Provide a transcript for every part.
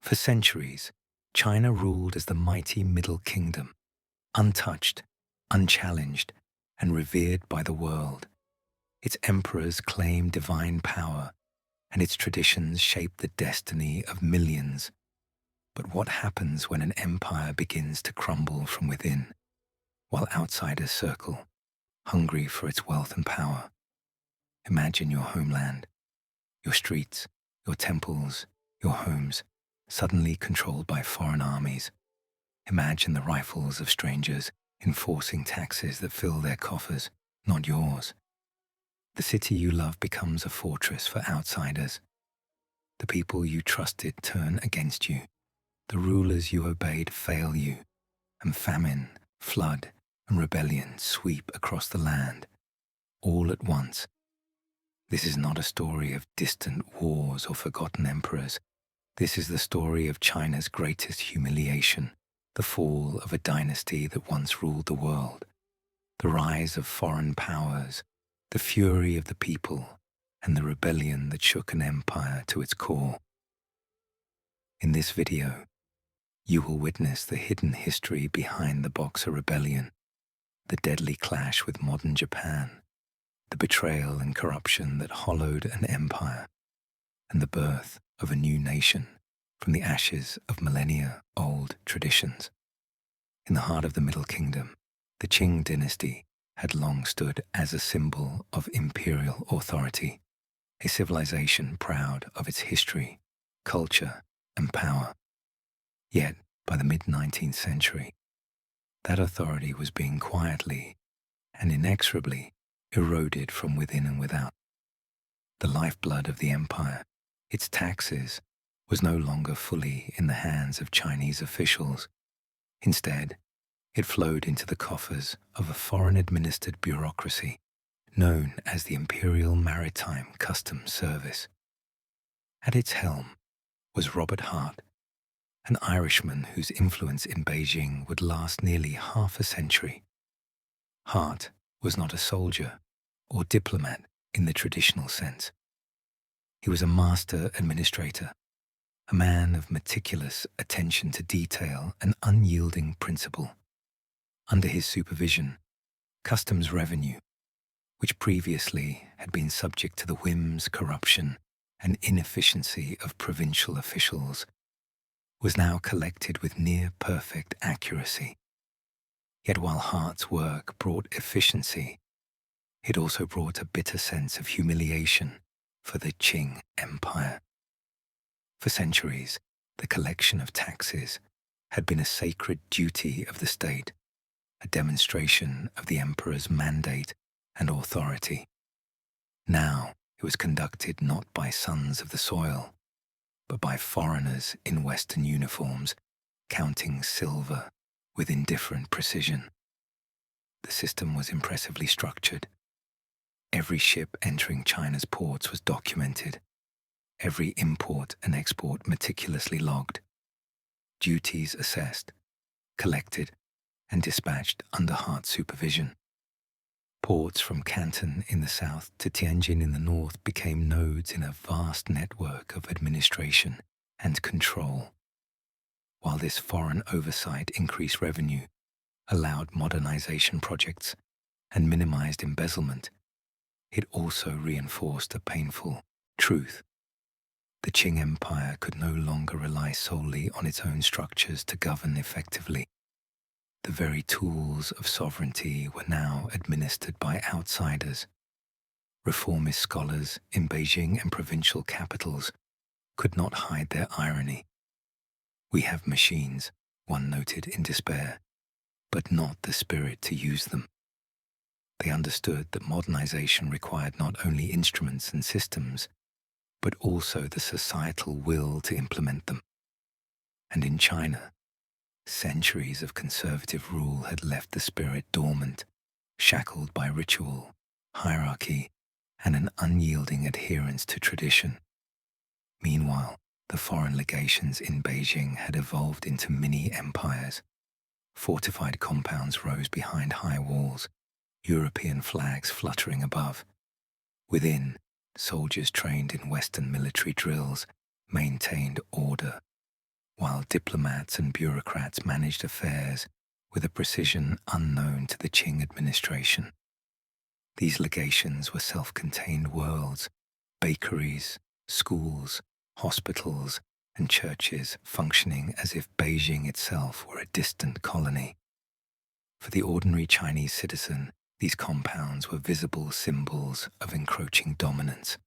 For centuries, China ruled as the mighty Middle Kingdom, untouched, unchallenged, and revered by the world. Its emperors claimed divine power, and its traditions shaped the destiny of millions. But what happens when an empire begins to crumble from within, while outsiders circle, hungry for its wealth and power? Imagine your homeland, your streets, your temples, your homes, suddenly controlled by foreign armies. Imagine the rifles of strangers enforcing taxes that fill their coffers, not yours. The city you love becomes a fortress for outsiders. The people you trusted turn against you. The rulers you obeyed fail you, and famine, flood, and rebellion sweep across the land, all at once. This is not a story of distant wars or forgotten emperors. This is the story of China's greatest humiliation, the fall of a dynasty that once ruled the world, the rise of foreign powers, the fury of the people, and the rebellion that shook an empire to its core. In this video, you will witness the hidden history behind the Boxer Rebellion, the deadly clash with modern Japan, the betrayal and corruption that hollowed an empire, and the birth of a new nation from the ashes of millennia-old traditions. In the heart of the Middle Kingdom, the Qing Dynasty had long stood as a symbol of imperial authority, a civilization proud of its history, culture, and power. Yet, by the mid-19th century, that authority was being quietly and inexorably eroded from within and without. The lifeblood of the empire, its taxes, was no longer fully in the hands of Chinese officials. Instead, it flowed into the coffers of a foreign-administered bureaucracy known as the Imperial Maritime Customs Service. At its helm was Robert Hart, an Irishman whose influence in Beijing would last nearly half a century. Hart was not a soldier or diplomat in the traditional sense. He was a master administrator, a man of meticulous attention to detail and unyielding principle. Under his supervision, customs revenue, which previously had been subject to the whims, corruption, and inefficiency of provincial officials, was now collected with near-perfect accuracy. Yet while Hart's work brought efficiency, it also brought a bitter sense of humiliation for the Qing Empire. For centuries, the collection of taxes had been a sacred duty of the state, a demonstration of the emperor's mandate and authority. Now it was conducted not by sons of the soil, but by foreigners in Western uniforms, counting silver with indifferent precision. The system was impressively structured. Every ship entering China's ports was documented, every import and export meticulously logged, duties assessed, collected, and dispatched under Hart's supervision. Ports from Canton in the south to Tianjin in the north became nodes in a vast network of administration and control. While this foreign oversight increased revenue, allowed modernization projects, and minimized embezzlement, it also reinforced a painful truth. The Qing Empire could no longer rely solely on its own structures to govern effectively. The very tools of sovereignty were now administered by outsiders. Reformist scholars in Beijing and provincial capitals could not hide their irony. "We have machines," one noted in despair, "but not the spirit to use them." They understood that modernization required not only instruments and systems, but also the societal will to implement them. And in China, centuries of conservative rule had left the spirit dormant, shackled by ritual, hierarchy, and an unyielding adherence to tradition. Meanwhile, the foreign legations in Beijing had evolved into mini-empires. Fortified compounds rose behind high walls, European flags fluttering above. Within, soldiers trained in Western military drills maintained order, diplomats and bureaucrats managed affairs with a precision unknown to the Qing administration. These legations were self-contained worlds, bakeries, schools, hospitals, and churches functioning as if Beijing itself were a distant colony. For the ordinary Chinese citizen, these compounds were visible symbols of encroaching dominance,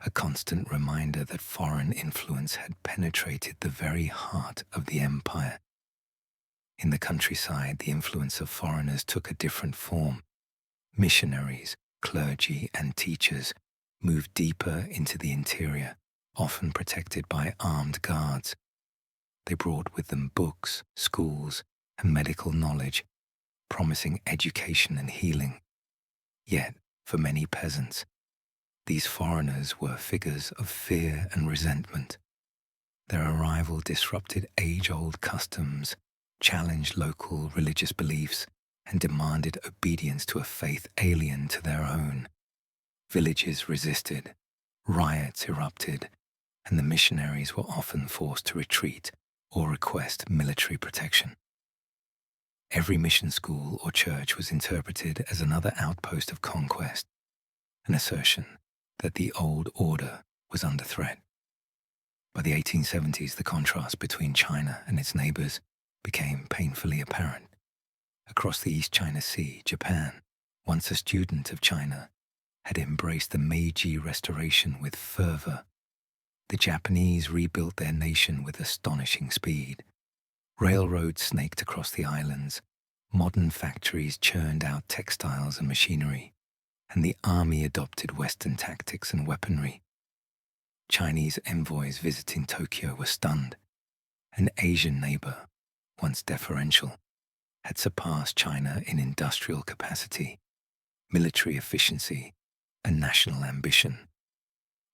a constant reminder that foreign influence had penetrated the very heart of the empire. In the countryside, the influence of foreigners took a different form. Missionaries, clergy, and teachers moved deeper into the interior, often protected by armed guards. They brought with them books, schools, and medical knowledge, promising education and healing. Yet, for many peasants, these foreigners were figures of fear and resentment. Their arrival disrupted age-old customs, challenged local religious beliefs, and demanded obedience to a faith alien to their own. Villages resisted, riots erupted, and the missionaries were often forced to retreat or request military protection. Every mission school or church was interpreted as another outpost of conquest, an assertion that the old order was under threat. By the 1870s, the contrast between China and its neighbors became painfully apparent. Across the East China Sea, Japan, once a student of China, had embraced the Meiji Restoration with fervor. The Japanese rebuilt their nation with astonishing speed. Railroads snaked across the islands, modern factories churned out textiles and machinery, and the army adopted Western tactics and weaponry. Chinese envoys visiting Tokyo were stunned. An Asian neighbor, once deferential, had surpassed China in industrial capacity, military efficiency, and national ambition.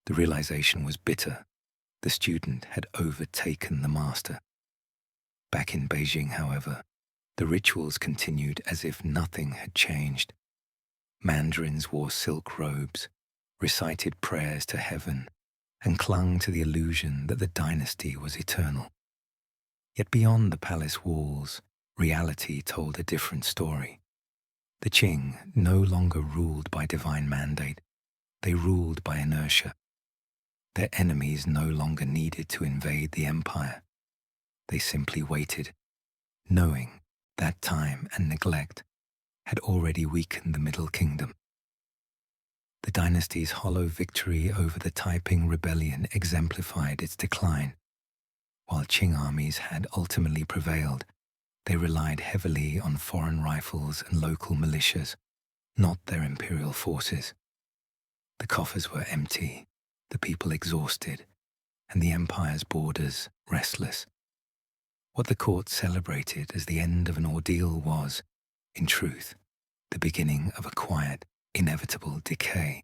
The realization was bitter. The student had overtaken the master. Back in Beijing, however, the rituals continued as if nothing had changed. Mandarins wore silk robes, recited prayers to heaven, and clung to the illusion that the dynasty was eternal. Yet beyond the palace walls, reality told a different story. The Qing no longer ruled by divine mandate, they ruled by inertia. Their enemies no longer needed to invade the empire. They simply waited, knowing that time and neglect had already weakened the Middle Kingdom. The dynasty's hollow victory over the Taiping Rebellion exemplified its decline. While Qing armies had ultimately prevailed, they relied heavily on foreign rifles and local militias, not their imperial forces. The coffers were empty, the people exhausted, and the empire's borders restless. What the court celebrated as the end of an ordeal was, in truth, the beginning of a quiet, inevitable decay.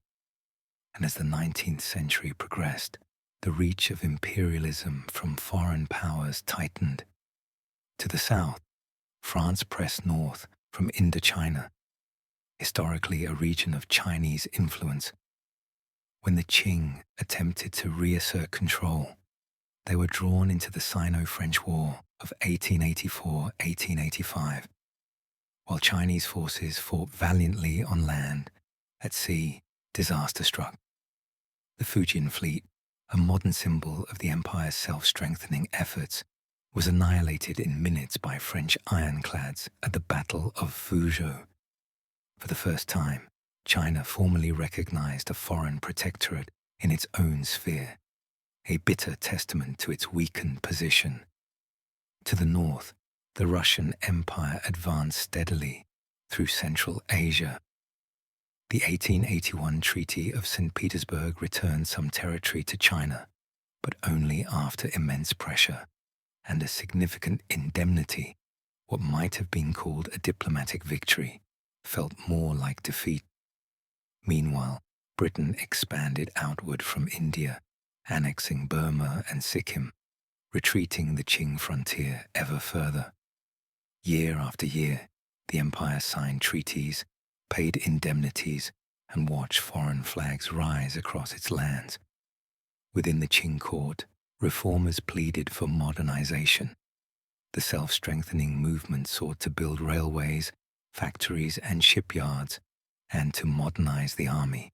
And as the 19th century progressed, the reach of imperialism from foreign powers tightened. To the south, France pressed north from Indochina, historically a region of Chinese influence. When the Qing attempted to reassert control, they were drawn into the Sino-French War of 1884-1885. While Chinese forces fought valiantly on land, at sea, disaster struck. The Fujian fleet, a modern symbol of the empire's self-strengthening efforts, was annihilated in minutes by French ironclads at the Battle of Fuzhou. For the first time, China formally recognized a foreign protectorate in its own sphere, a bitter testament to its weakened position. To the north, the Russian Empire advanced steadily through Central Asia. The 1881 Treaty of St. Petersburg returned some territory to China, but only after immense pressure and a significant indemnity. What might have been called a diplomatic victory felt more like defeat. Meanwhile, Britain expanded outward from India, annexing Burma and Sikkim, retreating the Qing frontier ever further. Year after year, the empire signed treaties, paid indemnities, and watched foreign flags rise across its lands. Within the Qing court, reformers pleaded for modernization, The self-strengthening movement sought to build railways, factories, and shipyards, and to modernize the army.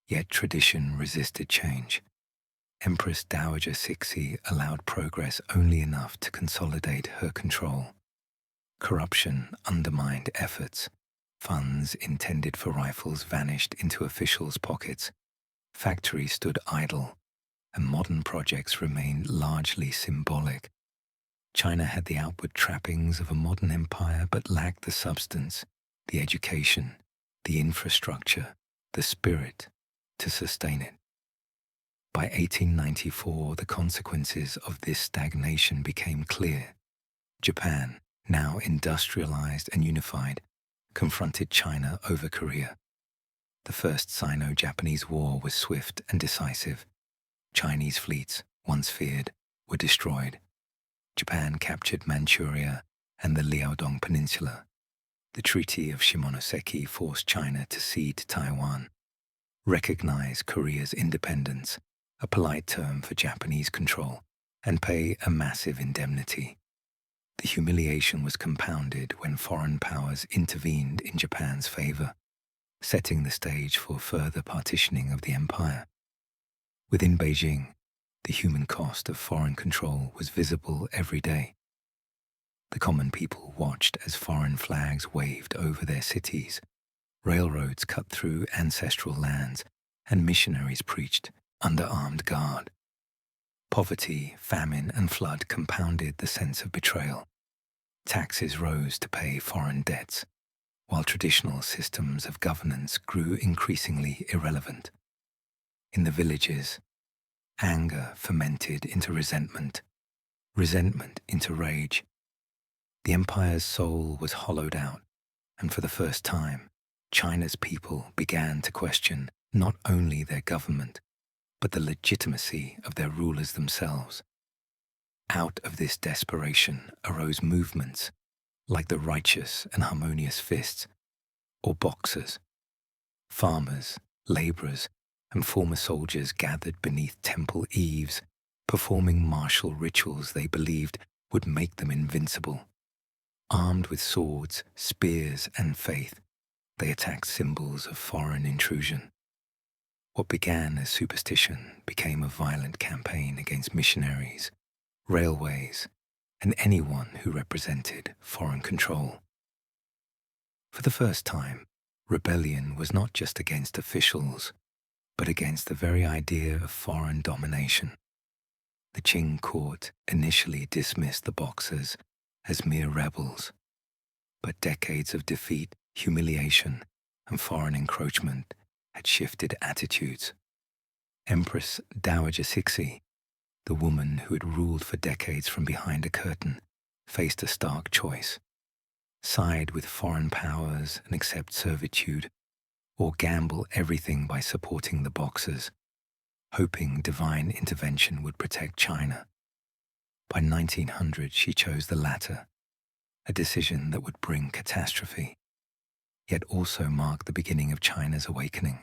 Yet tradition resisted change. Empress Dowager Cixi allowed progress only enough to consolidate her control. Corruption undermined efforts. Funds intended for rifles vanished into officials' pockets. Factories stood idle, and modern projects remained largely symbolic. China had the outward trappings of a modern empire but lacked the substance, the education, the infrastructure, the spirit to sustain it. By 1894, the consequences of this stagnation became clear. Japan, now industrialized and unified, confronted China over Korea. The First Sino-Japanese War was swift and decisive. Chinese fleets, once feared, were destroyed. Japan captured Manchuria and the Liaodong Peninsula. The Treaty of Shimonoseki forced China to cede Taiwan, recognize Korea's independence, a polite term for Japanese control, and pay a massive indemnity. The humiliation was compounded when foreign powers intervened in Japan's favor, setting the stage for further partitioning of the empire. Within Beijing, the human cost of foreign control was visible every day. The common people watched as foreign flags waved over their cities, railroads cut through ancestral lands, and missionaries preached under armed guard. Poverty, famine, and flood compounded the sense of betrayal. Taxes rose to pay foreign debts, while traditional systems of governance grew increasingly irrelevant. In the villages, anger fermented into resentment, resentment into rage. The empire's soul was hollowed out, and for the first time, China's people began to question not only their government, but the legitimacy of their rulers themselves. Out of this desperation arose movements like the Righteous and Harmonious Fists, or Boxers. Farmers, laborers, and former soldiers gathered beneath temple eaves, performing martial rituals they believed would make them invincible. Armed with swords, spears, and faith, they attacked symbols of foreign intrusion. What began as superstition became a violent campaign against missionaries, railways, and anyone who represented foreign control. For the first time, rebellion was not just against officials, but against the very idea of foreign domination. The Qing court initially dismissed the Boxers as mere rebels, but decades of defeat, humiliation, and foreign encroachment had shifted attitudes. Empress Dowager Cixi, the woman who had ruled for decades from behind a curtain, faced a stark choice: side with foreign powers and accept servitude, or gamble everything by supporting the Boxers, hoping divine intervention would protect China. By 1900, she chose the latter, a decision that would bring catastrophe, yet also mark the beginning of China's awakening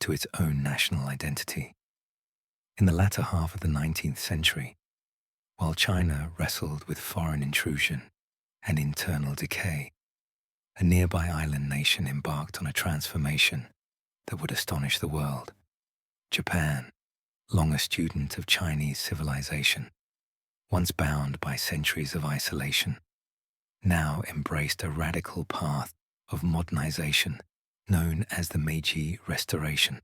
to its own national identity. In the latter half of the 19th century, while China wrestled with foreign intrusion and internal decay, a nearby island nation embarked on a transformation that would astonish the world. Japan, long a student of Chinese civilization, once bound by centuries of isolation, now embraced a radical path of modernization known as the Meiji Restoration.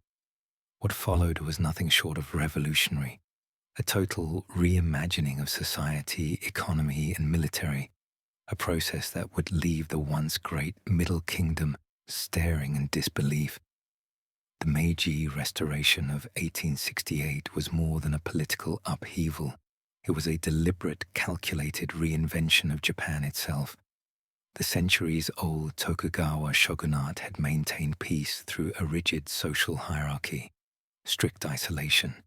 What followed was nothing short of revolutionary, a total reimagining of society, economy, and military, a process that would leave the once great Middle Kingdom staring in disbelief. The Meiji Restoration of 1868 was more than a political upheaval. It was a deliberate, calculated reinvention of Japan itself. The centuries-old Tokugawa shogunate had maintained peace through a rigid social hierarchy, strict isolation,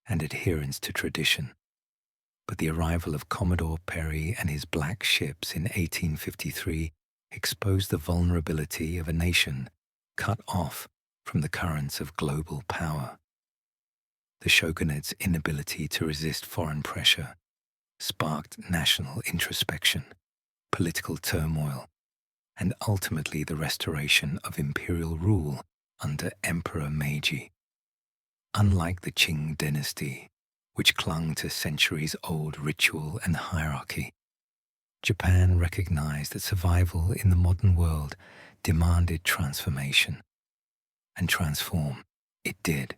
and adherence to tradition. But the arrival of Commodore Perry and his black ships in 1853 exposed the vulnerability of a nation cut off from the currents of global power. The shogunate's inability to resist foreign pressure sparked national introspection, political turmoil, and ultimately the restoration of imperial rule under Emperor Meiji. Unlike the Qing Dynasty, which clung to centuries-old ritual and hierarchy, Japan recognized that survival in the modern world demanded transformation, and transform it did.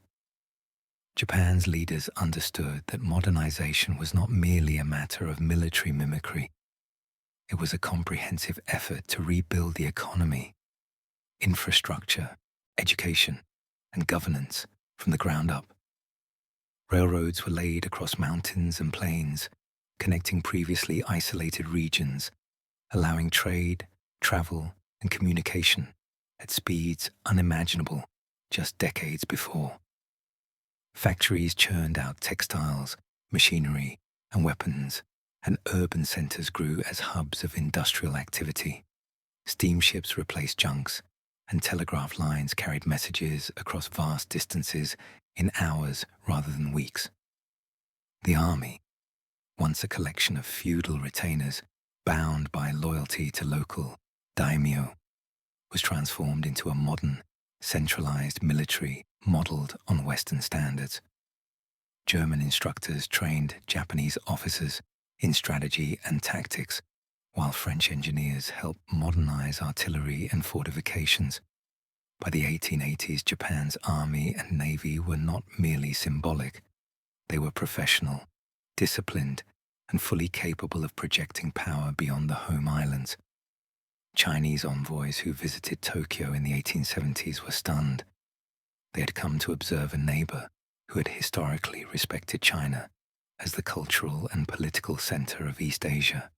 Japan's leaders understood that modernization was not merely a matter of military mimicry. It was a comprehensive effort to rebuild the economy, infrastructure, education, and governance from the ground up. Railroads were laid across mountains and plains, connecting previously isolated regions, allowing trade, travel, and communication at speeds unimaginable just decades before. Factories churned out textiles, machinery, and weapons, and urban centers grew as hubs of industrial activity. Steamships replaced junks, and telegraph lines carried messages across vast distances in hours rather than weeks. The army, once a collection of feudal retainers bound by loyalty to local daimyo, was transformed into a modern, centralized military modeled on Western standards. German instructors trained Japanese officers in strategy and tactics, while French engineers helped modernize artillery and fortifications. By the 1880s, Japan's army and navy were not merely symbolic. They were professional, disciplined, and fully capable of projecting power beyond the home islands. Chinese envoys who visited Tokyo in the 1870s were stunned. They had come to observe a neighbor who had historically respected China as the cultural and political center of East Asia,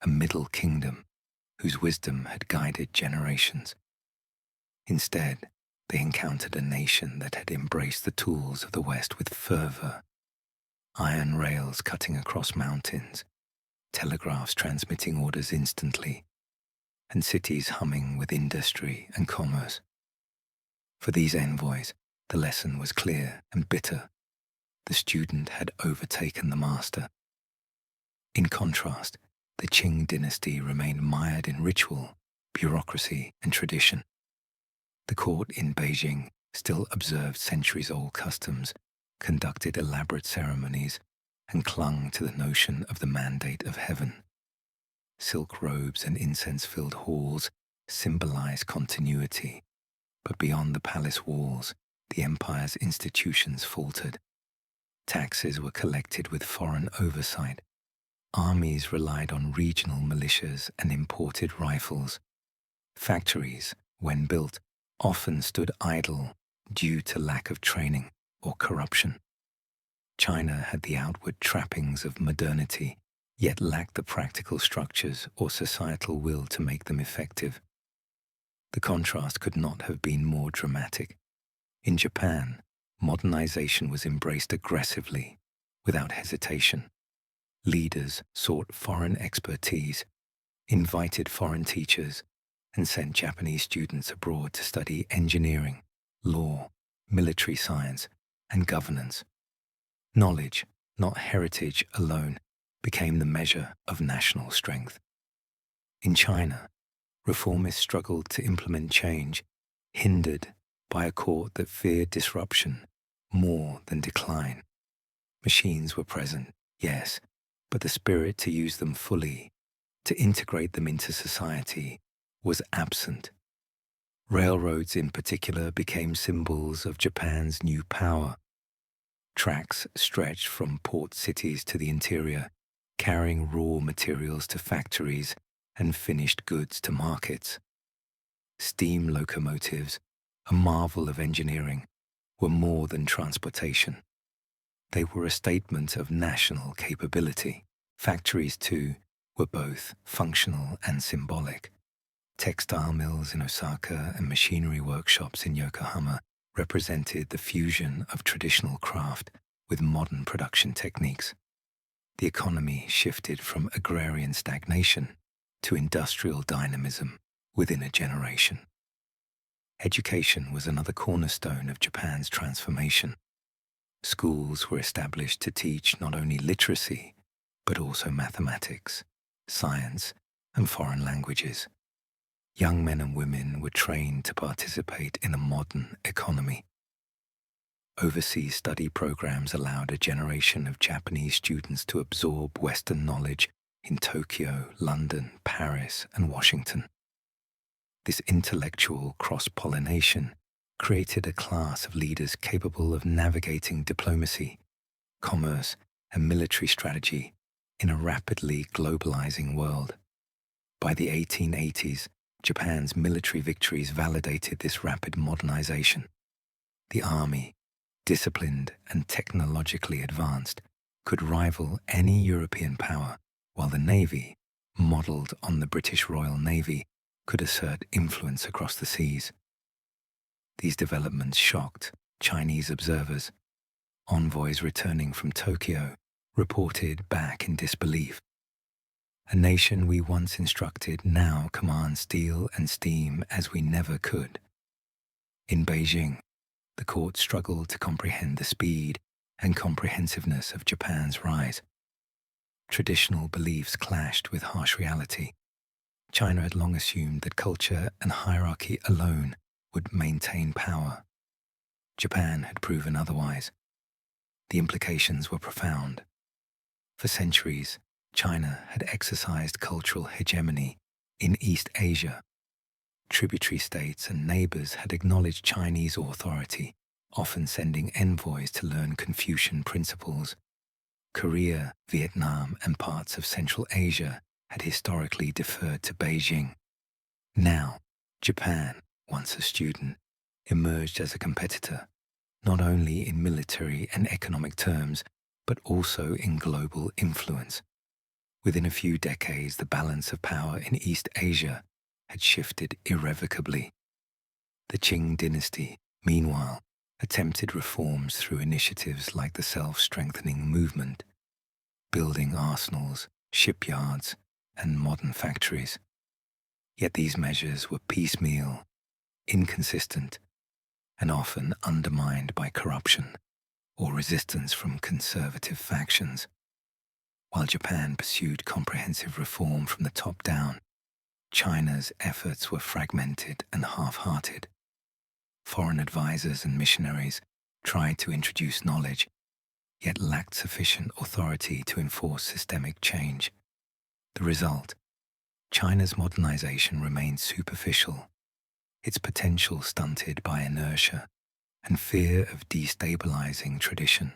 a middle kingdom whose wisdom had guided generations. Instead, they encountered a nation that had embraced the tools of the West with fervor. Iron rails cutting across mountains, telegraphs transmitting orders instantly, and cities humming with industry and commerce. For these envoys, the lesson was clear and bitter. The student had overtaken the master. In contrast, the Qing dynasty remained mired in ritual, bureaucracy, and tradition. The court in Beijing still observed centuries-old customs, conducted elaborate ceremonies, and clung to the notion of the mandate of heaven. Silk robes and incense-filled halls symbolize continuity, but beyond the palace walls, the empire's institutions faltered. Taxes were collected with foreign oversight. Armies relied on regional militias and imported rifles. Factories, when built, often stood idle due to lack of training or corruption. China had the outward trappings of modernity, yet lacked the practical structures or societal will to make them effective. The contrast could not have been more dramatic. In Japan, modernization was embraced aggressively, without hesitation. Leaders sought foreign expertise, invited foreign teachers, and sent Japanese students abroad to study engineering, law, military science, and governance. Knowledge, not heritage alone, became the measure of national strength. In China, reformists struggled to implement change, hindered by a court that feared disruption more than decline. Machines were present, yes, but the spirit to use them fully, to integrate them into society, was absent. Railroads in particular became symbols of Japan's new power. Tracks stretched from port cities to the interior, carrying raw materials to factories and finished goods to markets. Steam locomotives, a marvel of engineering, were more than transportation. They were a statement of national capability. Factories, too, were both functional and symbolic. Textile mills in Osaka and machinery workshops in Yokohama represented the fusion of traditional craft with modern production techniques. The economy shifted from agrarian stagnation to industrial dynamism within a generation. Education was another cornerstone of Japan's transformation. Schools were established to teach not only literacy, but also mathematics, science, and foreign languages. Young men and women were trained to participate in a modern economy. Overseas study programs allowed a generation of Japanese students to absorb Western knowledge in Tokyo, London, Paris, and Washington. This intellectual cross-pollination created a class of leaders capable of navigating diplomacy, commerce, and military strategy in a rapidly globalizing world. By the 1880s, Japan's military victories validated this rapid modernization. The army, disciplined and technologically advanced, could rival any European power, while the navy, modeled on the British Royal Navy, could assert influence across the seas. These developments shocked Chinese observers. Envoys returning from Tokyo reported back in disbelief. A nation we once instructed now commands steel and steam as we never could. In Beijing, the court struggled to comprehend the speed and comprehensiveness of Japan's rise. Traditional beliefs clashed with harsh reality. China had long assumed that culture and hierarchy alone would maintain power. Japan had proven otherwise. The implications were profound. For centuries, China had exercised cultural hegemony in East Asia. Tributary states and neighbors had acknowledged Chinese authority, often sending envoys to learn Confucian principles. Korea, Vietnam, and parts of Central Asia had historically deferred to Beijing. Now, Japan, once a student, emerged as a competitor, not only in military and economic terms, but also in global influence. Within a few decades, the balance of power in East Asia had shifted irrevocably. The Qing Dynasty, meanwhile, attempted reforms through initiatives like the self-strengthening movement, building arsenals, shipyards, and modern factories. Yet these measures were piecemeal, inconsistent, and often undermined by corruption or resistance from conservative factions. While Japan pursued comprehensive reform from the top down, China's efforts were fragmented and half-hearted. Foreign advisors and missionaries tried to introduce knowledge, yet lacked sufficient authority to enforce systemic change. The result: China's modernization remained superficial, its potential stunted by inertia and fear of destabilizing tradition.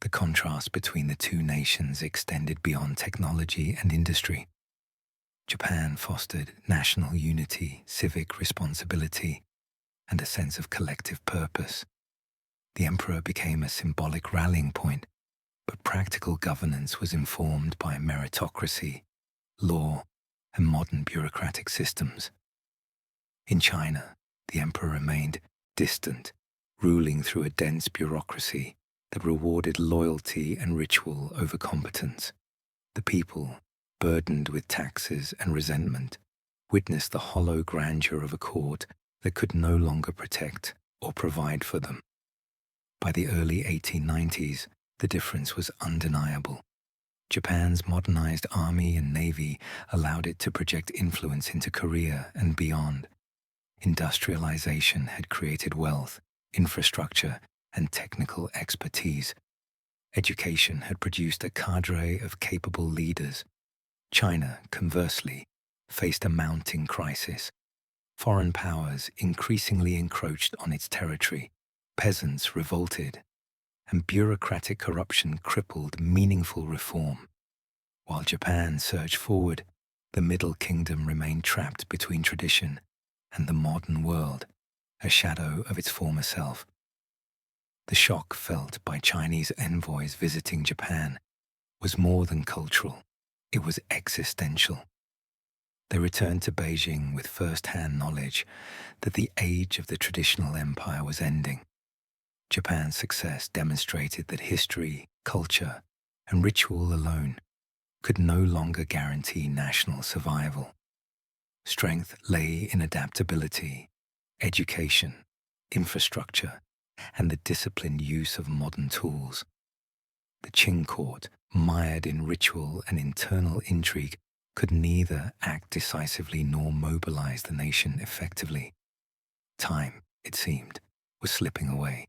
The contrast between the two nations extended beyond technology and industry. Japan fostered national unity, civic responsibility, and a sense of collective purpose. The emperor became a symbolic rallying point, but practical governance was informed by meritocracy, law, and modern bureaucratic systems. In China, the emperor remained distant, ruling through a dense bureaucracy that rewarded loyalty and ritual over competence. The people, burdened with taxes and resentment, witnessed the hollow grandeur of a court that could no longer protect or provide for them. By the early 1890s, the difference was undeniable. Japan's modernized army and navy allowed it to project influence into Korea and beyond. Industrialization had created wealth, infrastructure, and technical expertise. Education had produced a cadre of capable leaders. China, conversely, faced a mounting crisis. Foreign powers increasingly encroached on its territory, peasants revolted, and bureaucratic corruption crippled meaningful reform. While Japan surged forward, the Middle Kingdom remained trapped between tradition and the modern world, a shadow of its former self. The shock felt by Chinese envoys visiting Japan was more than cultural, it was existential. They returned to Beijing with first-hand knowledge that the age of the traditional empire was ending. Japan's success demonstrated that history, culture, and ritual alone could no longer guarantee national survival. Strength lay in adaptability, education, infrastructure, and the disciplined use of modern tools. The Qing court, mired in ritual and internal intrigue, could neither act decisively nor mobilize the nation effectively. Time, it seemed, was slipping away.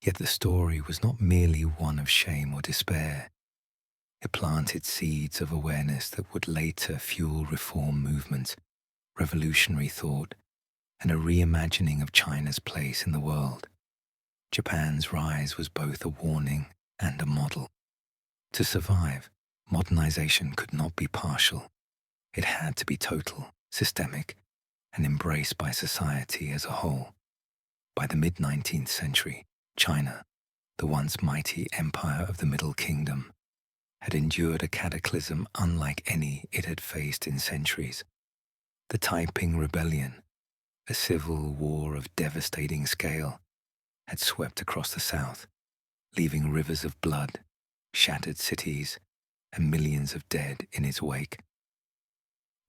Yet the story was not merely one of shame or despair. It planted seeds of awareness that would later fuel reform movements, revolutionary thought, and a reimagining of China's place in the world. Japan's rise was both a warning and a model. To survive, modernization could not be partial. It had to be total, systemic, and embraced by society as a whole. By the mid-19th century, China, the once mighty empire of the Middle Kingdom, had endured a cataclysm unlike any it had faced in centuries. The Taiping Rebellion, a civil war of devastating scale, had swept across the south, leaving rivers of blood, shattered cities, and millions of dead in its wake.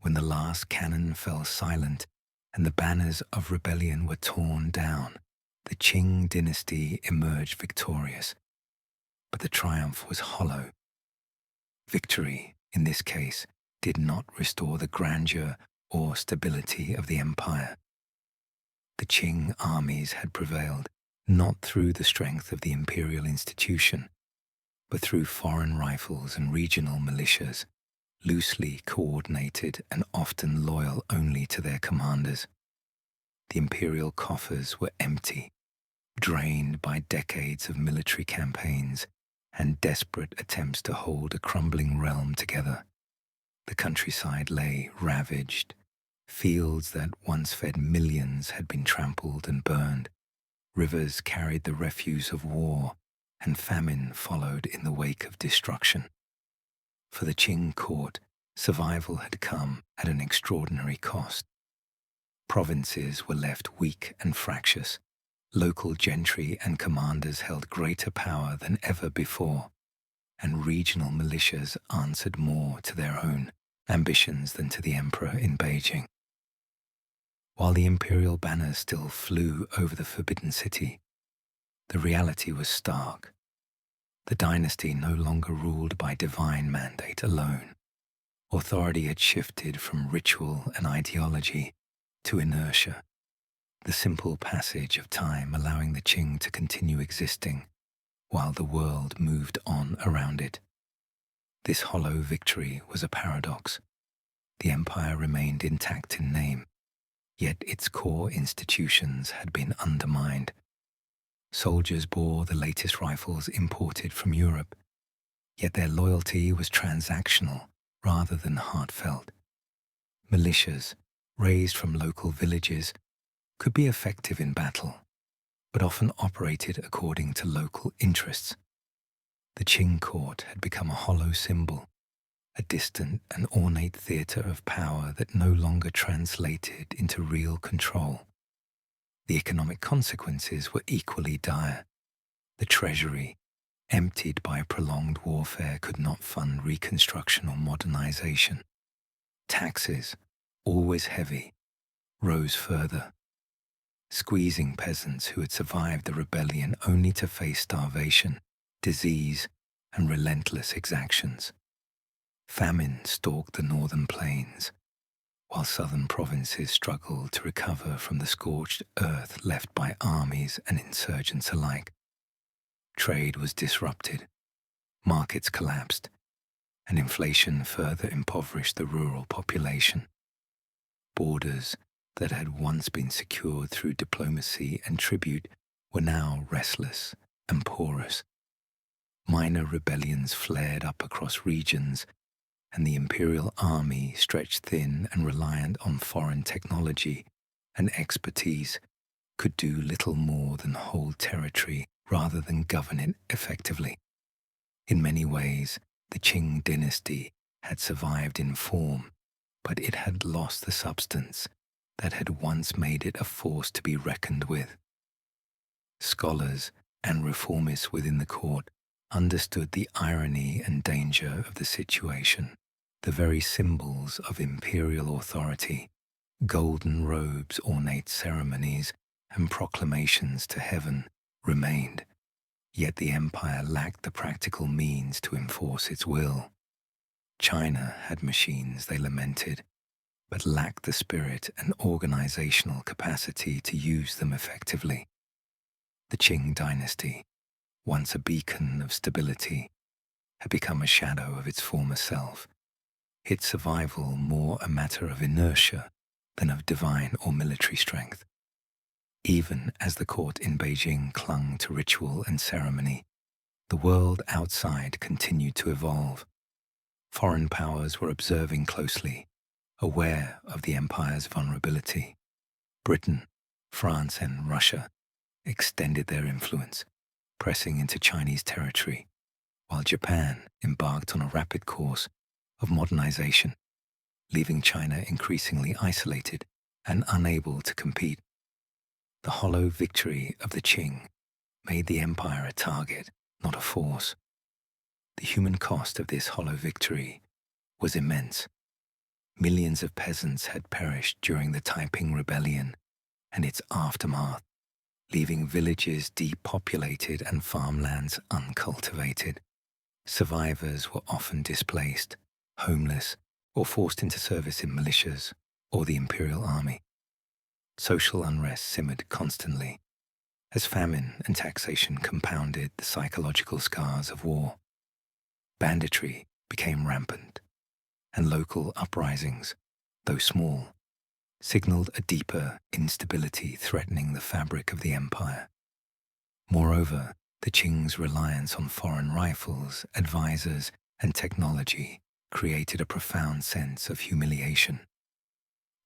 When the last cannon fell silent and the banners of rebellion were torn down, the Qing Dynasty emerged victorious. But the triumph was hollow. Victory, in this case, did not restore the grandeur or stability of the empire. The Qing armies had prevailed, not through the strength of the imperial institution, but through foreign rifles and regional militias, loosely coordinated and often loyal only to their commanders. The imperial coffers were empty, drained by decades of military campaigns and desperate attempts to hold a crumbling realm together. The countryside lay ravaged. Fields that once fed millions had been trampled and burned. Rivers carried the refuse of war, and famine followed in the wake of destruction. For the Qing court, survival had come at an extraordinary cost. Provinces were left weak and fractious. Local gentry and commanders held greater power than ever before, and regional militias answered more to their own ambitions than to the emperor in Beijing. While the imperial banners still flew over the Forbidden City, the reality was stark. The dynasty no longer ruled by divine mandate alone. Authority had shifted from ritual and ideology to inertia, the simple passage of time allowing the Qing to continue existing while the world moved on around it. This hollow victory was a paradox. The empire remained intact in name, yet its core institutions had been undermined. Soldiers bore the latest rifles imported from Europe, yet their loyalty was transactional rather than heartfelt. Militias, raised from local villages, could be effective in battle, but often operated according to local interests. The Qing court had become a hollow symbol, a distant and ornate theatre of power that no longer translated into real control. The economic consequences were equally dire. The treasury, emptied by prolonged warfare, could not fund reconstruction or modernization. Taxes, always heavy, rose further, squeezing peasants who had survived the rebellion only to face starvation, disease, and relentless exactions. Famine stalked the northern plains, while southern provinces struggled to recover from the scorched earth left by armies and insurgents alike. Trade was disrupted, markets collapsed, and inflation further impoverished the rural population. Borders that had once been secured through diplomacy and tribute were now restless and porous. Minor rebellions flared up across regions, and the imperial army, stretched thin and reliant on foreign technology and expertise, could do little more than hold territory rather than govern it effectively. In many ways, the Qing dynasty had survived in form, but it had lost the substance that had once made it a force to be reckoned with. Scholars and reformists within the court understood the irony and danger of the situation. The very symbols of imperial authority, golden robes, ornate ceremonies, and proclamations to heaven, remained. Yet the empire lacked the practical means to enforce its will. China had machines, they lamented, but lacked the spirit and organizational capacity to use them effectively. The Qing Dynasty, once a beacon of stability, had become a shadow of its former self, its survival more a matter of inertia than of divine or military strength. Even as the court in Beijing clung to ritual and ceremony, the world outside continued to evolve. Foreign powers were observing closely, aware of the empire's vulnerability. Britain, France, and Russia extended their influence, pressing into Chinese territory, while Japan embarked on a rapid course of modernization, leaving China increasingly isolated and unable to compete. The hollow victory of the Qing made the empire a target, not a force. The human cost of this hollow victory was immense. Millions of peasants had perished during the Taiping Rebellion and its aftermath, leaving villages depopulated and farmlands uncultivated. Survivors were often displaced, homeless, or forced into service in militias or the imperial army. Social unrest simmered constantly, as famine and taxation compounded the psychological scars of war. Banditry became rampant, and local uprisings, though small, signaled a deeper instability threatening the fabric of the empire. Moreover, the Qing's reliance on foreign rifles, advisors, and technology created a profound sense of humiliation.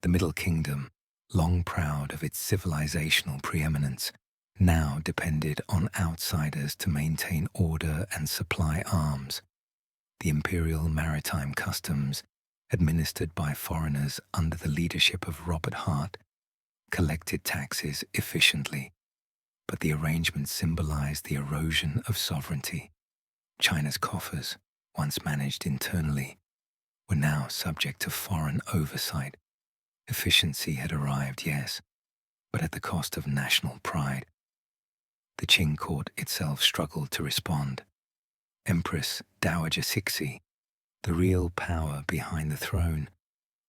The Middle Kingdom, long proud of its civilizational preeminence, now depended on outsiders to maintain order and supply arms. The imperial maritime customs, administered by foreigners under the leadership of Robert Hart, collected taxes efficiently, but the arrangement symbolized the erosion of sovereignty. China's coffers, once managed internally, were now subject to foreign oversight. Efficiency had arrived, yes, but at the cost of national pride. The Qing court itself struggled to respond. Empress Dowager Cixi, the real power behind the throne,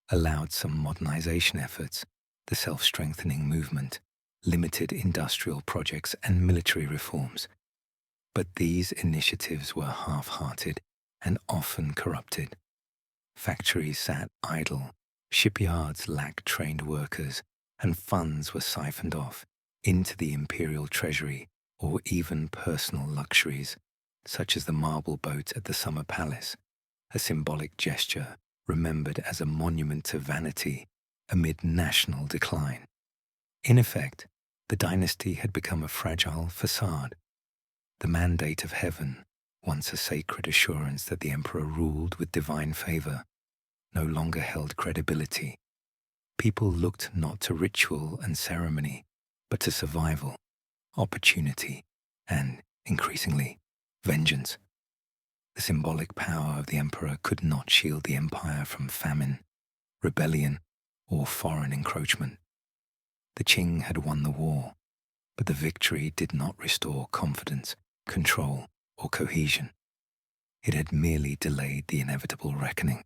allowed some modernization efforts, the self-strengthening movement, limited industrial projects, and military reforms. But these initiatives were half-hearted and often corrupted. Factories sat idle, shipyards lacked trained workers, and funds were siphoned off into the imperial treasury or even personal luxuries, such as the marble boat at the Summer Palace, a symbolic gesture remembered as a monument to vanity amid national decline. In effect, the dynasty had become a fragile facade. The mandate of heaven, once a sacred assurance that the emperor ruled with divine favor, no longer held credibility. People looked not to ritual and ceremony, but to survival, opportunity, and, increasingly, vengeance. The symbolic power of the emperor could not shield the empire from famine, rebellion, or foreign encroachment. The Qing had won the war, but the victory did not restore confidence, control, or cohesion. It had merely delayed the inevitable reckoning.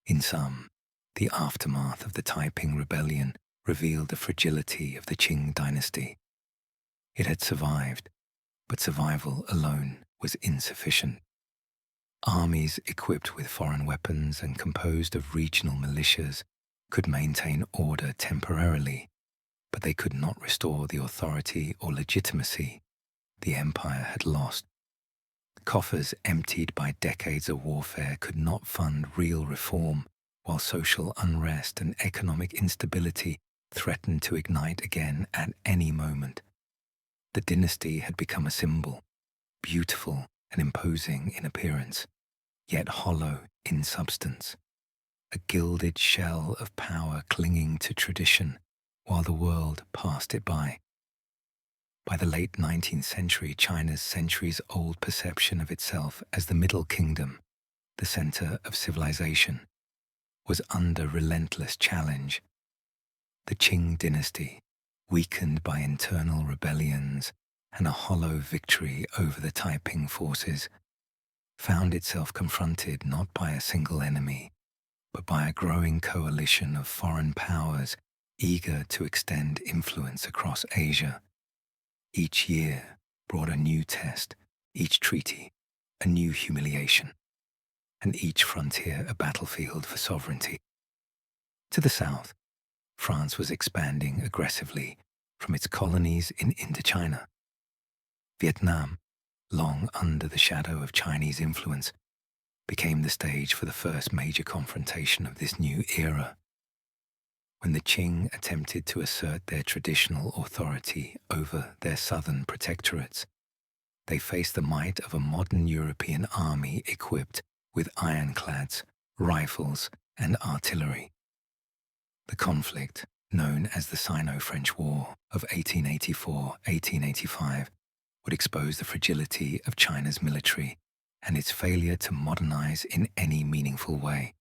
In sum, the aftermath of the Taiping Rebellion revealed the fragility of the Qing dynasty. It had survived, but survival alone was insufficient. Armies equipped with foreign weapons and composed of regional militias could maintain order temporarily, but they could not restore the authority or legitimacy the empire had lost. Coffers emptied by decades of warfare could not fund real reform, while social unrest and economic instability threatened to ignite again at any moment. The dynasty had become a symbol, beautiful and imposing in appearance, yet hollow in substance, a gilded shell of power clinging to tradition while the world passed it by. By the late 19th century, China's centuries-old perception of itself as the Middle Kingdom, the center of civilization, was under relentless challenge. The Qing dynasty, weakened by internal rebellions and a hollow victory over the Taiping forces, found itself confronted not by a single enemy, but by a growing coalition of foreign powers eager to extend influence across Asia. Each year brought a new test, each treaty a new humiliation, and each frontier a battlefield for sovereignty. To the south, France was expanding aggressively from its colonies in Indochina. Vietnam, long under the shadow of Chinese influence, became the stage for the first major confrontation of this new era. When the Qing attempted to assert their traditional authority over their southern protectorates, they faced the might of a modern European army equipped with ironclads, rifles, and artillery. The conflict, known as the Sino-French War of 1884-1885, would expose the fragility of China's military and its failure to modernize in any meaningful way.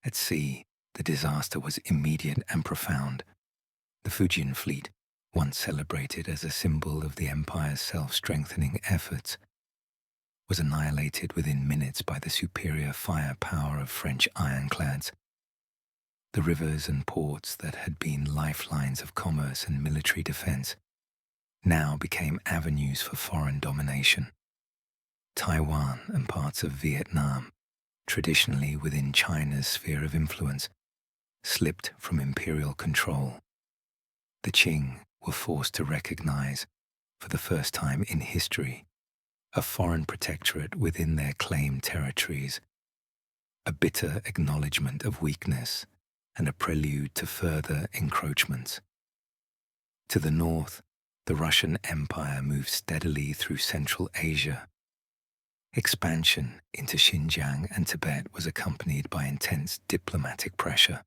At sea, the disaster was immediate and profound. The Fujian fleet, once celebrated as a symbol of the empire's self-strengthening efforts, was annihilated within minutes by the superior firepower of French ironclads. The rivers and ports that had been lifelines of commerce and military defense now became avenues for foreign domination. Taiwan and parts of Vietnam, traditionally within China's sphere of influence, slipped from imperial control. The Qing were forced to recognize, for the first time in history, a foreign protectorate within their claimed territories, a bitter acknowledgement of weakness and a prelude to further encroachments. To the north, the Russian Empire moved steadily through Central Asia. Expansion into Xinjiang and Tibet was accompanied by intense diplomatic pressure.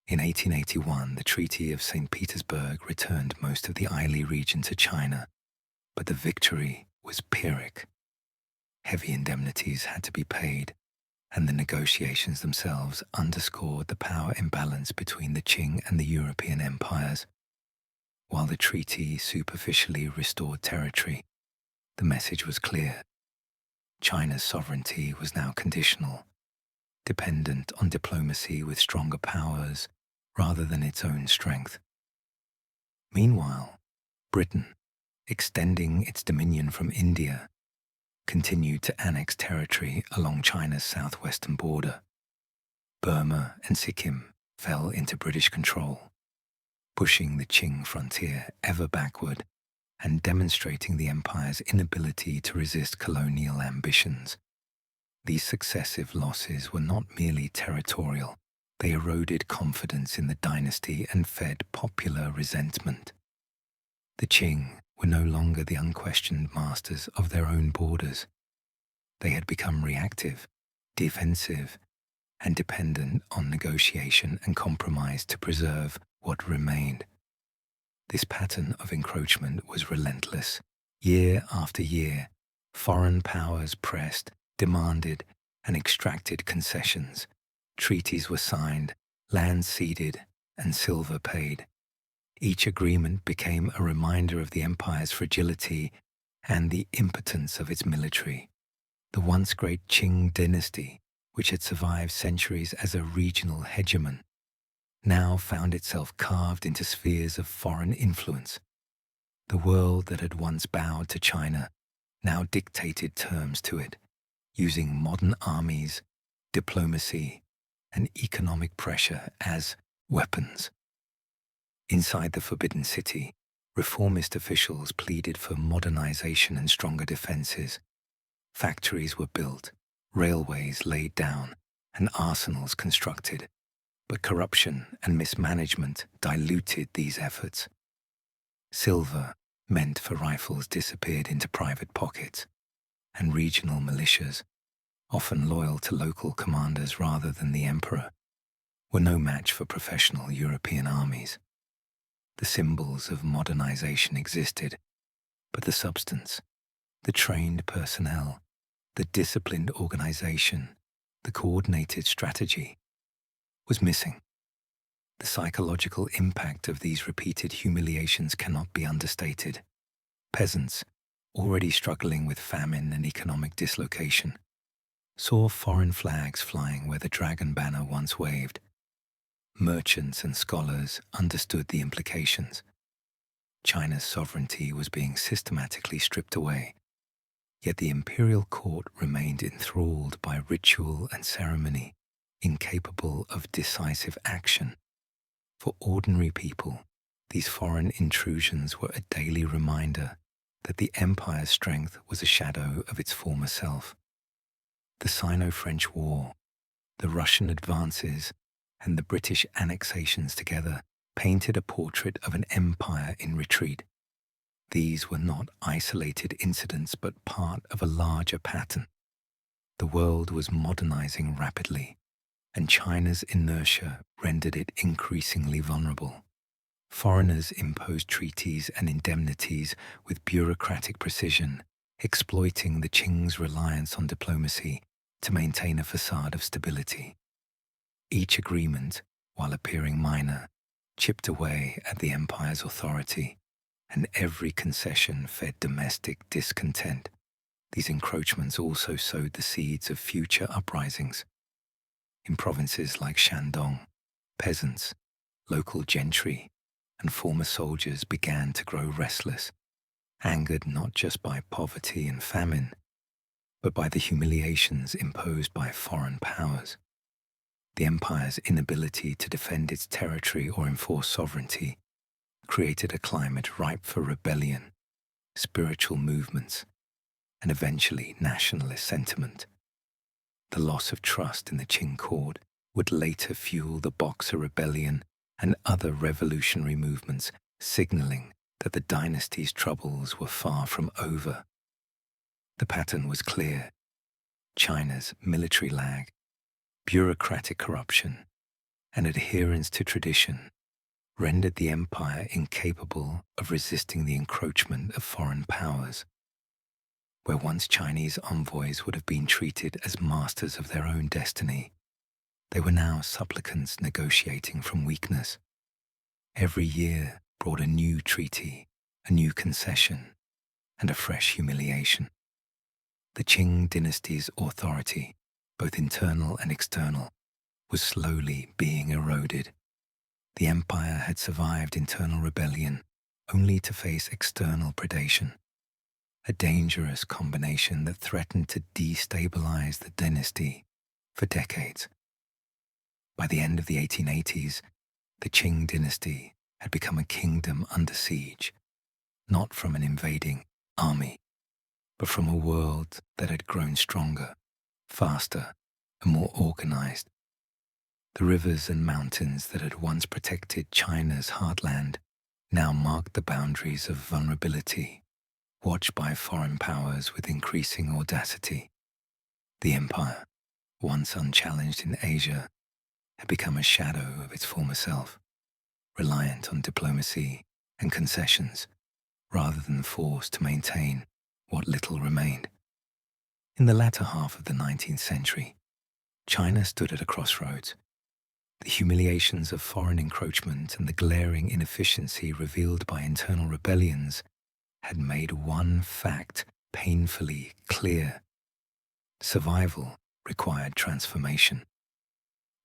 In 1881, the Treaty of St. Petersburg returned most of the Ili region to China, but the victory was Pyrrhic. Heavy indemnities had to be paid, and the negotiations themselves underscored the power imbalance between the Qing and the European empires. While the treaty superficially restored territory, the message was clear. China's sovereignty was now conditional, dependent on diplomacy with stronger powers rather than its own strength. Meanwhile, Britain, extending its dominion from India, continued to annex territory along China's southwestern border. Burma and Sikkim fell into British control, pushing the Qing frontier ever backward and demonstrating the empire's inability to resist colonial ambitions. These successive losses were not merely territorial, they eroded confidence in the dynasty and fed popular resentment. The Qing were no longer the unquestioned masters of their own borders. They had become reactive, defensive, and dependent on negotiation and compromise to preserve what remained. This pattern of encroachment was relentless. Year after year, foreign powers pressed, demanded, and extracted concessions. Treaties were signed, land ceded, and silver paid. Each agreement became a reminder of the empire's fragility and the impotence of its military. The once great Qing Dynasty, which had survived centuries as a regional hegemon, now found itself carved into spheres of foreign influence. The world that had once bowed to China now dictated terms to it, using modern armies, diplomacy, and economic pressure as weapons. Inside the Forbidden City, reformist officials pleaded for modernization and stronger defenses. Factories were built, railways laid down, and arsenals constructed. But corruption and mismanagement diluted these efforts. Silver meant for rifles disappeared into private pockets, and regional militias, often loyal to local commanders rather than the emperor, were no match for professional European armies. The symbols of modernization existed, but the substance, the trained personnel, the disciplined organization, the coordinated strategy, was missing. The psychological impact of these repeated humiliations cannot be understated. Peasants, already struggling with famine and economic dislocation, saw foreign flags flying where the dragon banner once waved. Merchants and scholars understood the implications. China's sovereignty was being systematically stripped away, yet the imperial court remained enthralled by ritual and ceremony, incapable of decisive action. For ordinary people, these foreign intrusions were a daily reminder that the empire's strength was a shadow of its former self. The Sino-French War, the Russian advances, and the British annexations together painted a portrait of an empire in retreat. These were not isolated incidents but part of a larger pattern. The world was modernizing rapidly, and China's inertia rendered it increasingly vulnerable. Foreigners imposed treaties and indemnities with bureaucratic precision, exploiting the Qing's reliance on diplomacy to maintain a facade of stability. Each agreement, while appearing minor, chipped away at the empire's authority, and every concession fed domestic discontent. These encroachments also sowed the seeds of future uprisings. In provinces like Shandong, peasants, local gentry, and former soldiers began to grow restless, angered not just by poverty and famine, but by the humiliations imposed by foreign powers. The empire's inability to defend its territory or enforce sovereignty created a climate ripe for rebellion, spiritual movements, and eventually nationalist sentiment. The loss of trust in the Qing court would later fuel the Boxer Rebellion and other revolutionary movements, signaling that the dynasty's troubles were far from over. The pattern was clear: China's military lag, bureaucratic corruption, and adherence to tradition rendered the empire incapable of resisting the encroachment of foreign powers. Where once Chinese envoys would have been treated as masters of their own destiny, they were now supplicants negotiating from weakness. Every year brought a new treaty, a new concession, and a fresh humiliation. The Qing dynasty's authority, both internal and external, was slowly being eroded. The empire had survived internal rebellion only to face external predation, a dangerous combination that threatened to destabilize the dynasty for decades. By the end of the 1880s, the Qing dynasty had become a kingdom under siege, not from an invading army, but from a world that had grown stronger, faster, and more organized. The rivers and mountains that had once protected China's heartland now marked the boundaries of vulnerability, watched by foreign powers with increasing audacity. The empire, once unchallenged in Asia, had become a shadow of its former self, reliant on diplomacy and concessions rather than forced to maintain what little remained. In the latter half of the 19th century, China stood at a crossroads. The humiliations of foreign encroachment and the glaring inefficiency revealed by internal rebellions had made one fact painfully clear: survival required transformation.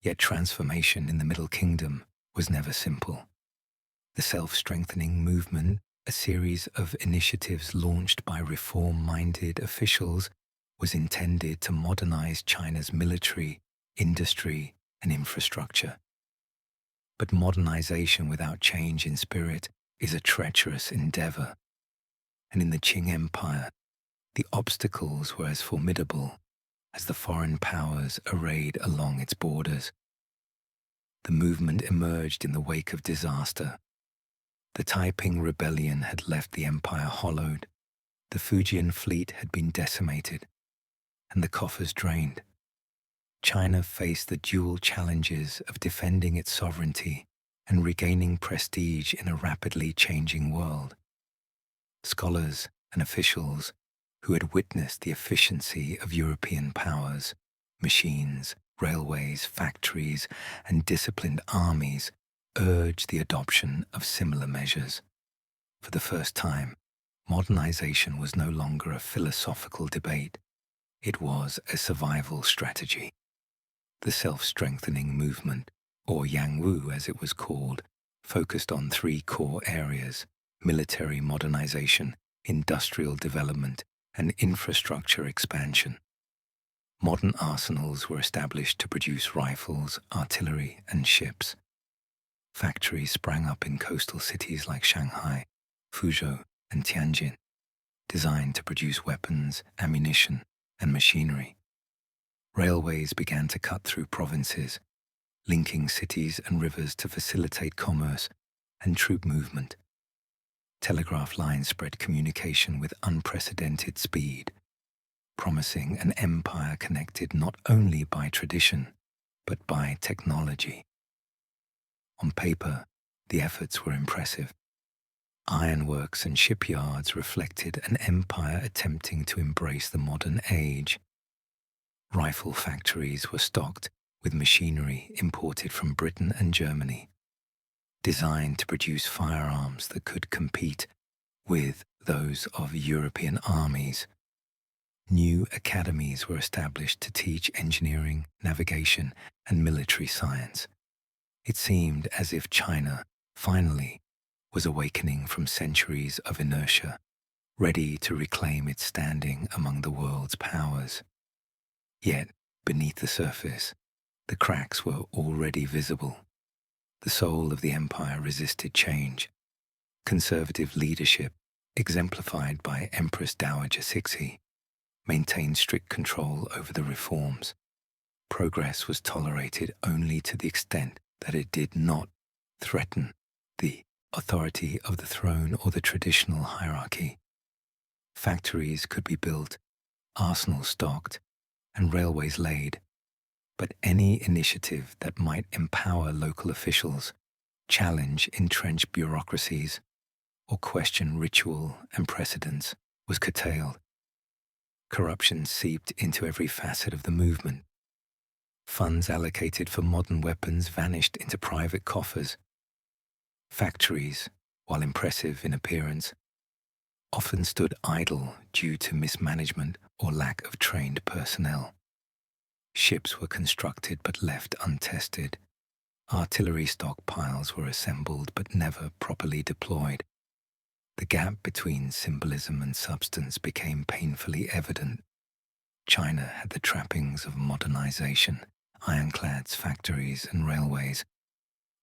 Yet transformation in the Middle Kingdom was never simple. The self-strengthening movement, a series of initiatives launched by reform-minded officials, was intended to modernize China's military, industry, and infrastructure. But modernization without change in spirit is a treacherous endeavor. And in the Qing Empire, the obstacles were as formidable as the foreign powers arrayed along its borders. The movement emerged in the wake of disaster. The Taiping Rebellion had left the empire hollowed, the Fujian fleet had been decimated, and the coffers drained. China faced the dual challenges of defending its sovereignty and regaining prestige in a rapidly changing world. Scholars and officials who had witnessed the efficiency of European powers, machines, railways, factories, and disciplined armies urged the adoption of similar measures. For the first time, Modernization was no longer a philosophical debate. It was a survival strategy. The self-strengthening movement, or Yangwu as it was called, focused on three core areas: military modernization, industrial development, and infrastructure expansion. Modern arsenals were established to produce rifles, artillery, and ships. Factories sprang up in coastal cities like Shanghai, Fuzhou, and Tianjin, designed to produce weapons, ammunition, and machinery. Railways began to cut through provinces, linking cities and rivers to facilitate commerce and troop movement. Telegraph lines spread communication with unprecedented speed, promising an empire connected not only by tradition, but by technology. On paper, the efforts were impressive. Ironworks and shipyards reflected an empire attempting to embrace the modern age. Rifle factories were stocked with machinery imported from Britain and Germany, designed to produce firearms that could compete with those of European armies. New academies were established to teach engineering, navigation, and military science. It seemed as if China, finally, was awakening from centuries of inertia, ready to reclaim its standing among the world's powers. Yet, beneath the surface, the cracks were already visible. The soul of the empire resisted change. Conservative leadership, exemplified by Empress Dowager Cixi, maintained strict control over the reforms. Progress was tolerated only to the extent that it did not threaten the authority of the throne or the traditional hierarchy. Factories could be built, arsenals stocked, and railways laid, but any initiative that might empower local officials, challenge entrenched bureaucracies, or question ritual and precedents was curtailed. Corruption seeped into every facet of the movement. Funds allocated for modern weapons vanished into private coffers. Factories, while impressive in appearance, often stood idle due to mismanagement or lack of trained personnel. Ships were constructed but left untested. Artillery stockpiles were assembled but never properly deployed. The gap between symbolism and substance became painfully evident. China had the trappings of modernization, ironclads, factories, and railways,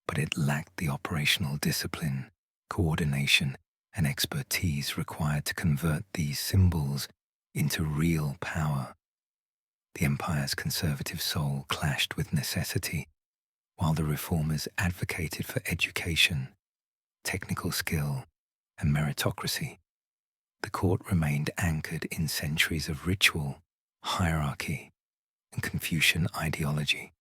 but it lacked the operational discipline, coordination, and expertise required to convert these symbols into real power. The empire's conservative soul clashed with necessity, while the reformers advocated for education, technical skill, and meritocracy. The court remained anchored in centuries of ritual, hierarchy, and Confucian ideology.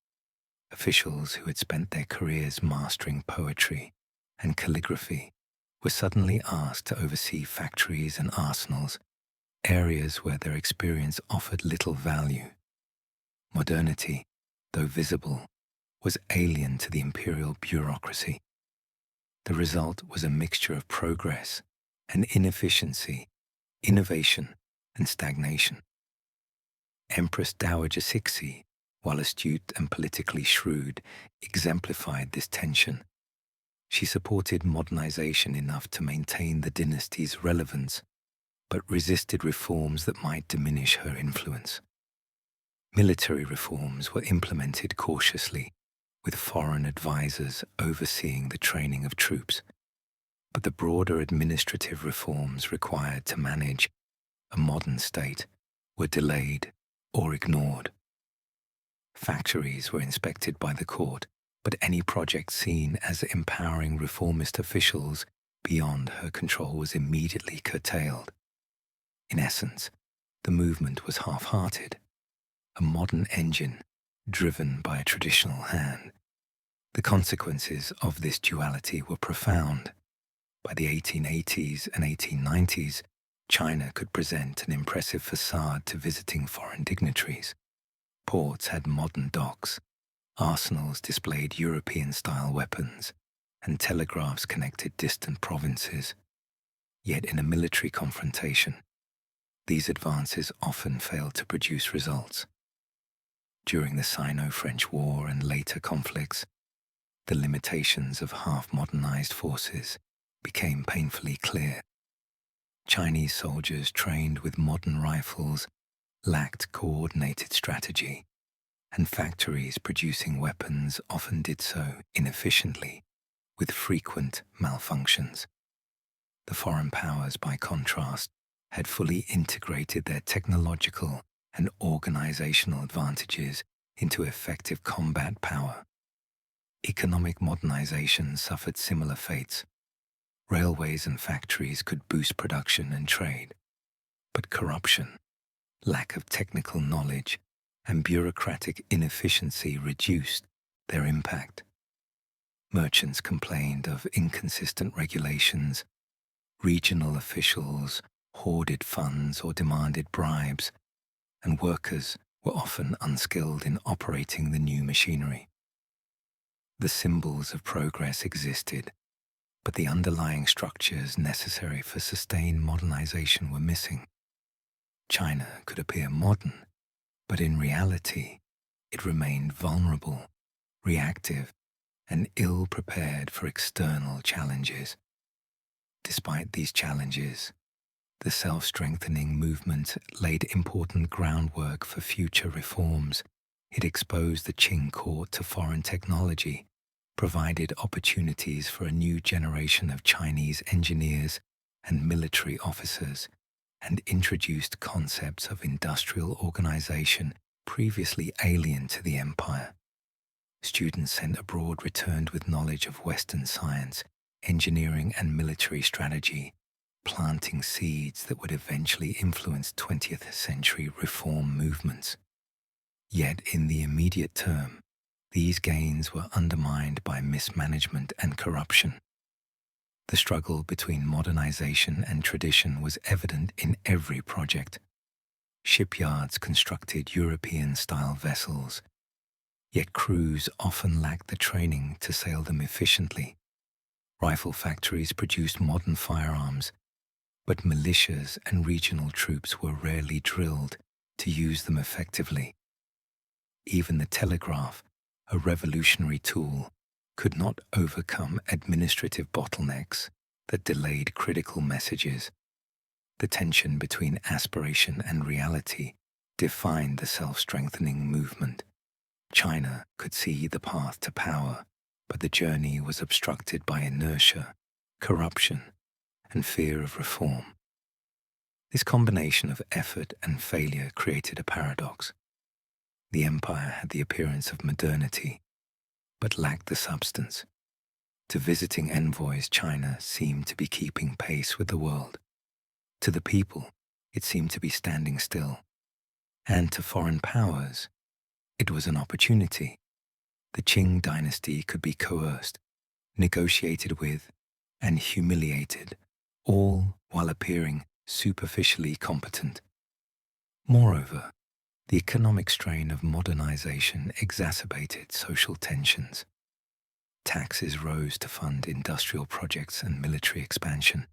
Officials who had spent their careers mastering poetry and calligraphy were suddenly asked to oversee factories and arsenals, areas where their experience offered little value. Modernity, though visible, was alien to the imperial bureaucracy. The result was a mixture of progress and inefficiency, innovation and stagnation. Empress Dowager Cixi, while astute and politically shrewd, exemplified this tension. She supported modernization enough to maintain the dynasty's relevance, but resisted reforms that might diminish her influence. Military reforms were implemented cautiously, with foreign advisors overseeing the training of troops, but the broader administrative reforms required to manage a modern state were delayed or ignored. Factories were inspected by the court, but any project seen as empowering reformist officials beyond her control was immediately curtailed. In essence, the movement was half-hearted, a modern engine driven by a traditional hand. The consequences of this duality were profound. By the 1880s and 1890s, China could present an impressive facade to visiting foreign dignitaries. Ports had modern docks, arsenals displayed European-style weapons, and telegraphs connected distant provinces. Yet in a military confrontation, these advances often failed to produce results. During the Sino-French War and later conflicts, the limitations of half-modernized forces became painfully clear. Chinese soldiers trained with modern rifles lacked coordinated strategy, and factories producing weapons often did so inefficiently, with frequent malfunctions. The foreign powers, by contrast, had fully integrated their technological and organizational advantages into effective combat power. Economic modernization suffered similar fates. Railways and factories could boost production and trade, but corruption, lack of technical knowledge, and bureaucratic inefficiency reduced their impact. Merchants complained of inconsistent regulations, regional officials hoarded funds or demanded bribes, and workers were often unskilled in operating the new machinery. The symbols of progress existed, but the underlying structures necessary for sustained modernization were missing. China could appear modern, but in reality, it remained vulnerable, reactive, and ill-prepared for external challenges. Despite these challenges, the self-strengthening movement laid important groundwork for future reforms. It exposed the Qing court to foreign technology, provided opportunities for a new generation of Chinese engineers and military officers, and introduced concepts of industrial organization previously alien to the empire. Students sent abroad returned with knowledge of Western science, engineering, and military strategy, planting seeds that would eventually influence 20th century reform movements. Yet in the immediate term, these gains were undermined by mismanagement and corruption. The struggle between modernization and tradition was evident in every project. Shipyards constructed European-style vessels, yet crews often lacked the training to sail them efficiently. Rifle factories produced modern firearms, but militias and regional troops were rarely drilled to use them effectively. Even the telegraph, a revolutionary tool, could not overcome administrative bottlenecks that delayed critical messages. The tension between aspiration and reality defined the self-strengthening movement. China could see the path to power, but the journey was obstructed by inertia, corruption, and fear of reform. This combination of effort and failure created a paradox. The empire had the appearance of modernity, but lacked the substance. To visiting envoys, China seemed to be keeping pace with the world. To the people, it seemed to be standing still. And to foreign powers, it was an opportunity. The Qing Dynasty could be coerced, negotiated with, and humiliated, all while appearing superficially competent. Moreover, the economic strain of modernization exacerbated social tensions. Taxes rose to fund industrial projects and military expansion,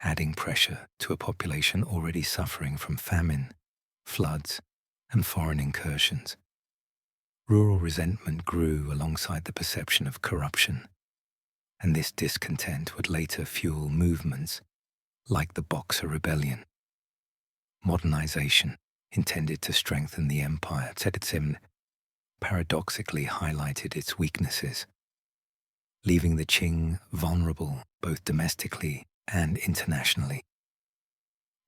adding pressure to a population already suffering from famine, floods, and foreign incursions. Rural resentment grew alongside the perception of corruption, and this discontent would later fuel movements like the Boxer Rebellion. Modernization, intended to strengthen the empire, paradoxically highlighted its weaknesses, leaving the Qing vulnerable both domestically and internationally.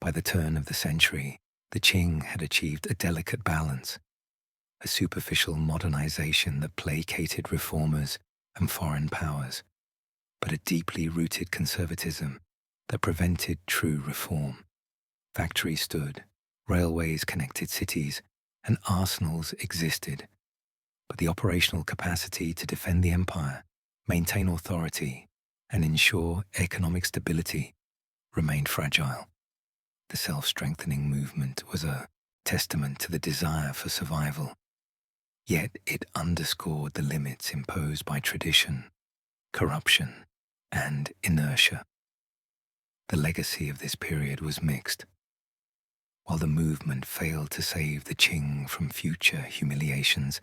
By the turn of the century, the Qing had achieved a delicate balance, a superficial modernization that placated reformers and foreign powers, but a deeply rooted conservatism that prevented true reform. Factories stood, railways connected cities, and arsenals existed, but the operational capacity to defend the empire, maintain authority, and ensure economic stability remained fragile. The self-strengthening movement was a testament to the desire for survival, yet it underscored the limits imposed by tradition, corruption, and inertia. The legacy of this period was mixed. While the movement failed to save the Qing from future humiliations,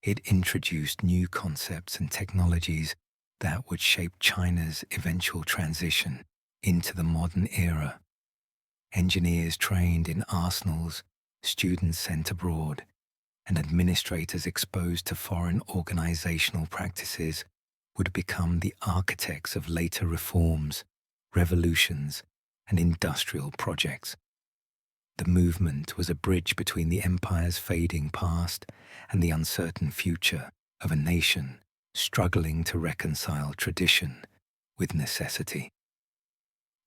it introduced new concepts and technologies that would shape China's eventual transition into the modern era. Engineers trained in arsenals, students sent abroad, and administrators exposed to foreign organizational practices would become the architects of later reforms, revolutions, and industrial projects. The movement was a bridge between the empire's fading past and the uncertain future of a nation struggling to reconcile tradition with necessity.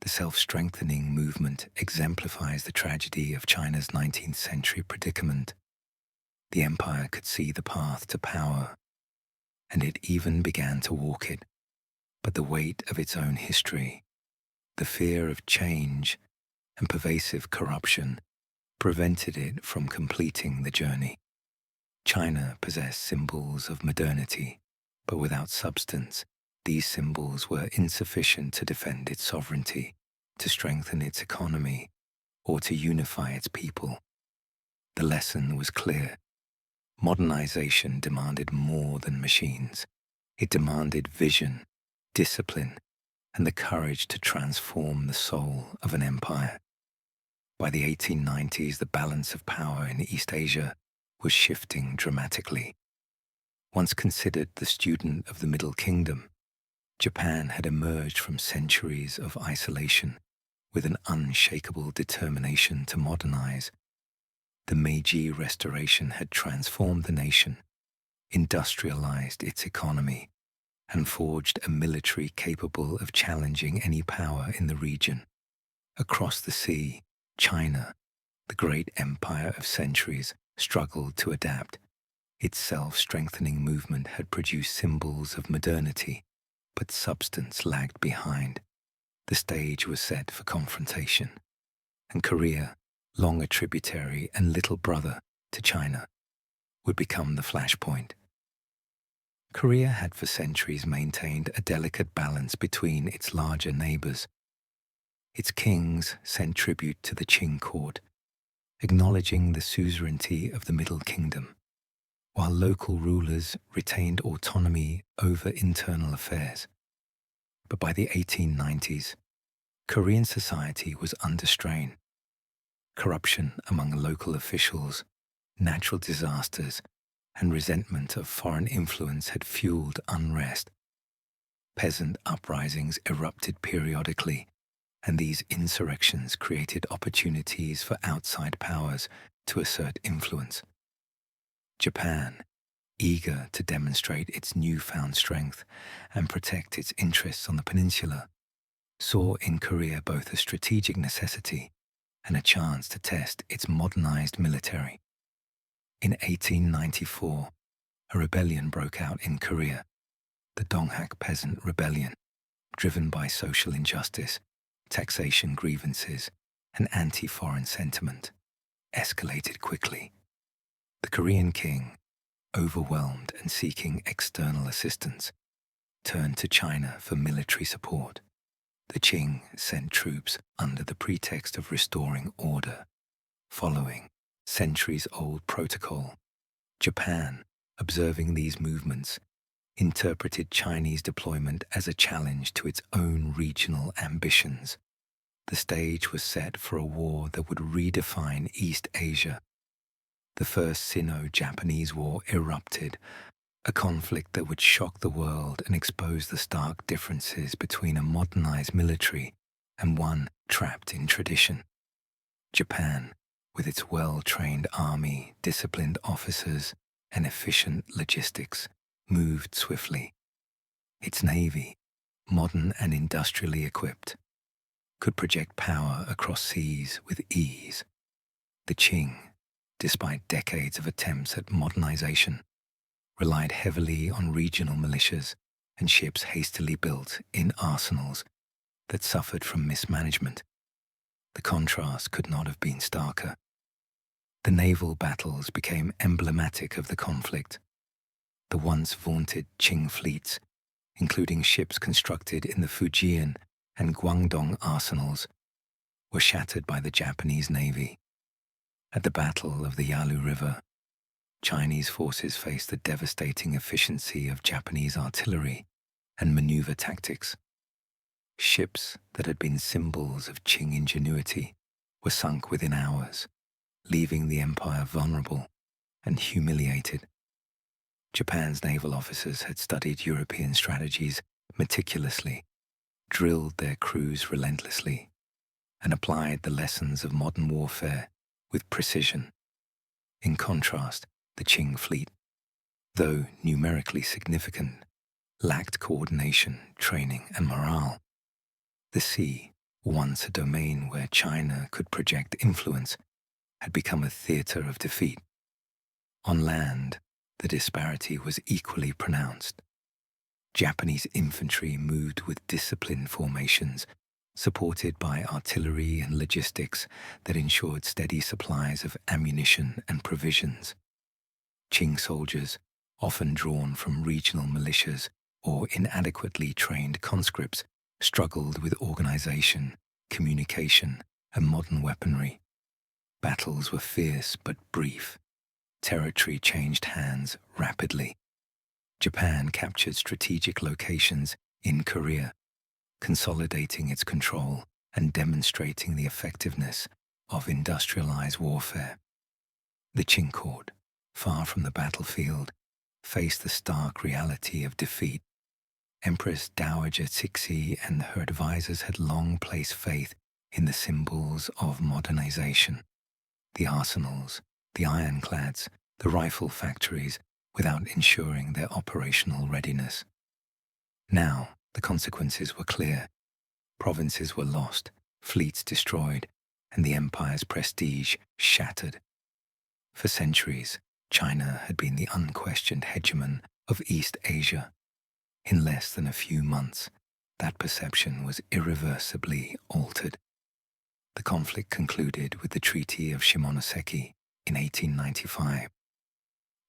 The self-strengthening movement exemplifies the tragedy of China's 19th century predicament. The empire could see the path to power, and it even began to walk it, but the weight of its own history, the fear of change, and pervasive corruption prevented it from completing the journey. China possessed symbols of modernity, but without substance, these symbols were insufficient to defend its sovereignty, to strengthen its economy, or to unify its people. The lesson was clear. Modernization demanded more than machines. It demanded vision, discipline, and the courage to transform the soul of an empire. By the 1890s, the balance of power in East Asia was shifting dramatically. Once considered the student of the Middle Kingdom, Japan had emerged from centuries of isolation with an unshakable determination to modernize. The Meiji Restoration had transformed the nation, industrialized its economy, and forged a military capable of challenging any power in the region. Across the sea, China, the great empire of centuries, struggled to adapt. Its self-strengthening movement had produced symbols of modernity, but substance lagged behind. The stage was set for confrontation, and Korea, long a tributary and little brother to China, would become the flashpoint. Korea had for centuries maintained a delicate balance between its larger neighbors. Its kings sent tribute to the Qing court, acknowledging the suzerainty of the Middle Kingdom, while local rulers retained autonomy over internal affairs. But by the 1890s, Korean society was under strain. Corruption among local officials, natural disasters, and resentment of foreign influence had fueled unrest. Peasant uprisings erupted periodically, and these insurrections created opportunities for outside powers to assert influence. Japan, eager to demonstrate its newfound strength and protect its interests on the peninsula, saw in Korea both a strategic necessity and a chance to test its modernized military. In 1894, a rebellion broke out in Korea, the Donghak Peasant Rebellion, driven by social injustice, taxation grievances, and anti-foreign sentiment, escalated quickly. The Korean king, overwhelmed and seeking external assistance, turned to China for military support. The Qing sent troops under the pretext of restoring order, following centuries-old protocol. Japan, observing these movements, interpreted Chinese deployment as a challenge to its own regional ambitions. The stage was set for a war that would redefine East Asia. The First Sino-Japanese War erupted, a conflict that would shock the world and expose the stark differences between a modernized military and one trapped in tradition. Japan, with its well-trained army, disciplined officers, and efficient logistics, moved swiftly. Its navy, modern and industrially equipped, could project power across seas with ease. The Qing, despite decades of attempts at modernization, relied heavily on regional militias and ships hastily built in arsenals that suffered from mismanagement. The contrast could not have been starker. The naval battles became emblematic of the conflict. The once vaunted Qing fleets, including ships constructed in the Fujian and Guangdong arsenals were shattered by the Japanese Navy. At the Battle of the Yalu River, Chinese forces faced the devastating efficiency of Japanese artillery and maneuver tactics. Ships that had been symbols of Qing ingenuity were sunk within hours, leaving the empire vulnerable and humiliated. Japan's naval officers had studied European strategies meticulously, drilled their crews relentlessly, and applied the lessons of modern warfare with precision. In contrast, the Qing fleet, though numerically significant, lacked coordination, training, and morale. The sea, once a domain where China could project influence, had become a theater of defeat. On land, the disparity was equally pronounced. Japanese infantry moved with disciplined formations, supported by artillery and logistics that ensured steady supplies of ammunition and provisions. Qing soldiers, often drawn from regional militias or inadequately trained conscripts, struggled with organization, communication, and modern weaponry. Battles were fierce but brief. Territory changed hands rapidly. Japan captured strategic locations in Korea, consolidating its control and demonstrating the effectiveness of industrialized warfare. The Qing court, far from the battlefield, faced the stark reality of defeat. Empress Dowager Cixi and her advisors had long placed faith in the symbols of modernization: the arsenals, the ironclads, the rifle factories, without ensuring their operational readiness. Now, the consequences were clear. Provinces were lost, fleets destroyed, and the empire's prestige shattered. For centuries, China had been the unquestioned hegemon of East Asia. In less than a few months, that perception was irreversibly altered. The conflict concluded with the Treaty of Shimonoseki in 1895.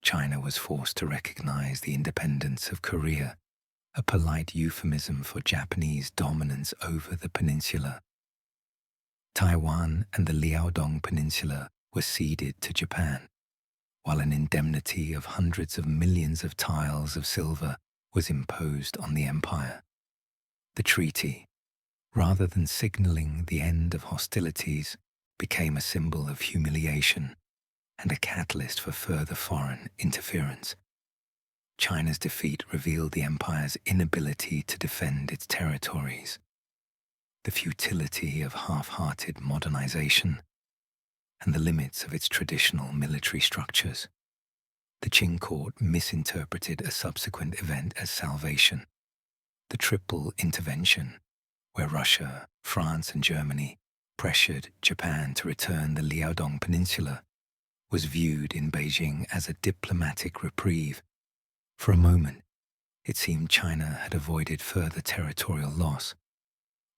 China was forced to recognize the independence of Korea, a polite euphemism for Japanese dominance over the peninsula. Taiwan and the Liaodong Peninsula were ceded to Japan, while an indemnity of hundreds of millions of tiles of silver was imposed on the empire. The treaty, rather than signaling the end of hostilities, became a symbol of humiliation and a catalyst for further foreign interference. China's defeat revealed the empire's inability to defend its territories, the futility of half-hearted modernization, and the limits of its traditional military structures. The Qing court misinterpreted a subsequent event as salvation. The Triple Intervention, where Russia, France, and Germany pressured Japan to return the Liaodong Peninsula, was viewed in Beijing as a diplomatic reprieve. For a moment, it seemed China had avoided further territorial loss.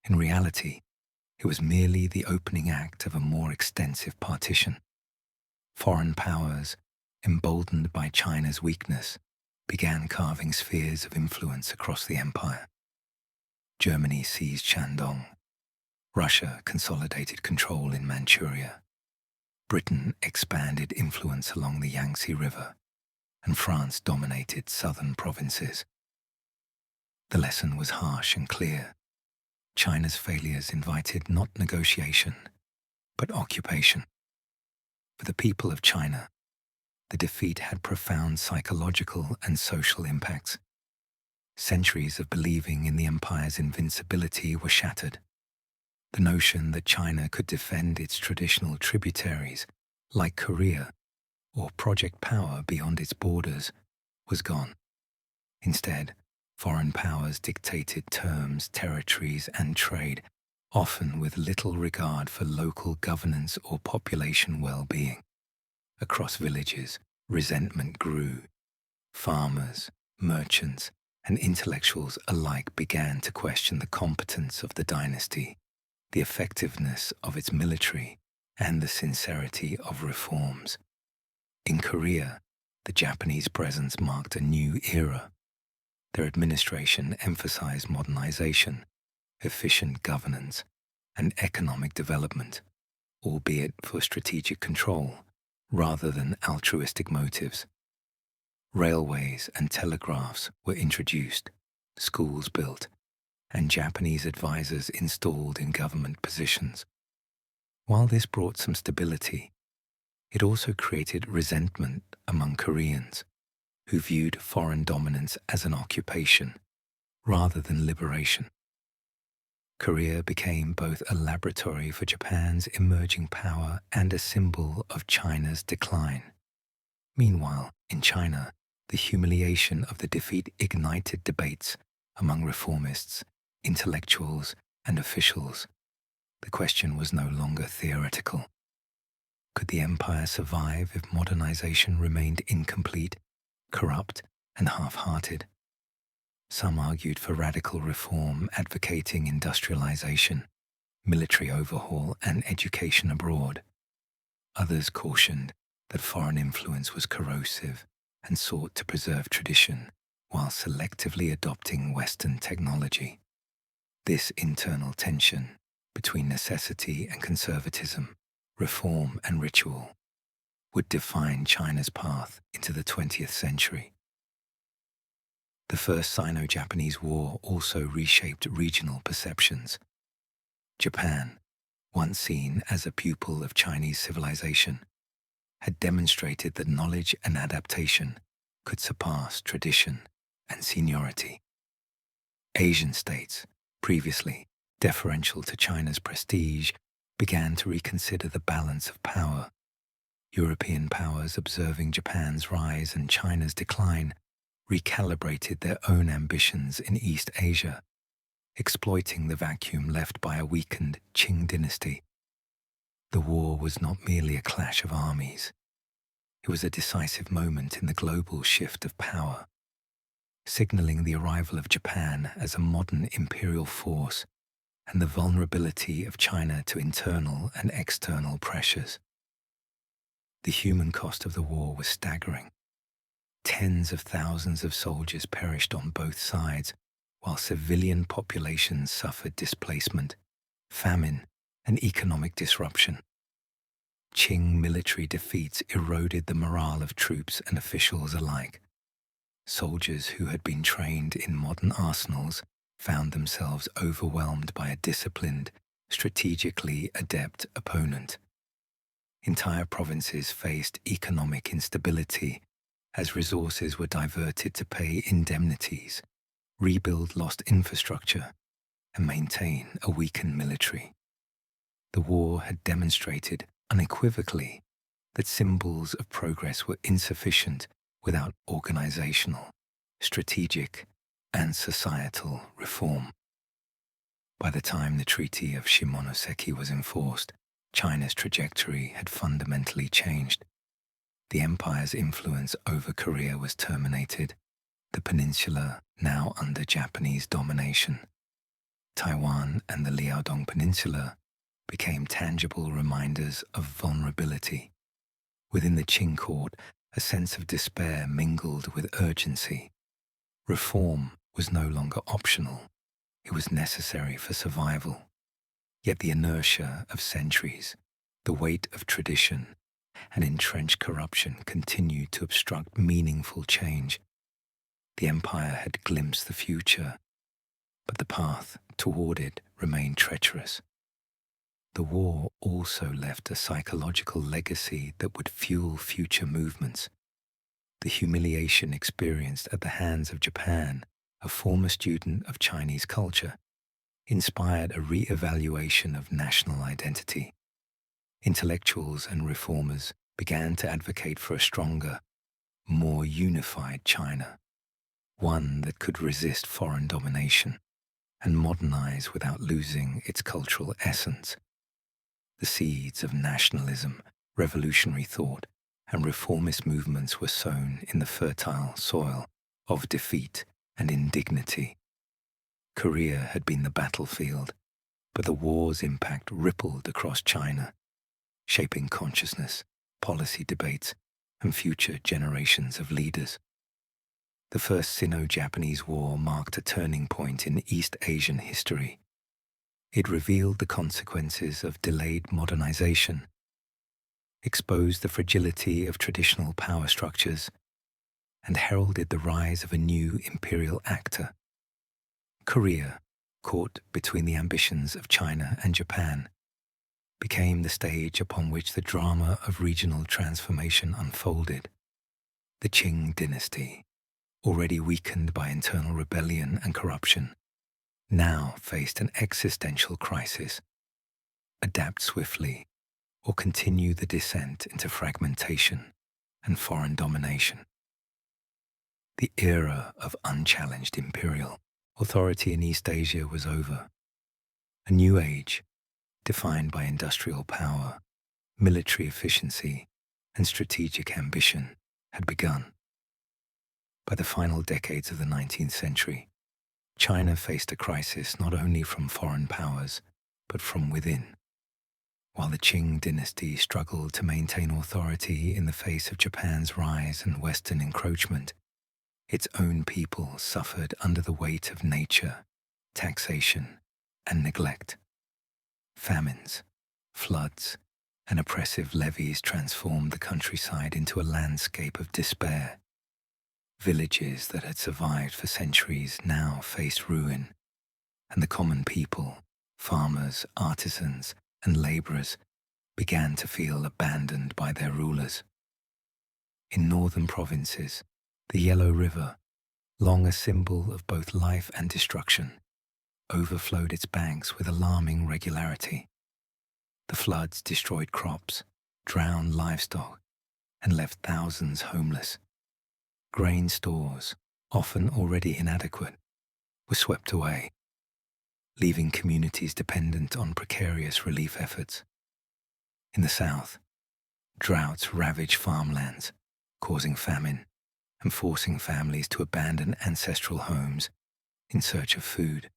In reality, it was merely the opening act of a more extensive partition. Foreign powers, emboldened by China's weakness, began carving spheres of influence across the empire. Germany seized Shandong. Russia consolidated control in Manchuria. Britain expanded influence along the Yangtze River, and France dominated southern provinces. The lesson was harsh and clear. China's failures invited not negotiation, but occupation. For the people of China, the defeat had profound psychological and social impacts. Centuries of believing in the empire's invincibility were shattered. The notion that China could defend its traditional tributaries, like Korea, or project power beyond its borders, was gone. Instead, foreign powers dictated terms, territories, and trade, often with little regard for local governance or population well-being. Across villages, resentment grew. Farmers, merchants, and intellectuals alike began to question the competence of the dynasty, the effectiveness of its military, and the sincerity of reforms. In Korea, the Japanese presence marked a new era. Their administration emphasized modernization, efficient governance, and economic development, albeit for strategic control rather than altruistic motives. Railways and telegraphs were introduced, schools built, and Japanese advisors installed in government positions. While this brought some stability, it also created resentment among Koreans, who viewed foreign dominance as an occupation rather than liberation. Korea became both a laboratory for Japan's emerging power and a symbol of China's decline. Meanwhile, in China, the humiliation of the defeat ignited debates among reformists, intellectuals, and officials. The question was no longer theoretical. Could the empire survive if modernization remained incomplete, corrupt, and half-hearted? Some argued for radical reform, advocating industrialization, military overhaul, and education abroad. Others cautioned that foreign influence was corrosive and sought to preserve tradition while selectively adopting Western technology. This internal tension between necessity and conservatism, reform and ritual, would define China's path into the 20th century. The First Sino-Japanese War also reshaped regional perceptions. Japan, once seen as a pupil of Chinese civilization, had demonstrated that knowledge and adaptation could surpass tradition and seniority. Asian states, previously deferential to China's prestige, began to reconsider the balance of power. European powers, observing Japan's rise and China's decline, recalibrated their own ambitions in East Asia, exploiting the vacuum left by a weakened Qing Dynasty. The war was not merely a clash of armies. It was a decisive moment in the global shift of power, signaling the arrival of Japan as a modern imperial force and the vulnerability of China to internal and external pressures. The human cost of the war was staggering. Tens of thousands of soldiers perished on both sides, while civilian populations suffered displacement, famine, and economic disruption. Qing military defeats eroded the morale of troops and officials alike. Soldiers who had been trained in modern arsenals found themselves overwhelmed by a disciplined, strategically adept opponent. Entire provinces faced economic instability as resources were diverted to pay indemnities, rebuild lost infrastructure, and maintain a weakened military. The war had demonstrated unequivocally that symbols of progress were insufficient without organizational, strategic, and societal reform. By the time the Treaty of Shimonoseki was enforced, China's trajectory had fundamentally changed. The empire's influence over Korea was terminated, the peninsula now under Japanese domination. Taiwan and the Liaodong Peninsula became tangible reminders of vulnerability. Within the Qing court, a sense of despair mingled with urgency. Reform was no longer optional. It was necessary for survival. Yet the inertia of centuries, the weight of tradition, and entrenched corruption continued to obstruct meaningful change. The empire had glimpsed the future, but the path toward it remained treacherous. The war also left a psychological legacy that would fuel future movements. The humiliation experienced at the hands of Japan, a former student of Chinese culture, inspired a re-evaluation of national identity. Intellectuals and reformers began to advocate for a stronger, more unified China, one that could resist foreign domination and modernize without losing its cultural essence. The seeds of nationalism, revolutionary thought, and reformist movements were sown in the fertile soil of defeat and indignity. Korea had been the battlefield, but the war's impact rippled across China, shaping consciousness, policy debates, and future generations of leaders. The First Sino-Japanese War marked a turning point in East Asian history, It revealed the consequences of delayed modernization, exposed the fragility of traditional power structures, and heralded the rise of a new imperial actor. Korea, caught between the ambitions of China and Japan, became the stage upon which the drama of regional transformation unfolded. The Qing Dynasty, already weakened by internal rebellion and corruption, now faced an existential crisis: adapt swiftly or continue the descent into fragmentation and foreign domination. The era of unchallenged imperial authority in East Asia was over. A new age, defined by industrial power, military efficiency, and strategic ambition, had begun. By the final decades of the 19th century, China faced a crisis not only from foreign powers, but from within. While the Qing dynasty struggled to maintain authority in the face of Japan's rise and Western encroachment, its own people suffered under the weight of nature, taxation, and neglect. Famines, floods, and oppressive levies transformed the countryside into a landscape of despair. Villages that had survived for centuries now faced ruin, and the common people, farmers, artisans, and laborers, began to feel abandoned by their rulers. In northern provinces, the Yellow River, long a symbol of both life and destruction, overflowed its banks with alarming regularity. The floods destroyed crops, drowned livestock, and left thousands homeless. Grain stores, often already inadequate, were swept away, leaving communities dependent on precarious relief efforts. In the south, droughts ravaged farmlands, causing famine and forcing families to abandon ancestral homes in search of food.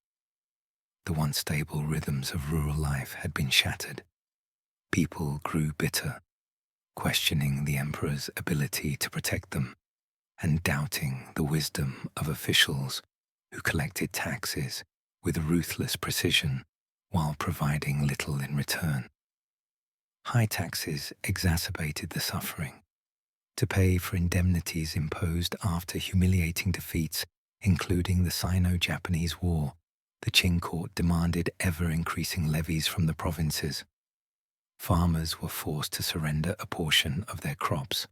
The once stable rhythms of rural life had been shattered. People grew bitter, questioning the emperor's ability to protect them and doubting the wisdom of officials who collected taxes with ruthless precision while providing little in return. High taxes exacerbated the suffering. To pay for indemnities imposed after humiliating defeats, including the Sino-Japanese War, the Qing court demanded ever-increasing levies from the provinces. Farmers were forced to surrender a portion of their crops,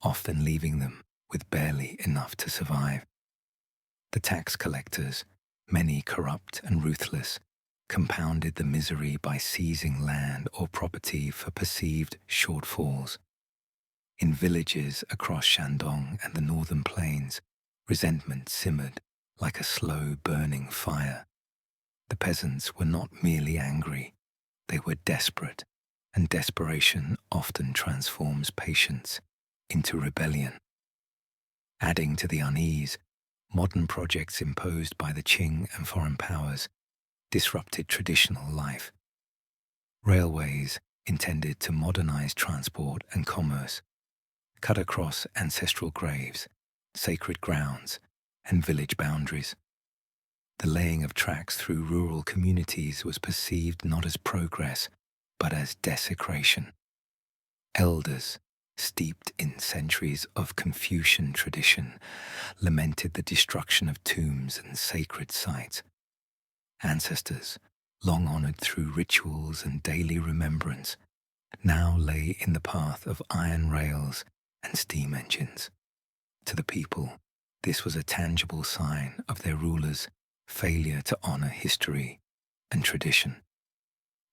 often leaving them with barely enough to survive. The tax collectors, many corrupt and ruthless, compounded the misery by seizing land or property for perceived shortfalls. In villages across Shandong and the northern plains, resentment simmered like a slow-burning fire. The peasants were not merely angry, they were desperate, and desperation often transforms patience into rebellion. Adding to the unease, modern projects imposed by the Qing and foreign powers disrupted traditional life. Railways, intended to modernize transport and commerce, cut across ancestral graves, sacred grounds, and village boundaries. The laying of tracks through rural communities was perceived not as progress, but as desecration. Elders, steeped in centuries of Confucian tradition, lamented the destruction of tombs and sacred sites. Ancestors, long honored through rituals and daily remembrance, now lay in the path of iron rails and steam engines. To the people, this was a tangible sign of their rulers' failure to honor history and tradition.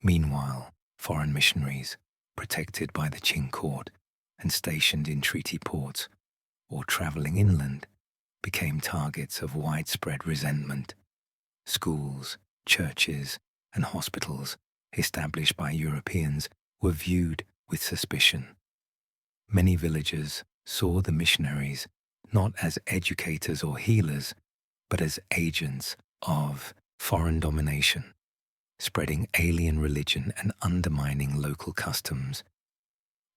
Meanwhile, foreign missionaries, protected by the Qing court and stationed in treaty ports or traveling inland, became targets of widespread resentment. Schools, churches, and hospitals established by Europeans were viewed with suspicion. Many villagers saw the missionaries not as educators or healers, but as agents of foreign domination, spreading alien religion and undermining local customs.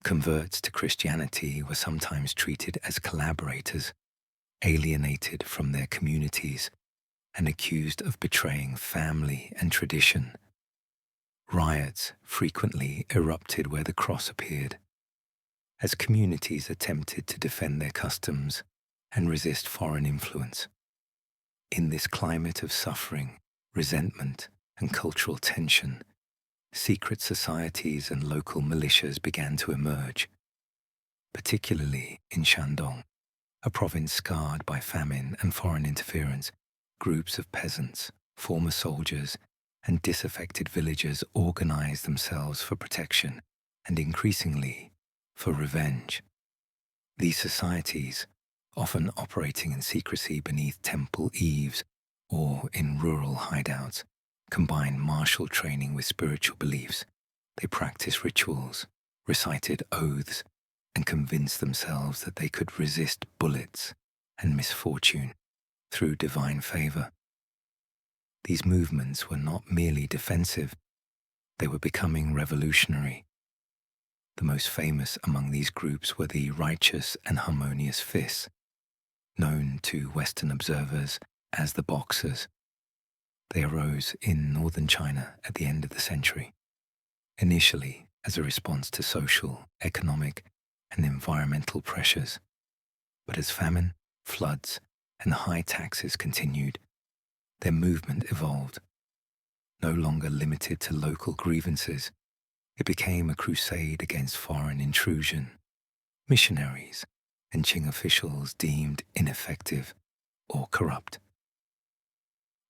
Converts to Christianity were sometimes treated as collaborators, alienated from their communities, and accused of betraying family and tradition Riots frequently erupted where the cross appeared, as communities attempted to defend their customs and resist foreign influence. In this climate of suffering, resentment, and cultural tension, secret societies and local militias began to emerge, particularly in Shandong, a province scarred by famine and foreign interference. Groups of peasants, former soldiers, and disaffected villagers organized themselves for protection and increasingly for revenge. These societies, often operating in secrecy beneath temple eaves or in rural hideouts, combined martial training with spiritual beliefs. They practiced rituals, recited oaths, and convinced themselves that they could resist bullets and misfortune through divine favor. These movements were not merely defensive, they were becoming revolutionary. The most famous among these groups were the Righteous and Harmonious Fists, known to Western observers as the Boxers. They arose in northern China at the end of the century, initially as a response to social, economic, and environmental pressures. But as famine, floods, and high taxes continued, their movement evolved. No longer limited to local grievances, it became a crusade against foreign intrusion. Missionaries and Qing officials deemed ineffective or corrupt.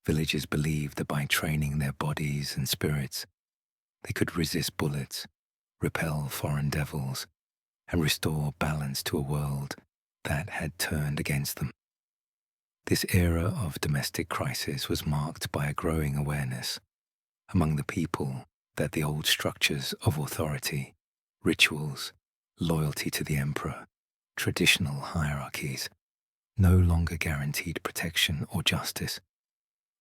Villagers believed that by training their bodies and spirits, they could resist bullets, repel foreign devils, and restore balance to a world that had turned against them. This era of domestic crisis was marked by a growing awareness among the people that the old structures of authority, rituals, loyalty to the emperor, traditional hierarchies, no longer guaranteed protection or justice.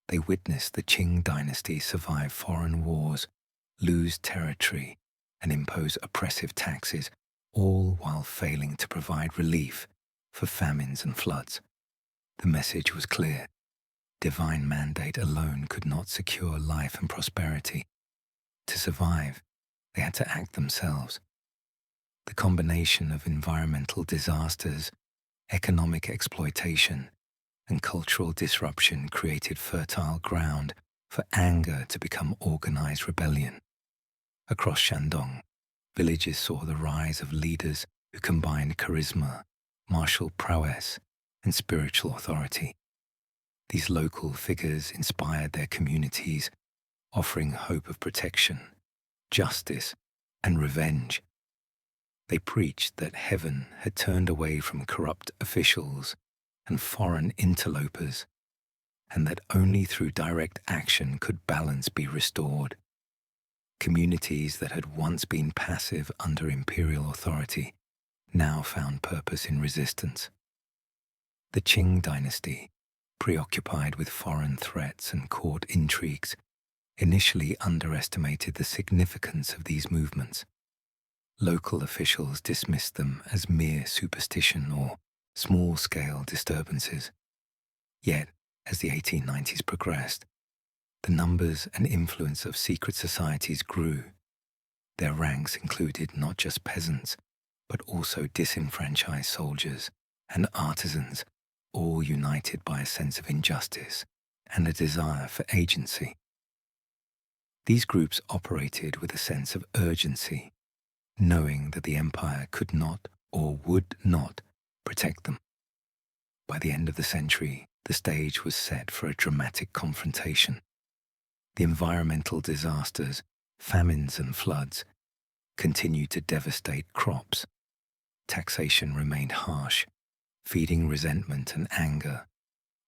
They witnessed the Qing Dynasty survive foreign wars, lose territory, and impose oppressive taxes, all while failing to provide relief for famines and floods. The message was clear. Divine mandate alone could not secure life and prosperity. To survive, they had to act themselves. The combination of environmental disasters, economic exploitation, and cultural disruption created fertile ground for anger to become organized rebellion. Across Shandong, villages saw the rise of leaders who combined charisma, martial prowess, and spiritual authority. These local figures inspired their communities, offering hope of protection, justice, and revenge. They preached that heaven had turned away from corrupt officials and foreign interlopers, and that only through direct action could balance be restored. Communities that had once been passive under imperial authority now found purpose in resistance. The Qing Dynasty, preoccupied with foreign threats and court intrigues, initially underestimated the significance of these movements. Local officials dismissed them as mere superstition or small-scale disturbances. Yet, as the 1890s progressed, the numbers and influence of secret societies grew. Their ranks included not just peasants, but also disenfranchised soldiers and artisans, all united by a sense of injustice and a desire for agency. These groups operated with a sense of urgency, knowing that the empire could not or would not protect them. By the end of the century, the stage was set for a dramatic confrontation. The environmental disasters, famines and floods, continued to devastate crops. Taxation remained harsh, feeding resentment and anger.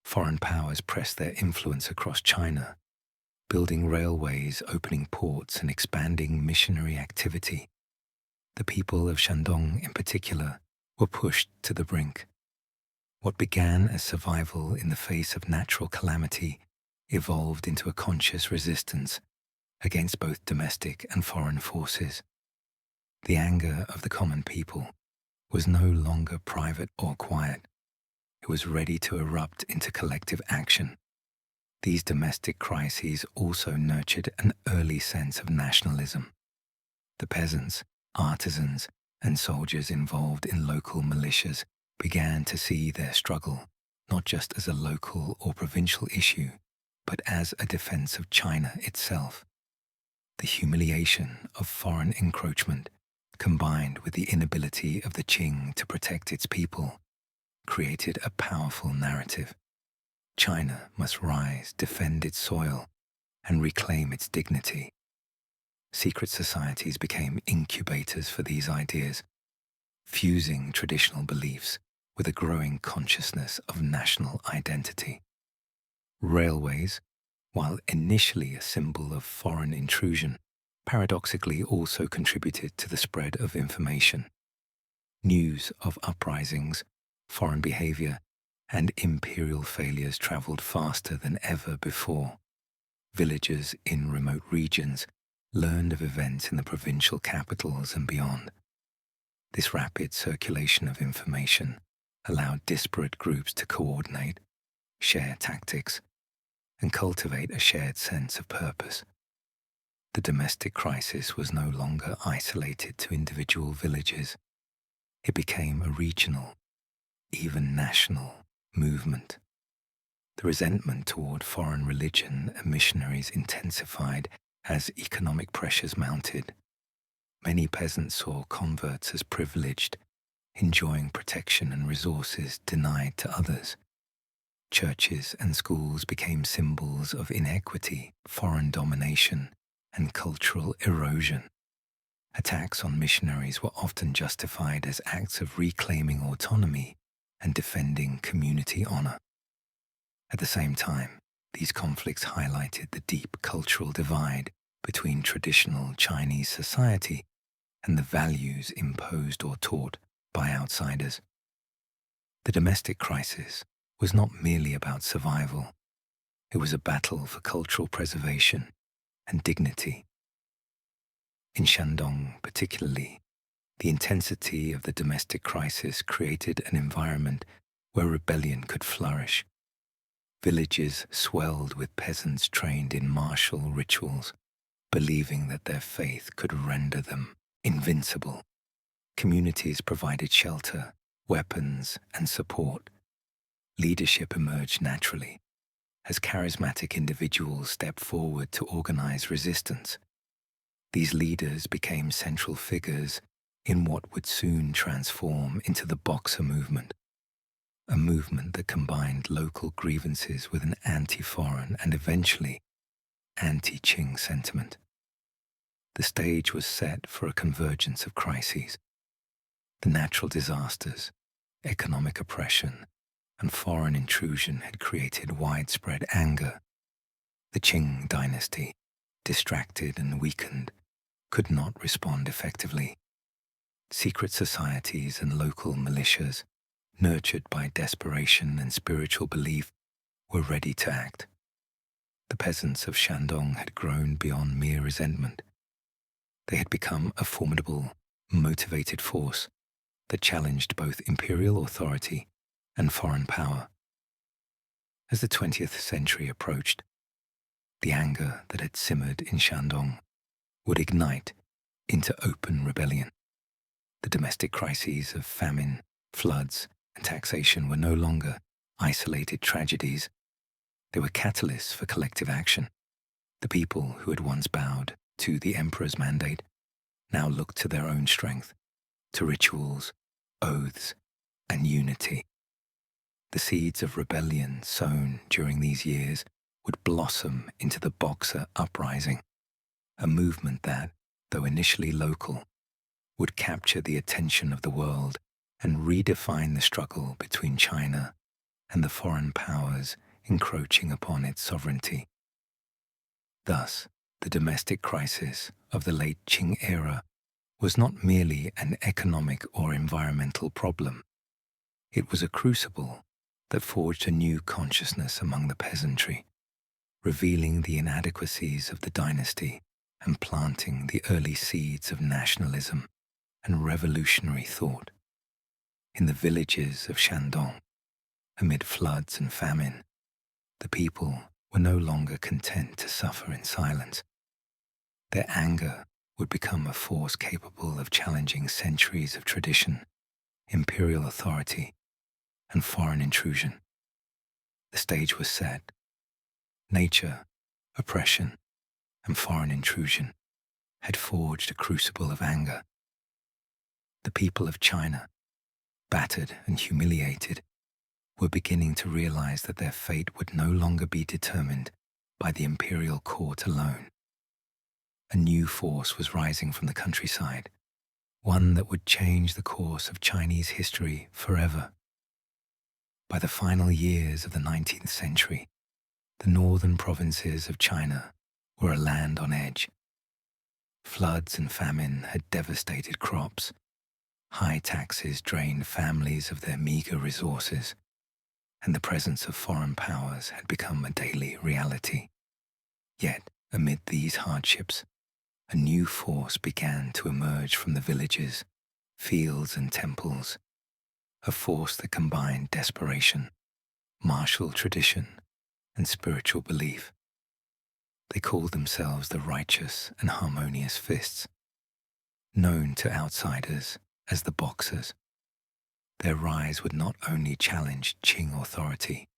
Foreign powers pressed their influence across China, building railways, opening ports, and expanding missionary activity. The people of Shandong, in particular, were pushed to the brink. What began as survival in the face of natural calamity evolved into a conscious resistance against both domestic and foreign forces. The anger of the common people was no longer private or quiet. It was ready to erupt into collective action. These domestic crises also nurtured an early sense of nationalism. The peasants, artisans, and soldiers involved in local militias began to see their struggle not just as a local or provincial issue, but as a defense of China itself. The humiliation of foreign encroachment, combined with the inability of the Qing to protect its people, created a powerful narrative. China must rise, defend its soil, and reclaim its dignity. Secret societies became incubators for these ideas, fusing traditional beliefs with a growing consciousness of national identity. Railways, while initially a symbol of foreign intrusion, paradoxically also contributed to the spread of information. News of uprisings, foreign behavior, and imperial failures traveled faster than ever before. Villagers in remote regions learned of events in the provincial capitals and beyond. This rapid circulation of information allowed disparate groups to coordinate, share tactics, and cultivate a shared sense of purpose. The domestic crisis was no longer isolated to individual villages. It became a regional, even national, movement. The resentment toward foreign religion and missionaries intensified as economic pressures mounted. Many peasants saw converts as privileged, enjoying protection and resources denied to others. Churches and schools became symbols of inequity, foreign domination, and cultural erosion. Attacks on missionaries were often justified as acts of reclaiming autonomy and defending community honor. At the same time, these conflicts highlighted the deep cultural divide between traditional Chinese society and the values imposed or taught by outsiders. The domestic crisis was not merely about survival. It was a battle for cultural preservation and dignity. In Shandong particularly, the intensity of the domestic crisis created an environment where rebellion could flourish. Villages swelled with peasants trained in martial rituals, believing that their faith could render them invincible. Communities provided shelter, weapons, and support. Leadership emerged naturally, as charismatic individuals stepped forward to organize resistance. These leaders became central figures in what would soon transform into the Boxer movement, a movement that combined local grievances with an anti-foreign and eventually anti-Qing sentiment. The stage was set for a convergence of crises. The natural disasters, economic oppression, and foreign intrusion had created widespread anger. The Qing Dynasty, distracted and weakened, could not respond effectively. Secret societies and local militias, nurtured by desperation and spiritual belief, were ready to act. The peasants of Shandong had grown beyond mere resentment. They had become a formidable, motivated force that challenged both imperial authority and foreign power. As the 20th century approached, the anger that had simmered in Shandong would ignite into open rebellion. The domestic crises of famine, floods, and taxation were no longer isolated tragedies. They were catalysts for collective action. The people who had once bowed to the emperor's mandate now looked to their own strength, to rituals, oaths, and unity. The seeds of rebellion sown during these years would blossom into the Boxer uprising, a movement that, though initially local, would capture the attention of the world and redefine the struggle between China and the foreign powers encroaching upon its sovereignty. Thus, the domestic crisis of the late Qing era was not merely an economic or environmental problem. It was a crucible that forged a new consciousness among the peasantry, revealing the inadequacies of the dynasty and planting the early seeds of nationalism and revolutionary thought. In the villages of Shandong, amid floods and famine, the people were no longer content to suffer in silence. Their anger would become a force capable of challenging centuries of tradition, imperial authority, and foreign intrusion. The stage was set. Nature, oppression, and foreign intrusion had forged a crucible of anger. The people of China, battered and humiliated, were beginning to realize that their fate would no longer be determined by the imperial court alone. A new force was rising from the countryside, one that would change the course of Chinese history forever. By the final years of the 19th century, the northern provinces of China were a land on edge. Floods and famine had devastated crops. High taxes drained families of their meager resources, and the presence of foreign powers had become a daily reality. Yet, amid these hardships, a new force began to emerge from the villages, fields, and temples, a force that combined desperation, martial tradition, and spiritual belief. They called themselves the Righteous and Harmonious Fists, known to outsiders as the Boxers. Their rise would not only challenge Qing authority,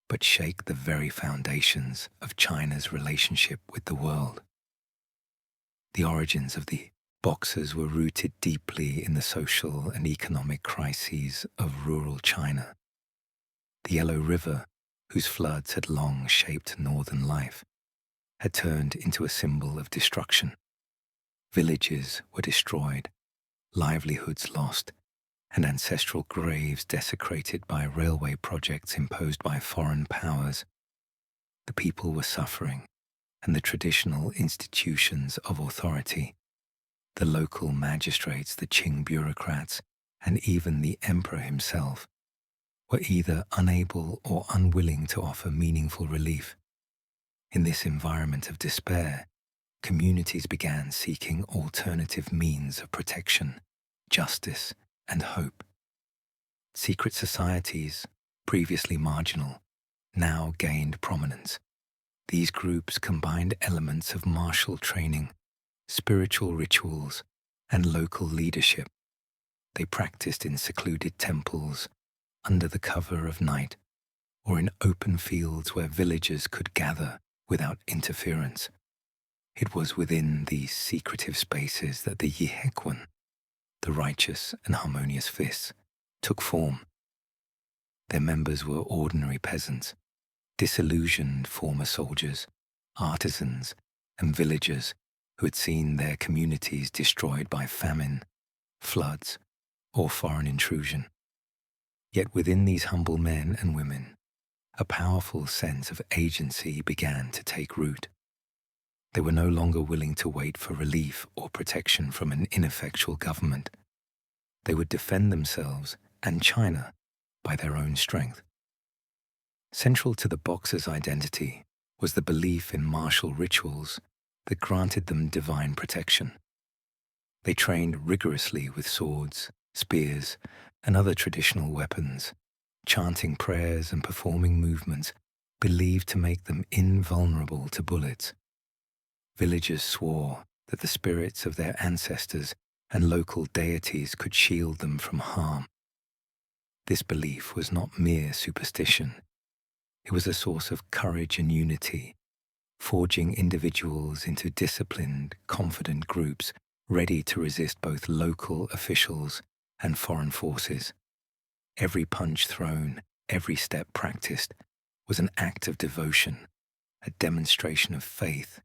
but shake the very foundations of China's relationship with the world. The origins of the Boxers were rooted deeply in the social and economic crises of rural China. The Yellow River, whose floods had long shaped northern life, had turned into a symbol of destruction. Villages were destroyed, livelihoods lost, and ancestral graves desecrated by railway projects imposed by foreign powers. The people were suffering, and the traditional institutions of authority, the local magistrates, the Qing bureaucrats, and even the emperor himself, were either unable or unwilling to offer meaningful relief. In this environment of despair, communities began seeking alternative means of protection, justice, and hope. Secret societies, previously marginal, now gained prominence. These groups combined elements of martial training, spiritual rituals, and local leadership. They practiced in secluded temples, under the cover of night, or in open fields where villagers could gather without interference. It was within these secretive spaces that the Yihequan, the Righteous and Harmonious Fists, took form. Their members were ordinary peasants, disillusioned former soldiers, artisans, and villagers who had seen their communities destroyed by famine, floods, or foreign intrusion. Yet within these humble men and women, a powerful sense of agency began to take root. They were no longer willing to wait for relief or protection from an ineffectual government. They would defend themselves and China by their own strength. Central to the Boxers' identity was the belief in martial rituals that granted them divine protection. They trained rigorously with swords, spears, and other traditional weapons, chanting prayers and performing movements believed to make them invulnerable to bullets. Villagers swore that the spirits of their ancestors and local deities could shield them from harm. This belief was not mere superstition. It was a source of courage and unity, forging individuals into disciplined, confident groups ready to resist both local officials and foreign forces. Every punch thrown, every step practiced, was an act of devotion, a demonstration of faith,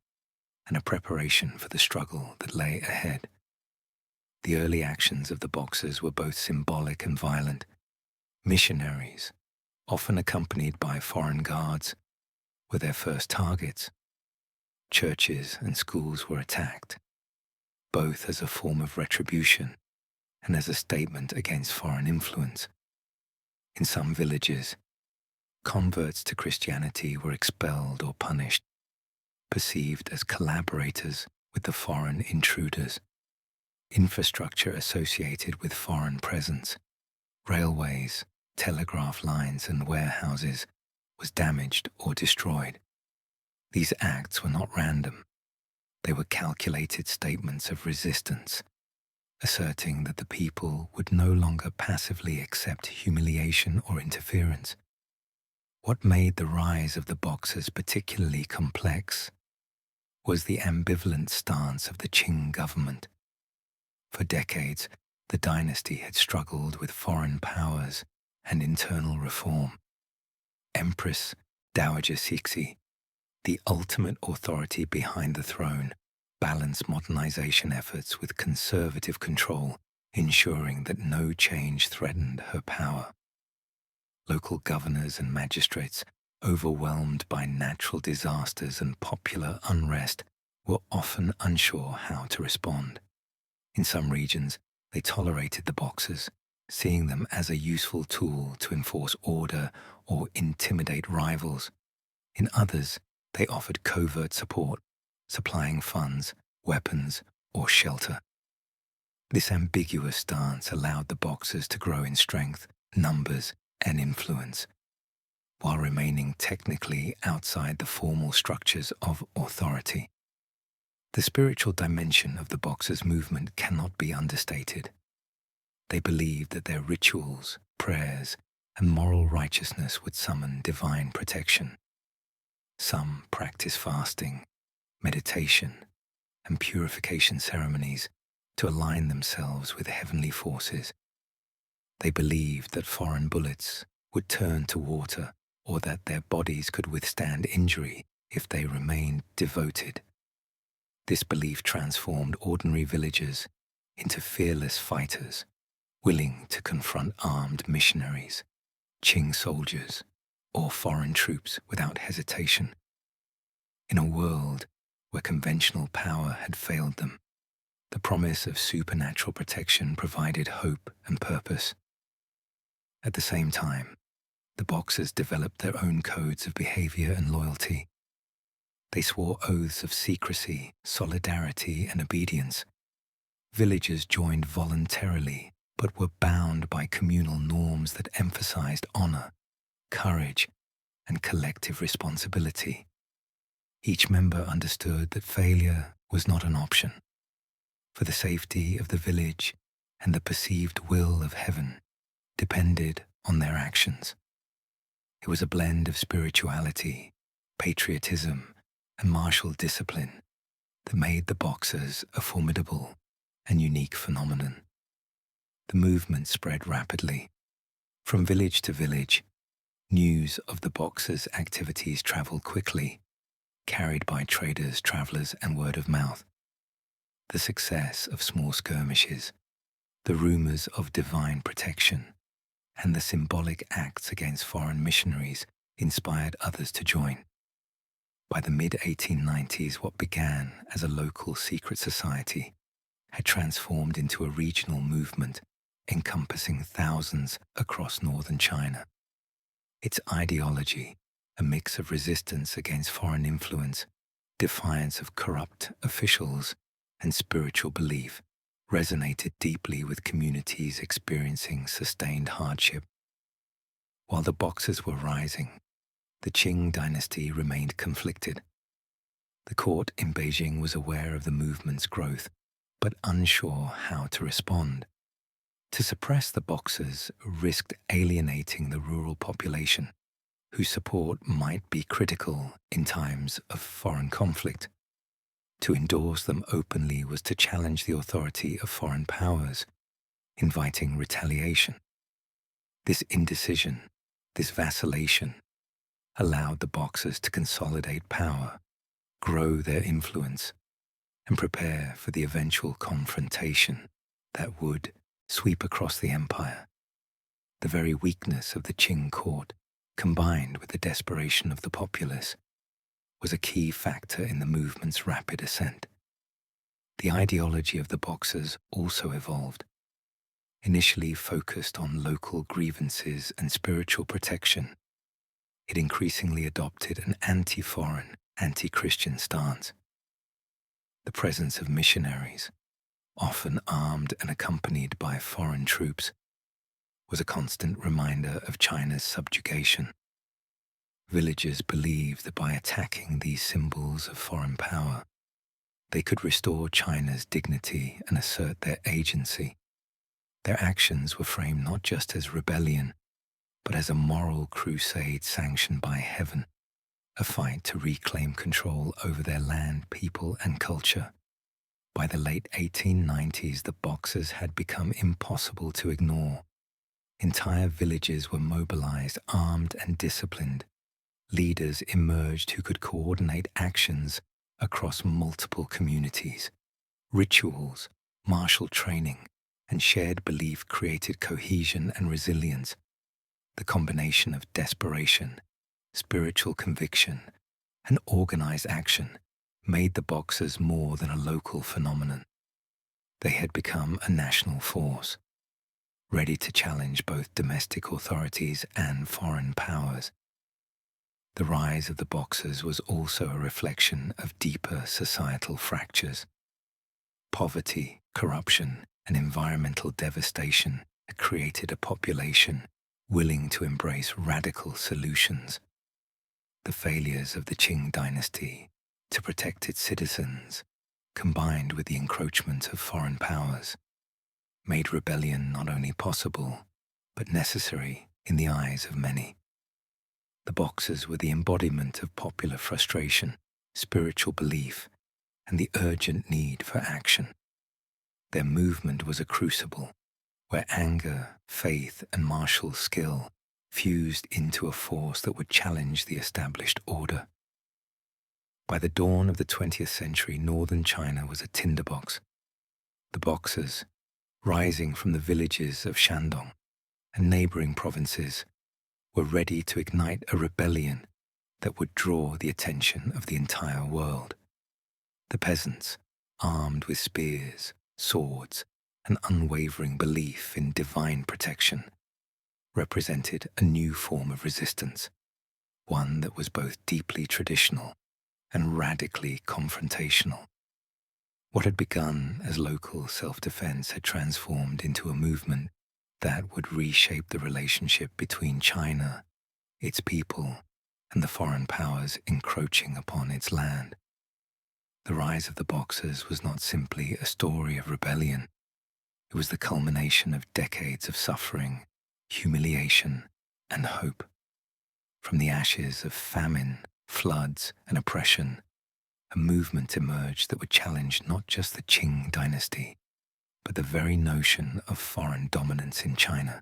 and a preparation for the struggle that lay ahead. The early actions of the Boxers were both symbolic and violent. Missionaries, often accompanied by foreign guards, were their first targets. Churches and schools were attacked, both as a form of retribution and as a statement against foreign influence. In some villages, converts to Christianity were expelled or punished, perceived as collaborators with the foreign intruders. Infrastructure associated with foreign presence, railways, telegraph lines, and warehouses, was damaged or destroyed. These acts were not random. They were calculated statements of resistance, asserting that the people would no longer passively accept humiliation or interference. What made the rise of the Boxers particularly complex was the ambivalent stance of the Qing government. For decades, the dynasty had struggled with foreign powers and internal reform. Empress Dowager Cixi, the ultimate authority behind the throne, balanced modernization efforts with conservative control, ensuring that no change threatened her power. Local governors and magistrates, overwhelmed by natural disasters and popular unrest, were often unsure how to respond. In some regions, they tolerated the Boxers, seeing them as a useful tool to enforce order or intimidate rivals. In others, they offered covert support, supplying funds, weapons, or shelter. This ambiguous stance allowed the Boxers to grow in strength, numbers, and influence, while remaining technically outside the formal structures of authority. The spiritual dimension of the Boxers' movement cannot be understated. They believed that their rituals, prayers, and moral righteousness would summon divine protection. Some practiced fasting, meditation, and purification ceremonies to align themselves with heavenly forces. They believed that foreign bullets would turn to water, or that their bodies could withstand injury if they remained devoted. This belief transformed ordinary villagers into fearless fighters, willing to confront armed missionaries, Qing soldiers, or foreign troops without hesitation. In a world where conventional power had failed them, the promise of supernatural protection provided hope and purpose. At the same time, the Boxers developed their own codes of behavior and loyalty. They swore oaths of secrecy, solidarity, and obedience. Villagers joined voluntarily, but were bound by communal norms that emphasized honor, courage, and collective responsibility. Each member understood that failure was not an option. For the safety of the village and the perceived will of heaven depended on their actions. It was a blend of spirituality, patriotism, and martial discipline that made the Boxers a formidable and unique phenomenon. The movement spread rapidly. From village to village, news of the Boxers' activities traveled quickly, carried by traders, travelers, and word of mouth. The success of small skirmishes, the rumors of divine protection, and the symbolic acts against foreign missionaries inspired others to join. By the mid-1890s, what began as a local secret society had transformed into a regional movement encompassing thousands across northern China. Its ideology, a mix of resistance against foreign influence, defiance of corrupt officials, and spiritual belief, resonated deeply with communities experiencing sustained hardship. While the Boxers were rising, the Qing Dynasty remained conflicted. The court in Beijing was aware of the movement's growth, but unsure how to respond. To suppress the Boxers risked alienating the rural population, whose support might be critical in times of foreign conflict. To endorse them openly was to challenge the authority of foreign powers, inviting retaliation. This indecision, this vacillation, allowed the Boxers to consolidate power, grow their influence, and prepare for the eventual confrontation that would sweep across the empire. The very weakness of the Qing court, combined with the desperation of the populace, was a key factor in the movement's rapid ascent. The ideology of the Boxers also evolved. Initially focused on local grievances and spiritual protection, it increasingly adopted an anti-foreign, anti-Christian stance. The presence of missionaries, often armed and accompanied by foreign troops, was a constant reminder of China's subjugation. Villagers believed that by attacking these symbols of foreign power, they could restore China's dignity and assert their agency. Their actions were framed not just as rebellion, but as a moral crusade sanctioned by heaven, a fight to reclaim control over their land, people, and culture. By the late 1890s, the Boxers had become impossible to ignore. Entire villages were mobilized, armed and disciplined. Leaders emerged who could coordinate actions across multiple communities. Rituals, martial training, and shared belief created cohesion and resilience. The combination of desperation, spiritual conviction, and organized action made the Boxers more than a local phenomenon. They had become a national force, ready to challenge both domestic authorities and foreign powers. The rise of the Boxers was also a reflection of deeper societal fractures. Poverty, corruption, and environmental devastation had created a population willing to embrace radical solutions. The failures of the Qing Dynasty to protect its citizens, combined with the encroachment of foreign powers, made rebellion not only possible, but necessary in the eyes of many. The Boxers were the embodiment of popular frustration, spiritual belief, and the urgent need for action. Their movement was a crucible where anger, faith, and martial skill fused into a force that would challenge the established order. By the dawn of the 20th century, northern China was a tinderbox. The Boxers, rising from the villages of Shandong and neighboring provinces, were ready to ignite a rebellion that would draw the attention of the entire world. The peasants, armed with spears, swords, and unwavering belief in divine protection, represented a new form of resistance, one that was both deeply traditional and radically confrontational. What had begun as local self-defense had transformed into a movement that would reshape the relationship between China, its people, and the foreign powers encroaching upon its land. The rise of the Boxers was not simply a story of rebellion. It was the culmination of decades of suffering, humiliation, and hope. From the ashes of famine, floods, and oppression, a movement emerged that would challenge not just the Qing Dynasty, but the very notion of foreign dominance in China.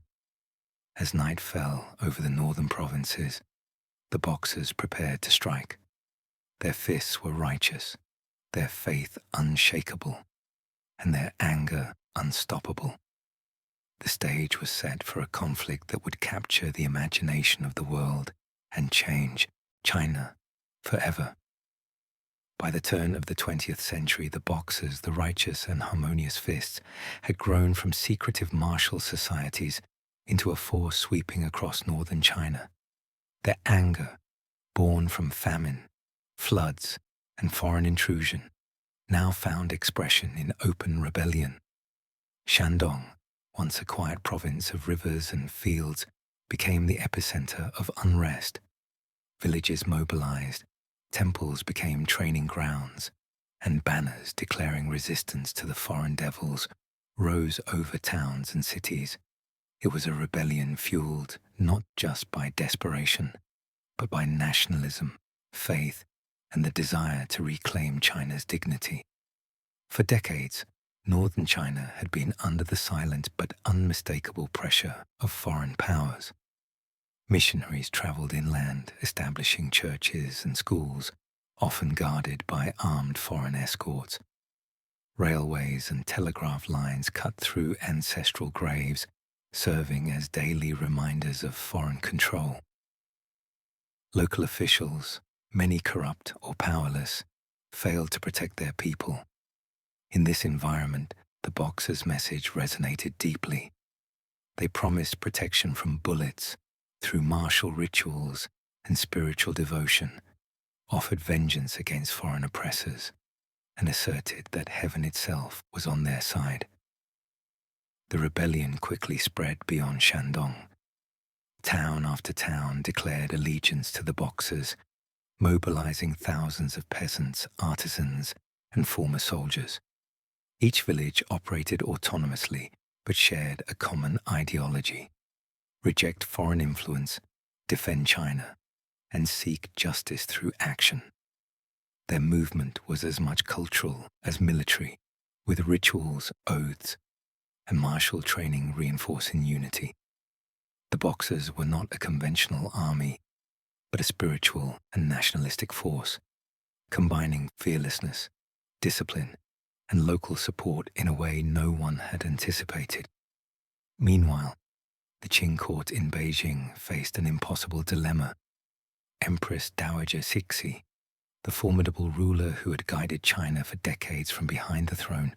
As night fell over the northern provinces, the Boxers prepared to strike. Their fists were righteous, their faith unshakable, and their anger unstoppable. The stage was set for a conflict that would capture the imagination of the world and change China forever. By the turn of the 20th century, the Boxers, the righteous and harmonious fists, had grown from secretive martial societies into a force sweeping across northern China. Their anger, born from famine, floods, and foreign intrusion, now found expression in open rebellion. Shandong, once a quiet province of rivers and fields, became the epicenter of unrest. Villages mobilized, temples became training grounds, and banners declaring resistance to the foreign devils rose over towns and cities. It was a rebellion fueled not just by desperation, but by nationalism, faith, and the desire to reclaim China's dignity. For decades, northern China had been under the silent but unmistakable pressure of foreign powers. Missionaries traveled inland, establishing churches and schools, often guarded by armed foreign escorts. Railways and telegraph lines cut through ancestral graves, serving as daily reminders of foreign control. Local officials, many corrupt or powerless, failed to protect their people. In this environment, the Boxers' message resonated deeply. They promised protection from bullets through martial rituals and spiritual devotion, offered vengeance against foreign oppressors, and asserted that heaven itself was on their side. The rebellion quickly spread beyond Shandong. Town after town declared allegiance to the Boxers, mobilizing thousands of peasants, artisans, and former soldiers. Each village operated autonomously but shared a common ideology: reject foreign influence, defend China, and seek justice through action. Their movement was as much cultural as military, with rituals, oaths, and martial training reinforcing unity. The Boxers were not a conventional army, but a spiritual and nationalistic force, combining fearlessness, discipline, and local support in a way no one had anticipated. Meanwhile, the Qing court in Beijing faced an impossible dilemma. Empress Dowager Cixi, the formidable ruler who had guided China for decades from behind the throne,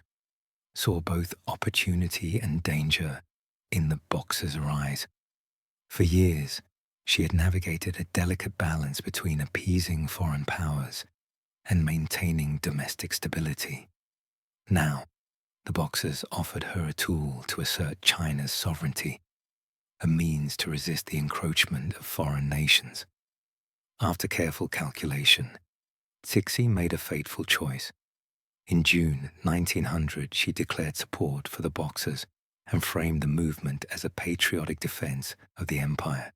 saw both opportunity and danger in the Boxers' rise. For years, she had navigated a delicate balance between appeasing foreign powers and maintaining domestic stability. Now, the Boxers offered her a tool to assert China's sovereignty, a means to resist the encroachment of foreign nations. After careful calculation, Cixi made a fateful choice. In June 1900, she declared support for the Boxers and framed the movement as a patriotic defense of the empire.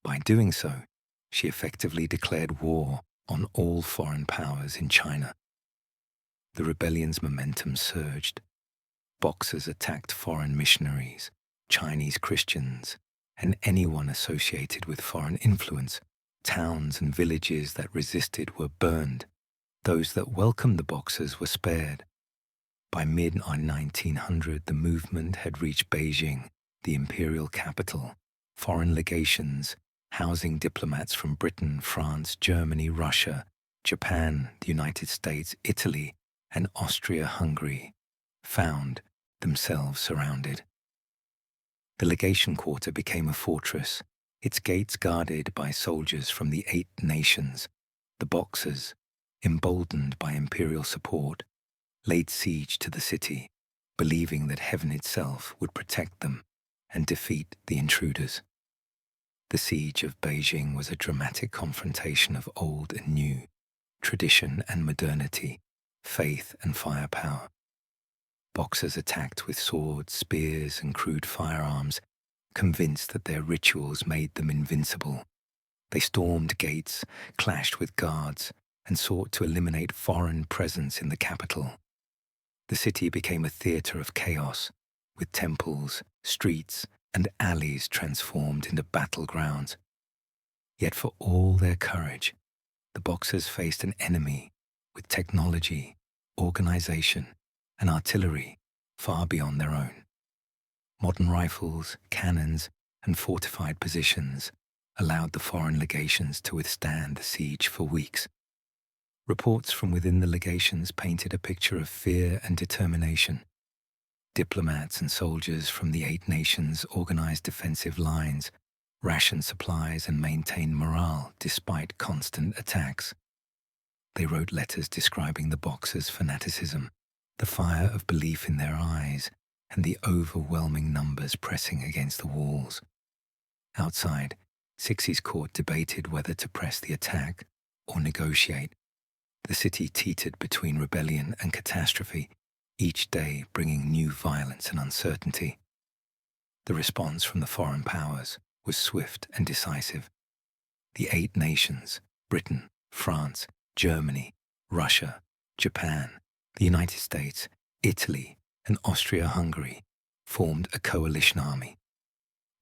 By doing so, she effectively declared war on all foreign powers in China. The rebellion's momentum surged. Boxers attacked foreign missionaries, Chinese Christians, and anyone associated with foreign influence. Towns and villages that resisted were burned. Those that welcomed the Boxers were spared. By mid-1900, the movement had reached Beijing, the imperial capital. Foreign legations, housing diplomats from Britain, France, Germany, Russia, Japan, the United States, Italy, and Austria-Hungary, found themselves surrounded. The legation quarter became a fortress, its gates guarded by soldiers from the 8 nations. The Boxers, emboldened by imperial support, laid siege to the city, believing that heaven itself would protect them and defeat the intruders. The siege of Beijing was a dramatic confrontation of old and new, tradition and modernity, faith and firepower. Boxers attacked with swords, spears, and crude firearms, convinced that their rituals made them invincible. They stormed gates, clashed with guards, and sought to eliminate foreign presence in the capital. The city became a theater of chaos, with temples, streets, and alleys transformed into battlegrounds. Yet for all their courage, the Boxers faced an enemy with technology, organization, and artillery far beyond their own. Modern rifles, cannons, and fortified positions allowed the foreign legations to withstand the siege for weeks. Reports from within the legations painted a picture of fear and determination. Diplomats and soldiers from the 8 nations organized defensive lines, rationed supplies, and maintained morale despite constant attacks. They wrote letters describing the Boxers' fanaticism, the fire of belief in their eyes, and the overwhelming numbers pressing against the walls. Outside, Cixi's court debated whether to press the attack or negotiate. The city teetered between rebellion and catastrophe, each day bringing new violence and uncertainty. The response from the foreign powers was swift and decisive. The 8 nations, Britain, France, Germany, Russia, Japan, the United States, Italy, and Austria-Hungary, formed a coalition army.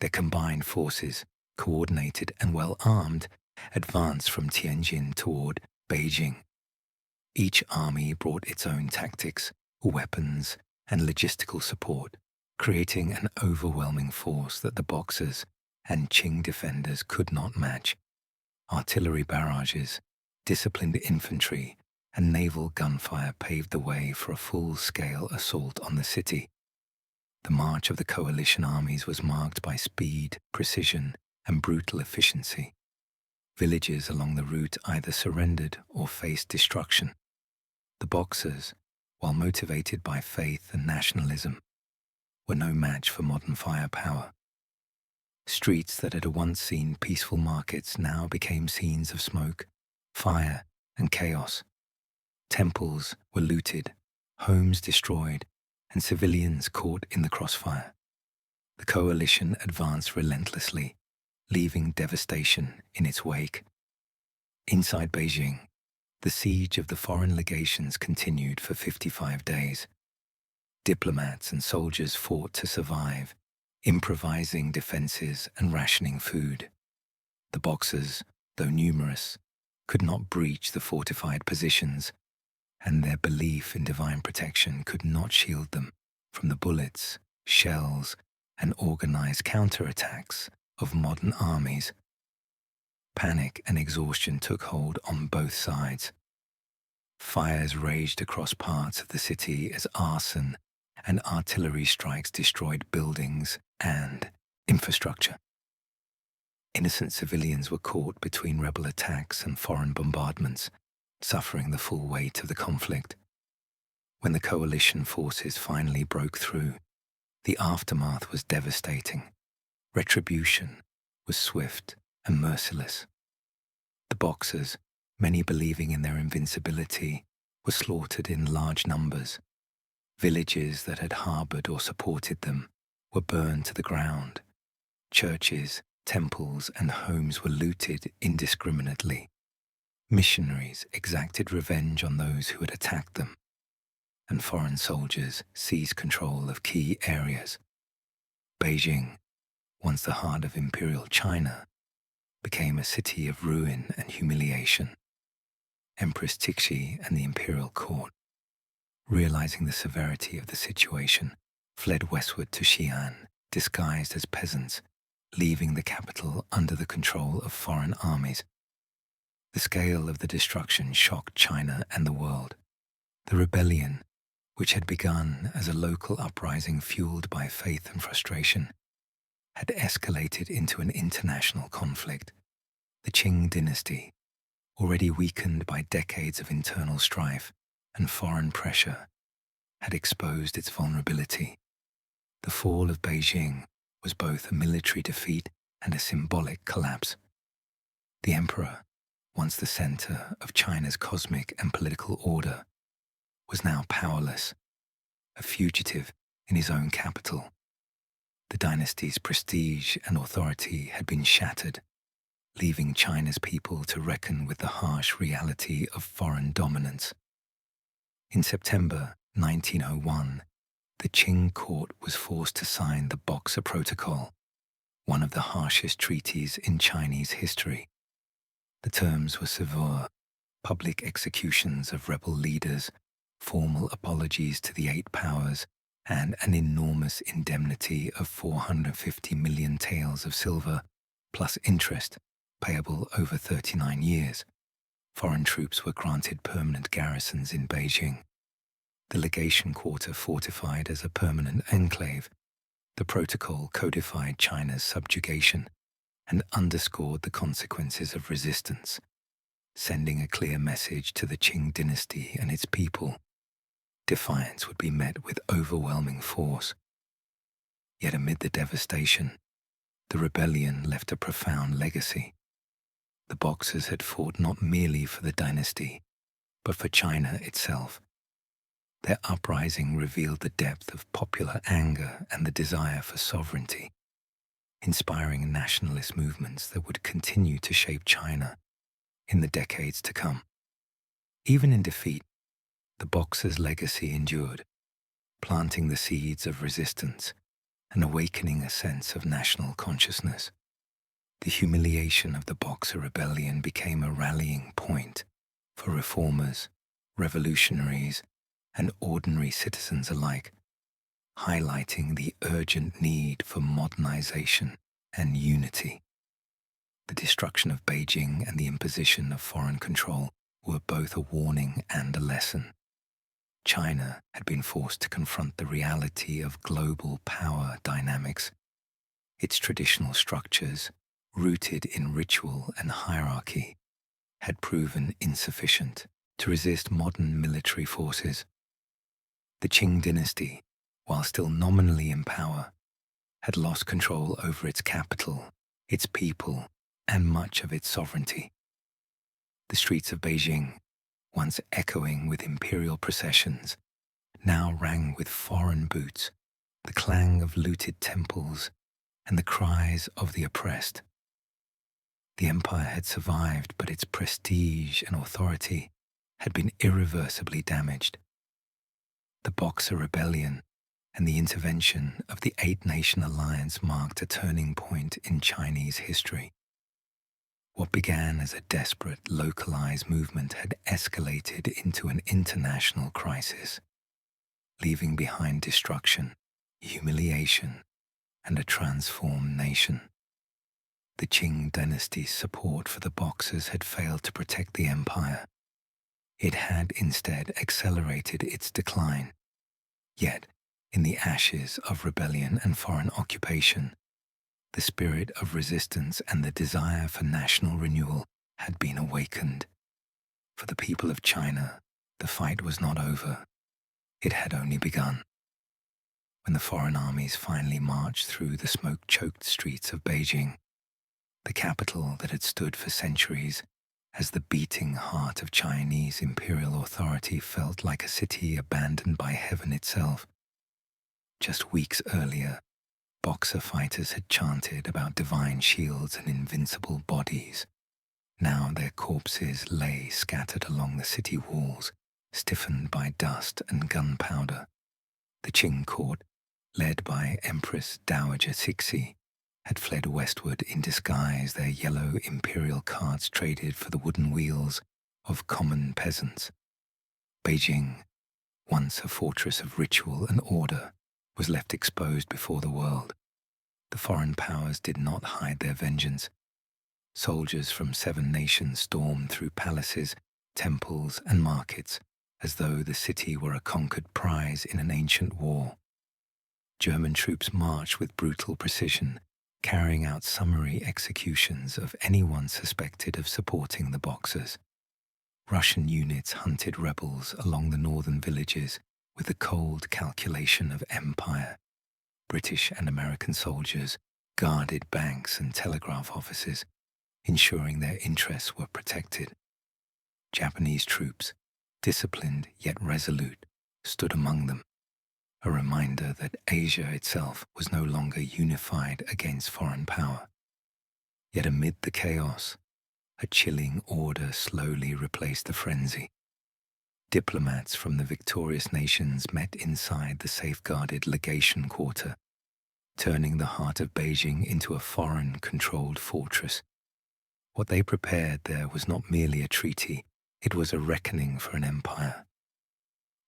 Their combined forces, coordinated and well-armed, advanced from Tianjin toward Beijing. Each army brought its own tactics, weapons, and logistical support, creating an overwhelming force that the Boxers and Qing defenders could not match. Artillery barrages, disciplined infantry, and naval gunfire paved the way for a full-scale assault on the city. The march of the coalition armies was marked by speed, precision, and brutal efficiency. Villages along the route either surrendered or faced destruction. The Boxers, while motivated by faith and nationalism, were no match for modern firepower. Streets that had once seen peaceful markets now became scenes of smoke, fire, and chaos. Temples were looted, homes destroyed, and civilians caught in the crossfire. The coalition advanced relentlessly, leaving devastation in its wake. Inside Beijing, the siege of the foreign legations continued for 55 days. Diplomats and soldiers fought to survive, improvising defenses and rationing food. The Boxers, though numerous, could not breach the fortified positions, and their belief in divine protection could not shield them from the bullets, shells, and organized counterattacks of modern armies. Panic and exhaustion took hold on both sides. Fires raged across parts of the city as arson and artillery strikes destroyed buildings and infrastructure. Innocent civilians were caught between rebel attacks and foreign bombardments, suffering the full weight of the conflict. When the coalition forces finally broke through, the aftermath was devastating. Retribution was swift and merciless. The Boxers, many believing in their invincibility, were slaughtered in large numbers. Villages that had harbored or supported them were burned to the ground. Churches, temples, and homes were looted indiscriminately. Missionaries exacted revenge on those who had attacked them, and foreign soldiers seized control of key areas. Beijing, once the heart of imperial China, became a city of ruin and humiliation. Empress Tixi and the imperial court, realizing the severity of the situation, fled westward to Xi'an, disguised as peasants, leaving the capital under the control of foreign armies. The scale of the destruction shocked China and the world. The rebellion, which had begun as a local uprising fueled by faith and frustration, had escalated into an international conflict. The Qing Dynasty, already weakened by decades of internal strife and foreign pressure, had exposed its vulnerability. The fall of Beijing was both a military defeat and a symbolic collapse. The emperor, once the center of China's cosmic and political order, was now powerless, a fugitive in his own capital. The dynasty's prestige and authority had been shattered, leaving China's people to reckon with the harsh reality of foreign dominance. In September 1901, the Qing court was forced to sign the Boxer Protocol, one of the harshest treaties in Chinese history. The terms were severe: public executions of rebel leaders, formal apologies to the Eight Powers, and an enormous indemnity of 450 million taels of silver, plus interest, payable over 39 years. Foreign troops were granted permanent garrisons in Beijing. The legation quarter fortified as a permanent enclave. The protocol codified China's subjugation and underscored the consequences of resistance, sending a clear message to the Qing dynasty and its people. Defiance would be met with overwhelming force. Yet amid the devastation, the rebellion left a profound legacy. The Boxers had fought not merely for the dynasty, but for China itself. Their uprising revealed the depth of popular anger and the desire for sovereignty, inspiring nationalist movements that would continue to shape China in the decades to come. Even in defeat, the Boxers' legacy endured, planting the seeds of resistance and awakening a sense of national consciousness. The humiliation of the Boxer rebellion became a rallying point for reformers, revolutionaries, and ordinary citizens alike, highlighting the urgent need for modernization and unity. The destruction of Beijing and the imposition of foreign control were both a warning and a lesson. China had been forced to confront the reality of global power dynamics. Its traditional structures, rooted in ritual and hierarchy, had proven insufficient to resist modern military forces. The Qing dynasty, while still nominally in power, had lost control over its capital, its people, and much of its sovereignty. The streets of Beijing, once echoing with imperial processions, now rang with foreign boots, the clang of looted temples, and the cries of the oppressed. The empire had survived, but its prestige and authority had been irreversibly damaged. The Boxer Rebellion and the intervention of the Eight-Nation Alliance marked a turning point in Chinese history. What began as a desperate, localized movement had escalated into an international crisis, leaving behind destruction, humiliation, and a transformed nation. The Qing Dynasty's support for the Boxers had failed to protect the empire. It had instead accelerated its decline. Yet, in the ashes of rebellion and foreign occupation, the spirit of resistance and the desire for national renewal had been awakened. For the people of China, the fight was not over. It had only begun. When the foreign armies finally marched through the smoke-choked streets of Beijing, the capital that had stood for centuries as the beating heart of Chinese imperial authority felt like a city abandoned by heaven itself. Just weeks earlier, Boxer fighters had chanted about divine shields and invincible bodies. Now their corpses lay scattered along the city walls, stiffened by dust and gunpowder. The Qing court, led by Empress Dowager Cixi, had fled westward in disguise, their yellow imperial carts traded for the wooden wheels of common peasants. Beijing, once a fortress of ritual and order, was left exposed before the world. The foreign powers did not hide their vengeance. Soldiers from 7 nations stormed through palaces, temples, and markets as though the city were a conquered prize in an ancient war. German troops marched with brutal precision, carrying out summary executions of anyone suspected of supporting the Boxers. Russian units hunted rebels along the northern villages with the cold calculation of empire. British and American soldiers guarded banks and telegraph offices, ensuring their interests were protected. Japanese troops, disciplined yet resolute, stood among them, a reminder that Asia itself was no longer unified against foreign power. Yet amid the chaos, a chilling order slowly replaced the frenzy. Diplomats from the victorious nations met inside the safeguarded legation quarter, turning the heart of Beijing into a foreign-controlled fortress. What they prepared there was not merely a treaty, it was a reckoning for an empire.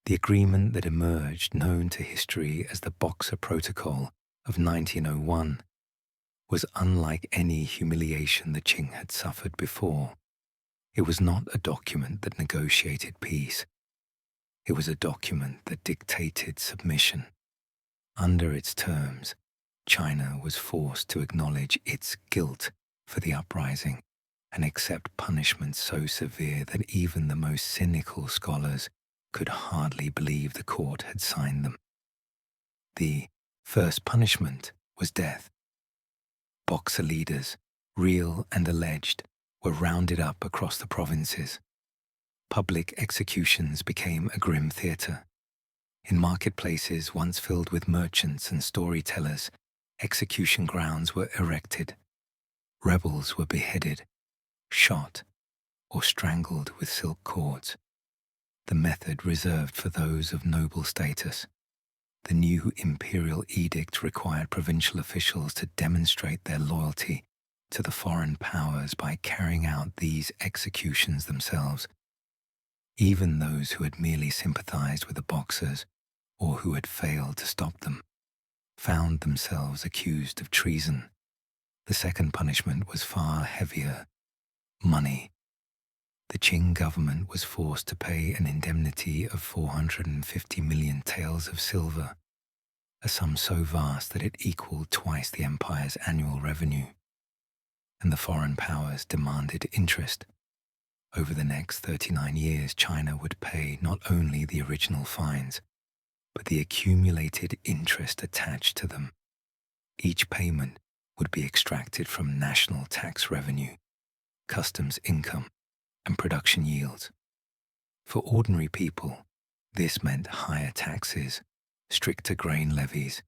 The agreement that emerged, known to history as the Boxer Protocol of 1901, was unlike any humiliation the Qing had suffered before. It was not a document that negotiated peace. It was a document that dictated submission. Under its terms, China was forced to acknowledge its guilt for the uprising and accept punishments so severe that even the most cynical scholars could hardly believe the court had signed them. The first punishment was death. Boxer leaders, real and alleged, were rounded up across the provinces. Public executions became a grim theatre. In marketplaces once filled with merchants and storytellers, execution grounds were erected. Rebels were beheaded, shot, or strangled with silk cords. The method reserved for those of noble status. The new imperial edict required provincial officials to demonstrate their loyalty to the foreign powers by carrying out these executions themselves. Even those who had merely sympathized with the Boxers, or who had failed to stop them, found themselves accused of treason. The second punishment was far heavier: money. The Qing government was forced to pay an indemnity of 450 million taels of silver, a sum so vast that it equaled twice the empire's annual revenue. And the foreign powers demanded interest. Over the next 39 years, China would pay not only the original fines, but the accumulated interest attached to them. Each payment would be extracted from national tax revenue, customs income, and production yields. For ordinary people, this meant higher taxes, stricter grain levies,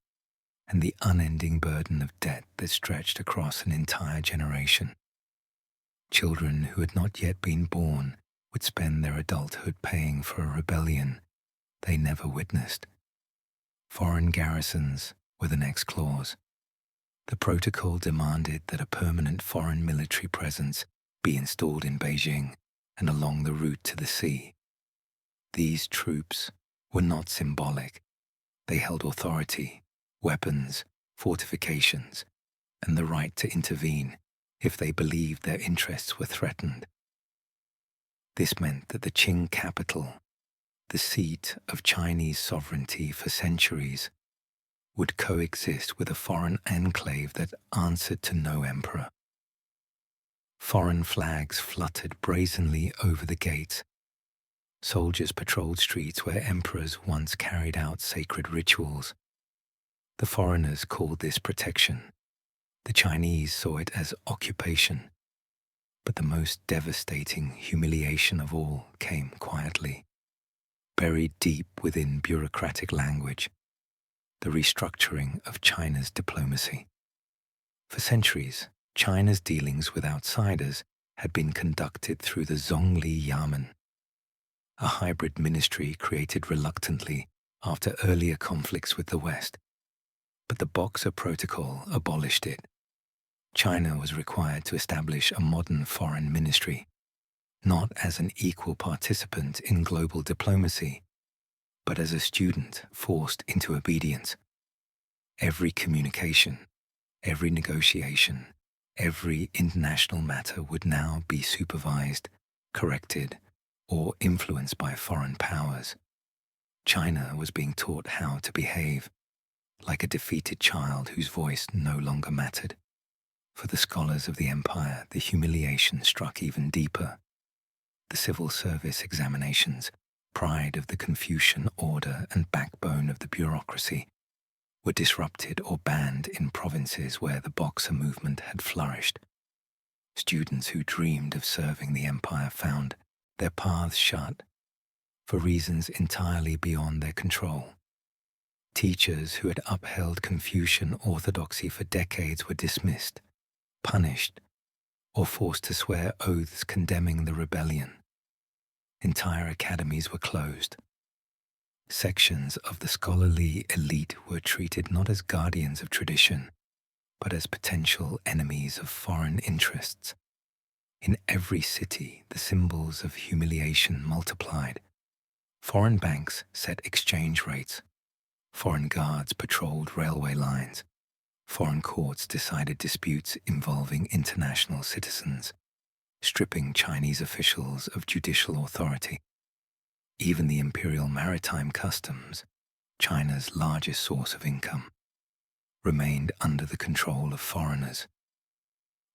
and the unending burden of debt that stretched across an entire generation. Children who had not yet been born would spend their adulthood paying for a rebellion they never witnessed. Foreign garrisons were the next clause. The protocol demanded that a permanent foreign military presence be installed in Beijing and along the route to the sea. These troops were not symbolic. They held authority, weapons, fortifications, and the right to intervene if they believed their interests were threatened. This meant that the Qing capital, the seat of Chinese sovereignty for centuries, would coexist with a foreign enclave that answered to no emperor. Foreign flags fluttered brazenly over the gates. Soldiers patrolled streets where emperors once carried out sacred rituals. The foreigners called this protection. The Chinese saw it as occupation. But the most devastating humiliation of all came quietly, buried deep within bureaucratic language, the restructuring of China's diplomacy. For centuries, China's dealings with outsiders had been conducted through the Zhongli Yamen, a hybrid ministry created reluctantly after earlier conflicts with the West. But the Boxer Protocol abolished it. China was required to establish a modern foreign ministry, not as an equal participant in global diplomacy, but as a student forced into obedience. Every communication, every negotiation, every international matter would now be supervised, corrected, or influenced by foreign powers. China was being taught how to behave, like a defeated child whose voice no longer mattered. For the scholars of the empire, the humiliation struck even deeper. The civil service examinations, pride of the Confucian order and backbone of the bureaucracy, were disrupted or banned in provinces where the Boxer movement had flourished. Students who dreamed of serving the empire found their paths shut for reasons entirely beyond their control. Teachers who had upheld Confucian orthodoxy for decades were dismissed, punished, or forced to swear oaths condemning the rebellion. Entire academies were closed. Sections of the scholarly elite were treated not as guardians of tradition, but as potential enemies of foreign interests. In every city, the symbols of humiliation multiplied. Foreign banks set exchange rates. Foreign guards patrolled railway lines. Foreign courts decided disputes involving international citizens, stripping Chinese officials of judicial authority. Even the imperial maritime customs, China's largest source of income, remained under the control of foreigners.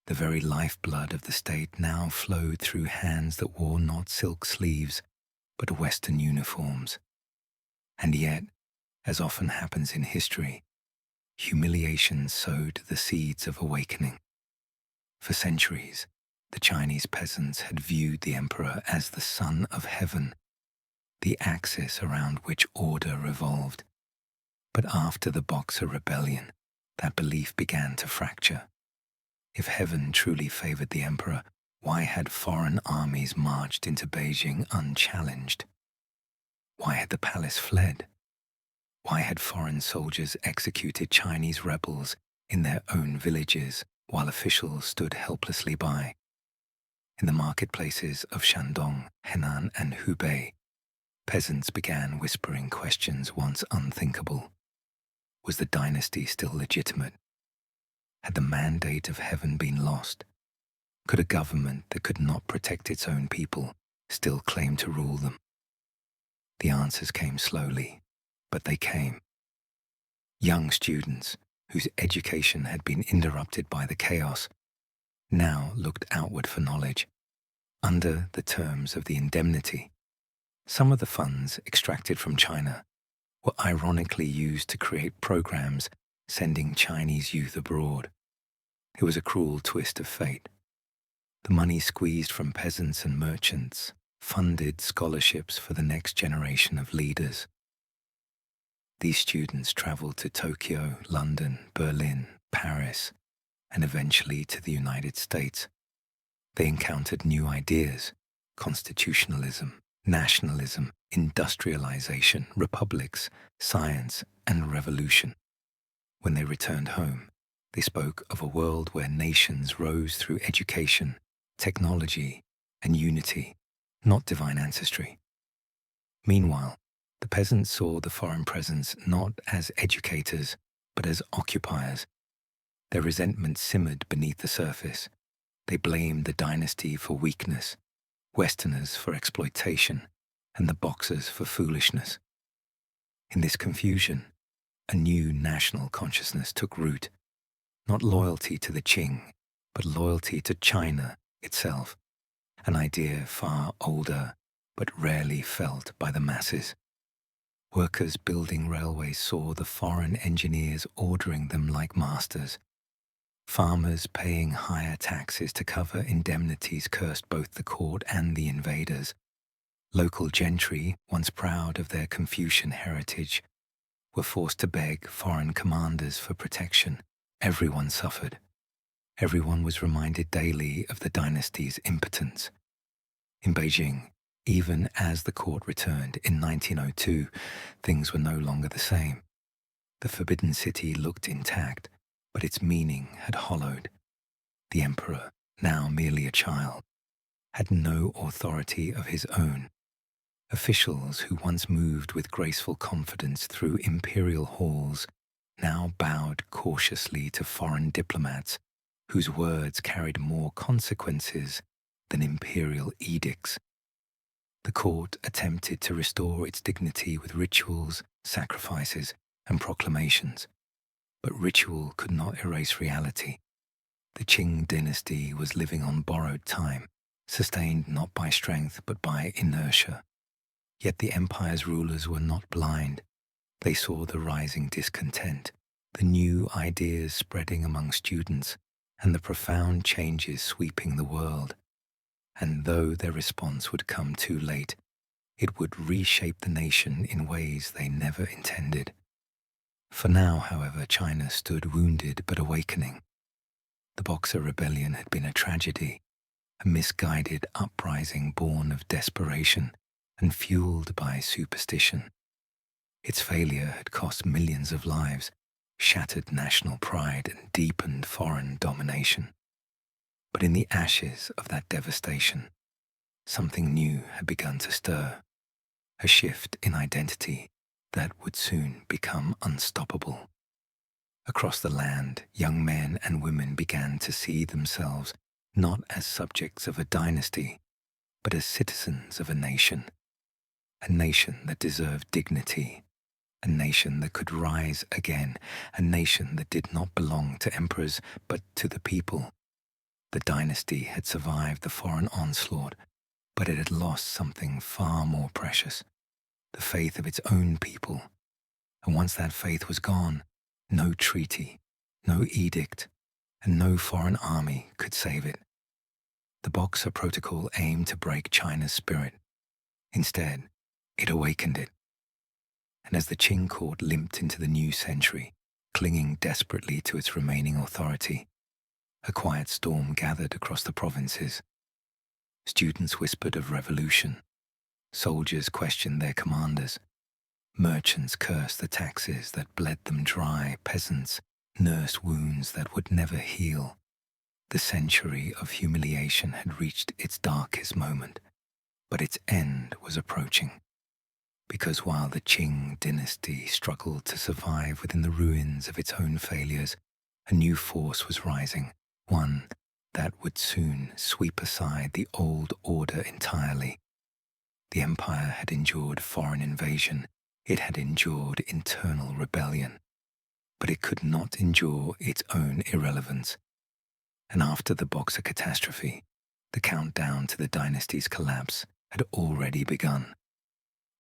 The very lifeblood of the state now flowed through hands that wore not silk sleeves, but Western uniforms. And yet, as often happens in history, humiliation sowed the seeds of awakening. For centuries, the Chinese peasants had viewed the emperor as the son of heaven, the axis around which order revolved. But after the Boxer Rebellion, that belief began to fracture. If heaven truly favored the emperor, why had foreign armies marched into Beijing unchallenged? Why had the palace fled? Why had foreign soldiers executed Chinese rebels in their own villages while officials stood helplessly by? In the marketplaces of Shandong, Henan, and Hubei, peasants began whispering questions once unthinkable. Was the dynasty still legitimate? Had the mandate of heaven been lost? Could a government that could not protect its own people still claim to rule them? The answers came slowly, but they came. Young students, whose education had been interrupted by the chaos, now looked outward for knowledge. Under the terms of the indemnity, some of the funds extracted from China were ironically used to create programs sending Chinese youth abroad. It was a cruel twist of fate. The money squeezed from peasants and merchants funded scholarships for the next generation of leaders. These students traveled to Tokyo, London, Berlin, Paris, and eventually to the United States. They encountered new ideas: constitutionalism, nationalism, industrialization, republics, science, and revolution. When they returned home, they spoke of a world where nations rose through education, technology, and unity, not divine ancestry. Meanwhile, the peasants saw the foreign presence not as educators, but as occupiers. Their resentment simmered beneath the surface. They blamed the dynasty for weakness, Westerners for exploitation, and the Boxers for foolishness. In this confusion, a new national consciousness took root, not loyalty to the Qing, but loyalty to China itself, an idea far older but rarely felt by the masses. Workers building railways saw the foreign engineers ordering them like masters. Farmers paying higher taxes to cover indemnities cursed both the court and the invaders. Local gentry, once proud of their Confucian heritage, were forced to beg foreign commanders for protection. Everyone suffered. Everyone was reminded daily of the dynasty's impotence. In Beijing, even as the court returned in 1902, things were no longer the same. The Forbidden City looked intact, but its meaning had hollowed. The emperor, now merely a child, had no authority of his own. Officials who once moved with graceful confidence through imperial halls now bowed cautiously to foreign diplomats whose words carried more consequences than imperial edicts. The court attempted to restore its dignity with rituals, sacrifices, and proclamations. But ritual could not erase reality. The Qing Dynasty was living on borrowed time, sustained not by strength but by inertia. Yet the empire's rulers were not blind. They saw the rising discontent, the new ideas spreading among students, and the profound changes sweeping the world. And though their response would come too late, it would reshape the nation in ways they never intended. For now, however, China stood wounded but awakening. The Boxer Rebellion had been a tragedy, a misguided uprising born of desperation and fueled by superstition. Its failure had cost millions of lives, shattered national pride, and deepened foreign domination. But in the ashes of that devastation, something new had begun to stir, a shift in identity that would soon become unstoppable. Across the land, young men and women began to see themselves not as subjects of a dynasty, but as citizens of a nation that deserved dignity, a nation that could rise again, a nation that did not belong to emperors but to the people. The dynasty had survived the foreign onslaught, but it had lost something far more precious: the faith of its own people. And once that faith was gone, no treaty, no edict, and no foreign army could save it. The Boxer Protocol aimed to break China's spirit. Instead, it awakened it. And as the Qing court limped into the new century, clinging desperately to its remaining authority, a quiet storm gathered across the provinces. Students whispered of revolution. Soldiers questioned their commanders. Merchants cursed the taxes that bled them dry. Peasants nursed wounds that would never heal. The century of humiliation had reached its darkest moment, but its end was approaching. Because while the Qing dynasty struggled to survive within the ruins of its own failures, a new force was rising, one that would soon sweep aside the old order entirely. The empire had endured foreign invasion, it had endured internal rebellion, but it could not endure its own irrelevance. And after the Boxer catastrophe, the countdown to the dynasty's collapse had already begun.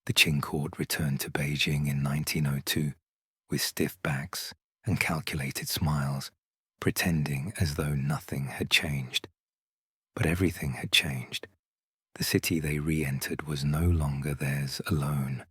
The Qing court returned to Beijing in 1902 with stiff backs, and calculated smiles, pretending as though nothing had changed. But everything had changed. The city they re-entered was no longer theirs alone.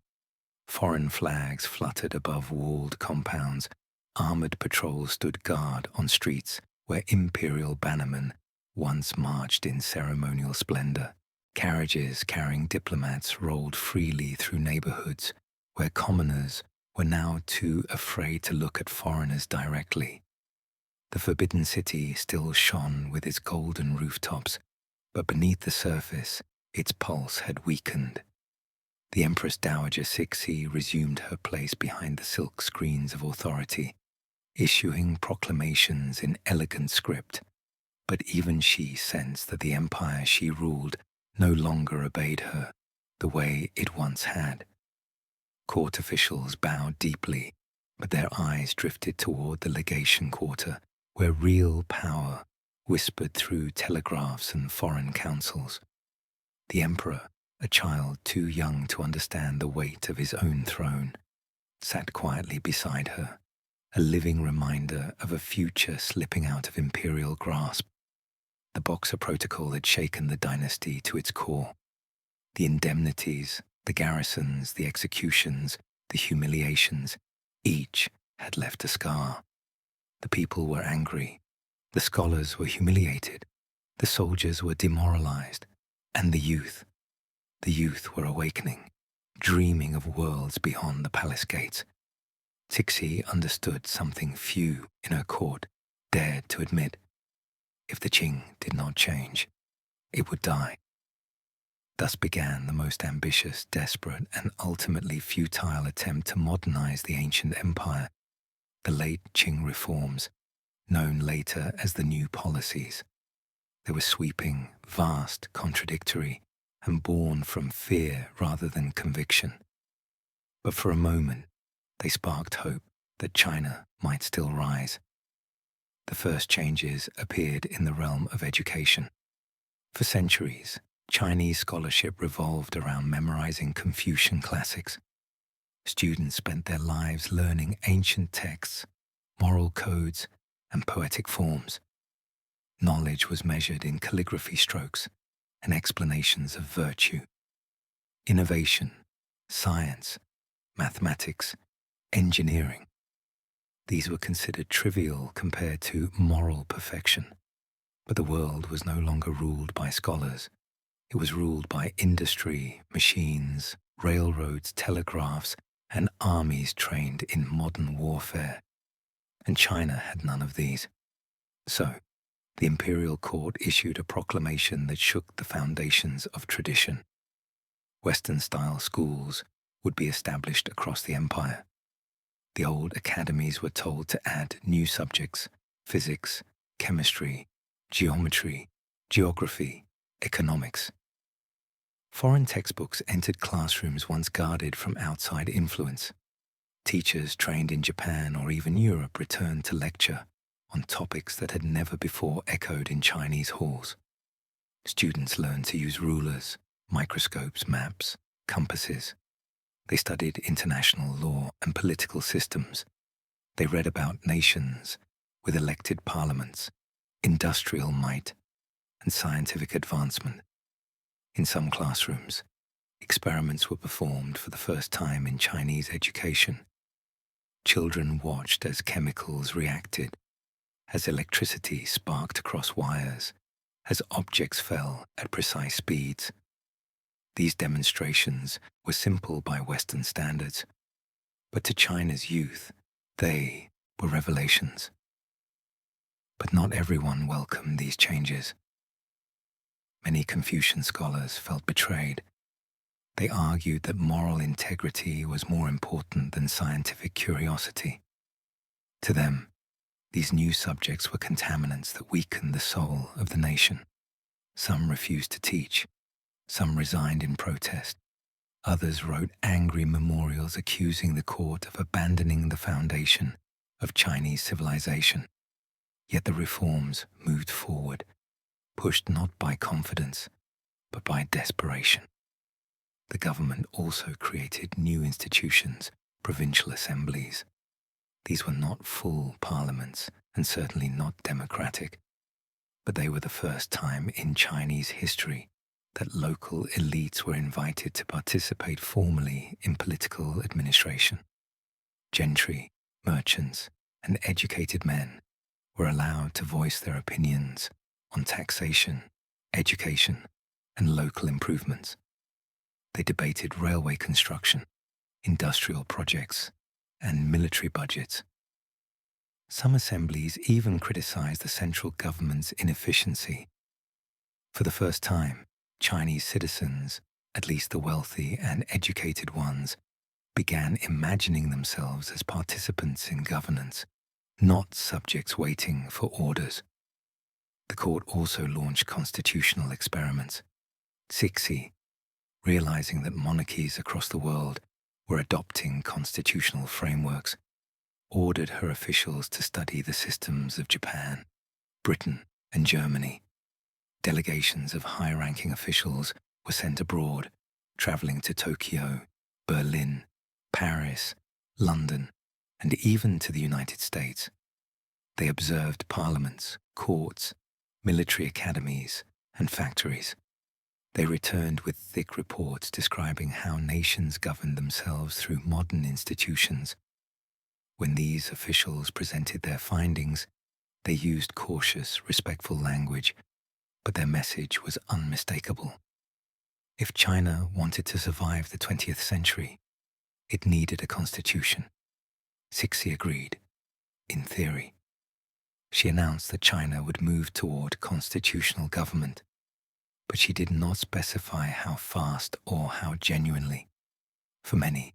Foreign flags fluttered above walled compounds. Armored patrols stood guard on streets where imperial bannermen once marched in ceremonial splendor. Carriages carrying diplomats rolled freely through neighborhoods where commoners were now too afraid to look at foreigners directly. The Forbidden City still shone with its golden rooftops, but beneath the surface, its pulse had weakened. The Empress Dowager Cixi resumed her place behind the silk screens of authority, issuing proclamations in elegant script. But even she sensed that the empire she ruled no longer obeyed her the way it once had. Court officials bowed deeply, but their eyes drifted toward the legation quarter, where real power whispered through telegraphs and foreign councils. The emperor, a child too young to understand the weight of his own throne, sat quietly beside her, a living reminder of a future slipping out of imperial grasp. The Boxer Protocol had shaken the dynasty to its core. The indemnities, the garrisons, the executions, the humiliations, each had left a scar. The people were angry, the scholars were humiliated, the soldiers were demoralized, and the youth were awakening, dreaming of worlds beyond the palace gates. Cixi understood something few in her court dared to admit. If the Qing did not change, it would die. Thus began the most ambitious, desperate, and ultimately futile attempt to modernize the ancient empire, the late Qing reforms, known later as the New Policies. They were sweeping, vast, contradictory, and born from fear rather than conviction. But for a moment, they sparked hope that China might still rise. The first changes appeared in the realm of education. For centuries, Chinese scholarship revolved around memorizing Confucian classics. Students spent their lives learning ancient texts, moral codes, and poetic forms. Knowledge was measured in calligraphy strokes and explanations of virtue. Innovation, science, mathematics, engineering. These were considered trivial compared to moral perfection. But the world was no longer ruled by scholars. It was ruled by industry, machines, railroads, telegraphs, and armies trained in modern warfare. And China had none of these. So, the imperial court issued a proclamation that shook the foundations of tradition. Western-style schools would be established across the empire. The old academies were told to add new subjects: physics, chemistry, geometry, geography, economics. Foreign textbooks entered classrooms once guarded from outside influence. Teachers trained in Japan or even Europe returned to lecture on topics that had never before echoed in Chinese halls. Students learned to use rulers, microscopes, maps, compasses. They studied international law and political systems. They read about nations with elected parliaments, industrial might, and scientific advancement. In some classrooms, experiments were performed for the first time in Chinese education. Children watched as chemicals reacted, as electricity sparked across wires, as objects fell at precise speeds. These demonstrations were simple by Western standards, but to China's youth, they were revelations. But not everyone welcomed these changes. Many Confucian scholars felt betrayed. They argued that moral integrity was more important than scientific curiosity. To them, these new subjects were contaminants that weakened the soul of the nation. Some refused to teach. Some resigned in protest. Others wrote angry memorials accusing the court of abandoning the foundation of Chinese civilization. Yet the reforms moved forward, pushed not by confidence, but by desperation. The government also created new institutions, provincial assemblies. These were not full parliaments and certainly not democratic, but they were the first time in Chinese history that local elites were invited to participate formally in political administration. Gentry, merchants, and educated men were allowed to voice their opinions on taxation, education, and local improvements. They debated railway construction, industrial projects, and military budgets. Some assemblies even criticized the central government's inefficiency. For the first time, Chinese citizens, at least the wealthy and educated ones, began imagining themselves as participants in governance, not subjects waiting for orders. The court also launched constitutional experiments. Cixi, realizing that monarchies across the world were adopting constitutional frameworks, ordered her officials to study the systems of Japan, Britain, and Germany. Delegations of high-ranking officials were sent abroad, traveling to Tokyo, Berlin, Paris, London, and even to the United States. They observed parliaments, courts, military academies, and factories. They returned with thick reports describing how nations governed themselves through modern institutions. When these officials presented their findings, they used cautious, respectful language, but their message was unmistakable. If China wanted to survive the 20th century, it needed a constitution. Cixi agreed, in theory. She announced that China would move toward constitutional government, but she did not specify how fast or how genuinely. For many,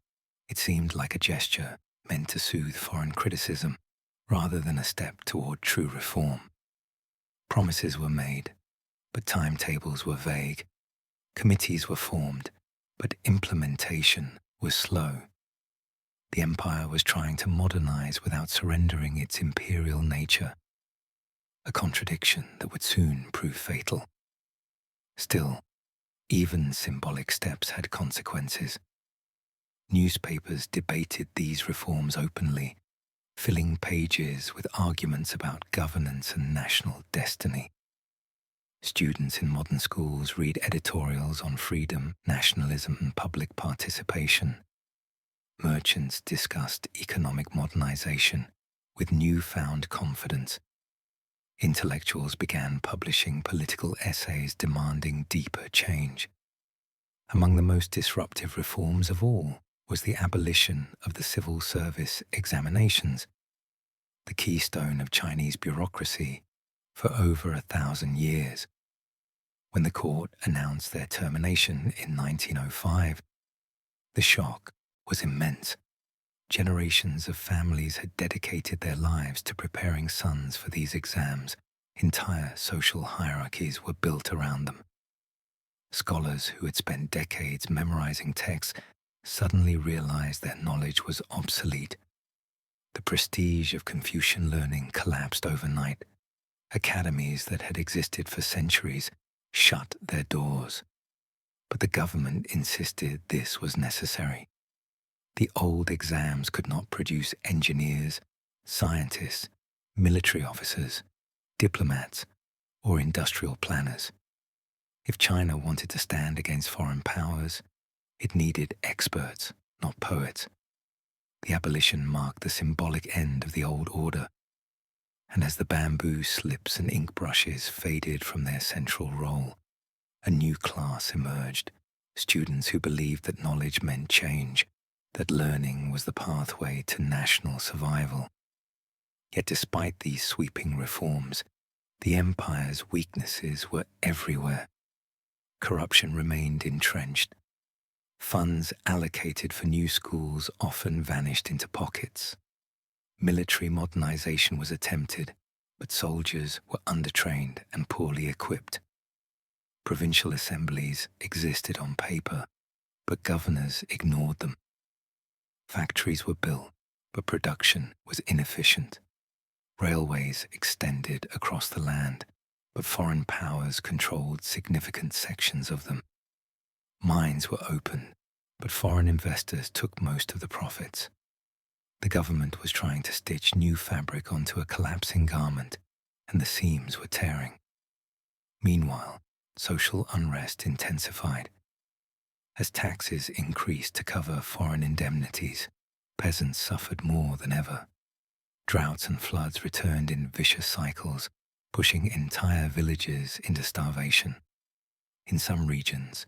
it seemed like a gesture meant to soothe foreign criticism rather than a step toward true reform. Promises were made, but timetables were vague. Committees were formed, but implementation was slow. The empire was trying to modernize without surrendering its imperial nature, a contradiction that would soon prove fatal. Still, even symbolic steps had consequences. Newspapers debated these reforms openly, filling pages with arguments about governance and national destiny. Students in modern schools read editorials on freedom, nationalism, and public participation. Merchants discussed economic modernization with newfound confidence. Intellectuals began publishing political essays demanding deeper change. Among the most disruptive reforms of all was the abolition of the civil service examinations, the keystone of Chinese bureaucracy for over 1,000 years. When the court announced their termination in 1905, the shock was immense. Generations of families had dedicated their lives to preparing sons for these exams. Entire social hierarchies were built around them. Scholars who had spent decades memorizing texts suddenly realized their knowledge was obsolete. The prestige of Confucian learning collapsed overnight. Academies that had existed for centuries shut their doors. But the government insisted this was necessary. The old exams could not produce engineers, scientists, military officers, diplomats, or industrial planners. If China wanted to stand against foreign powers, it needed experts, not poets. The abolition marked the symbolic end of the old order, and as the bamboo slips and ink brushes faded from their central role, a new class emerged, students who believed that knowledge meant change, that learning was the pathway to national survival. Yet despite these sweeping reforms, the empire's weaknesses were everywhere. Corruption remained entrenched. Funds allocated for new schools often vanished into pockets. Military modernization was attempted, but soldiers were undertrained and poorly equipped. Provincial assemblies existed on paper, but governors ignored them. Factories were built, but production was inefficient. Railways extended across the land, but foreign powers controlled significant sections of them. Mines were opened, but foreign investors took most of the profits. The government was trying to stitch new fabric onto a collapsing garment, and the seams were tearing. Meanwhile, social unrest intensified. As taxes increased to cover foreign indemnities, peasants suffered more than ever. Droughts and floods returned in vicious cycles, pushing entire villages into starvation. In some regions,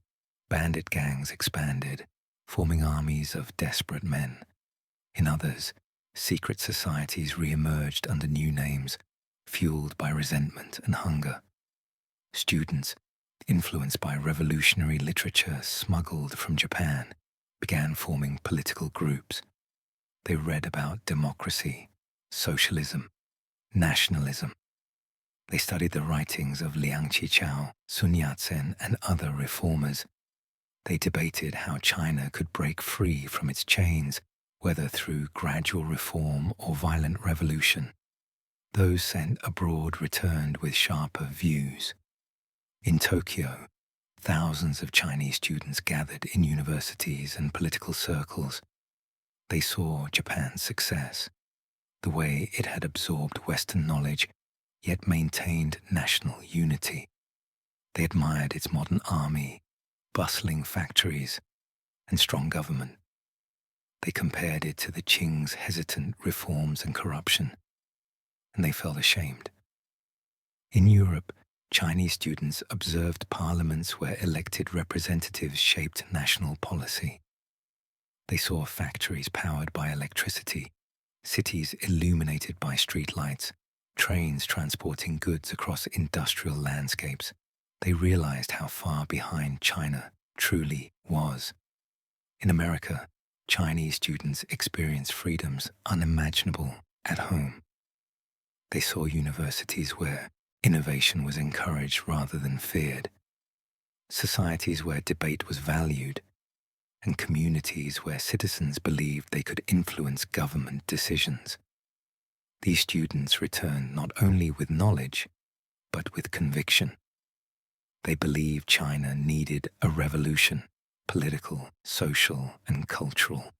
bandit gangs expanded, forming armies of desperate men. In others, secret societies re-emerged under new names, fueled by resentment and hunger. Students, influenced by revolutionary literature smuggled from Japan, began forming political groups. They read about democracy, socialism, nationalism. They studied the writings of Liang Qichao, Sun Yat-sen, and other reformers. They debated how China could break free from its chains, whether through gradual reform or violent revolution. Those sent abroad returned with sharper views. In Tokyo, thousands of Chinese students gathered in universities and political circles. They saw Japan's success, the way it had absorbed Western knowledge, yet maintained national unity. They admired its modern army, bustling factories, and strong government. They compared it to the Qing's hesitant reforms and corruption, and they felt ashamed. In Europe, Chinese students observed parliaments where elected representatives shaped national policy. They saw factories powered by electricity, cities illuminated by streetlights, trains transporting goods across industrial landscapes. They realized how far behind China truly was. In America, Chinese students experienced freedoms unimaginable at home. They saw universities where innovation was encouraged rather than feared, societies where debate was valued, and communities where citizens believed they could influence government decisions. These students returned not only with knowledge, but with conviction. They believed China needed a revolution, political, social, and cultural.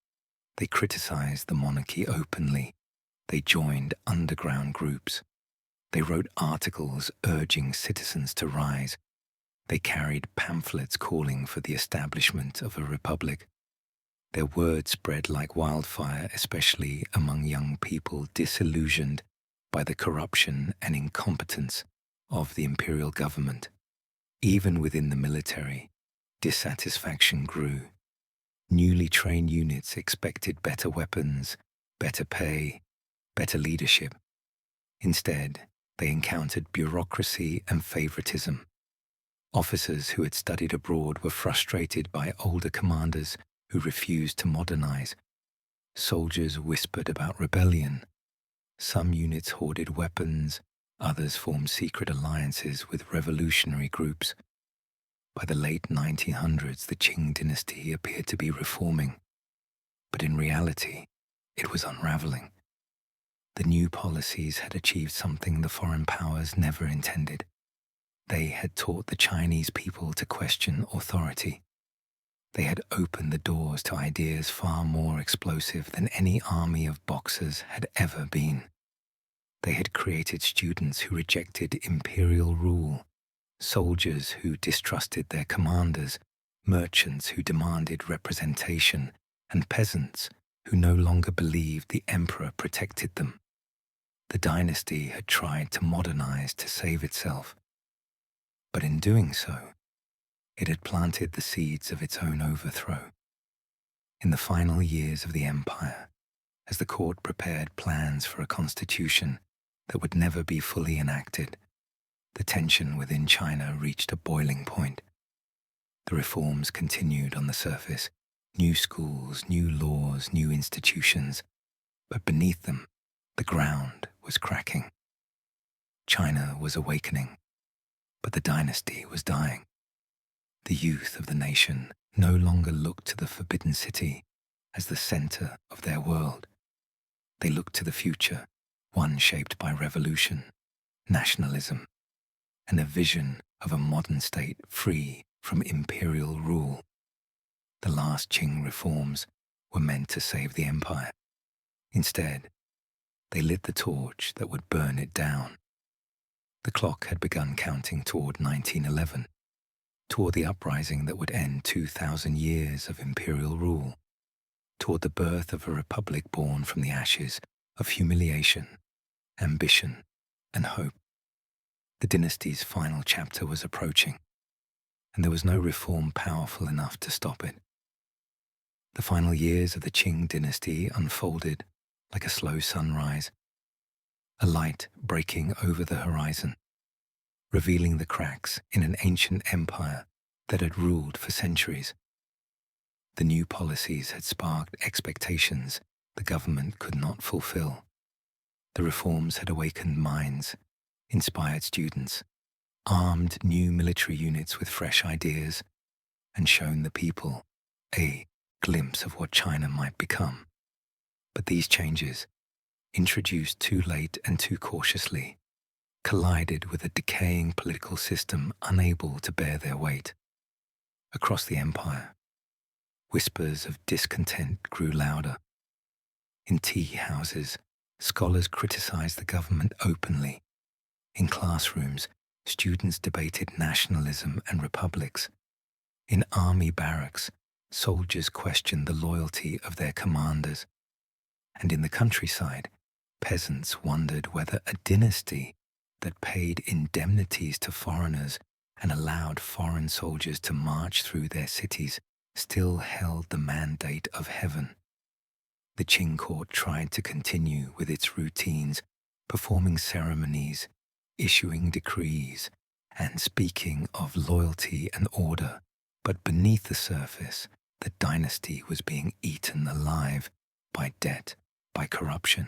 They criticized the monarchy openly. They joined underground groups. They wrote articles urging citizens to rise. They carried pamphlets calling for the establishment of a republic. Their word spread like wildfire, especially among young people disillusioned by the corruption and incompetence of the imperial government. Even within the military, dissatisfaction grew. Newly trained units expected better weapons, better pay, better leadership. Instead, they encountered bureaucracy and favoritism. Officers who had studied abroad were frustrated by older commanders who refused to modernize. Soldiers whispered about rebellion. Some units hoarded weapons, others formed secret alliances with revolutionary groups. By the late 1900s, the Qing Dynasty appeared to be reforming, but in reality, it was unraveling. The new policies had achieved something the foreign powers never intended. They had taught the Chinese people to question authority. They had opened the doors to ideas far more explosive than any army of boxers had ever been. They had created students who rejected imperial rule, soldiers who distrusted their commanders, merchants who demanded representation, and peasants who no longer believed the emperor protected them. The dynasty had tried to modernize to save itself, but in doing so, it had planted the seeds of its own overthrow. In the final years of the empire, as the court prepared plans for a constitution that would never be fully enacted, the tension within China reached a boiling point. The reforms continued on the surface, new schools, new laws, new institutions, but beneath them, the ground was cracking. China was awakening, but the dynasty was dying. The youth of the nation no longer looked to the Forbidden City as the center of their world. They looked to the future, one shaped by revolution, nationalism, and a vision of a modern state free from imperial rule. The last Qing reforms were meant to save the empire. Instead, they lit the torch that would burn it down. The clock had begun counting toward 1911, toward the uprising that would end 2,000 years of imperial rule, toward the birth of a republic born from the ashes of humiliation, ambition, and hope. The dynasty's final chapter was approaching, and there was no reform powerful enough to stop it. The final years of the Qing Dynasty unfolded like a slow sunrise, a light breaking over the horizon, revealing the cracks in an ancient empire that had ruled for centuries. The new policies had sparked expectations the government could not fulfill. The reforms had awakened minds, inspired students, armed new military units with fresh ideas, and shown the people a glimpse of what China might become. But these changes, introduced too late and too cautiously, collided with a decaying political system unable to bear their weight. Across the empire, whispers of discontent grew louder. In tea houses, scholars criticized the government openly. In classrooms, students debated nationalism and republics. In army barracks, soldiers questioned the loyalty of their commanders. And in the countryside, peasants wondered whether a dynasty that paid indemnities to foreigners and allowed foreign soldiers to march through their cities still held the mandate of heaven. The Qing court tried to continue with its routines, performing ceremonies, issuing decrees, and speaking of loyalty and order, but beneath the surface, the dynasty was being eaten alive by debt, by corruption,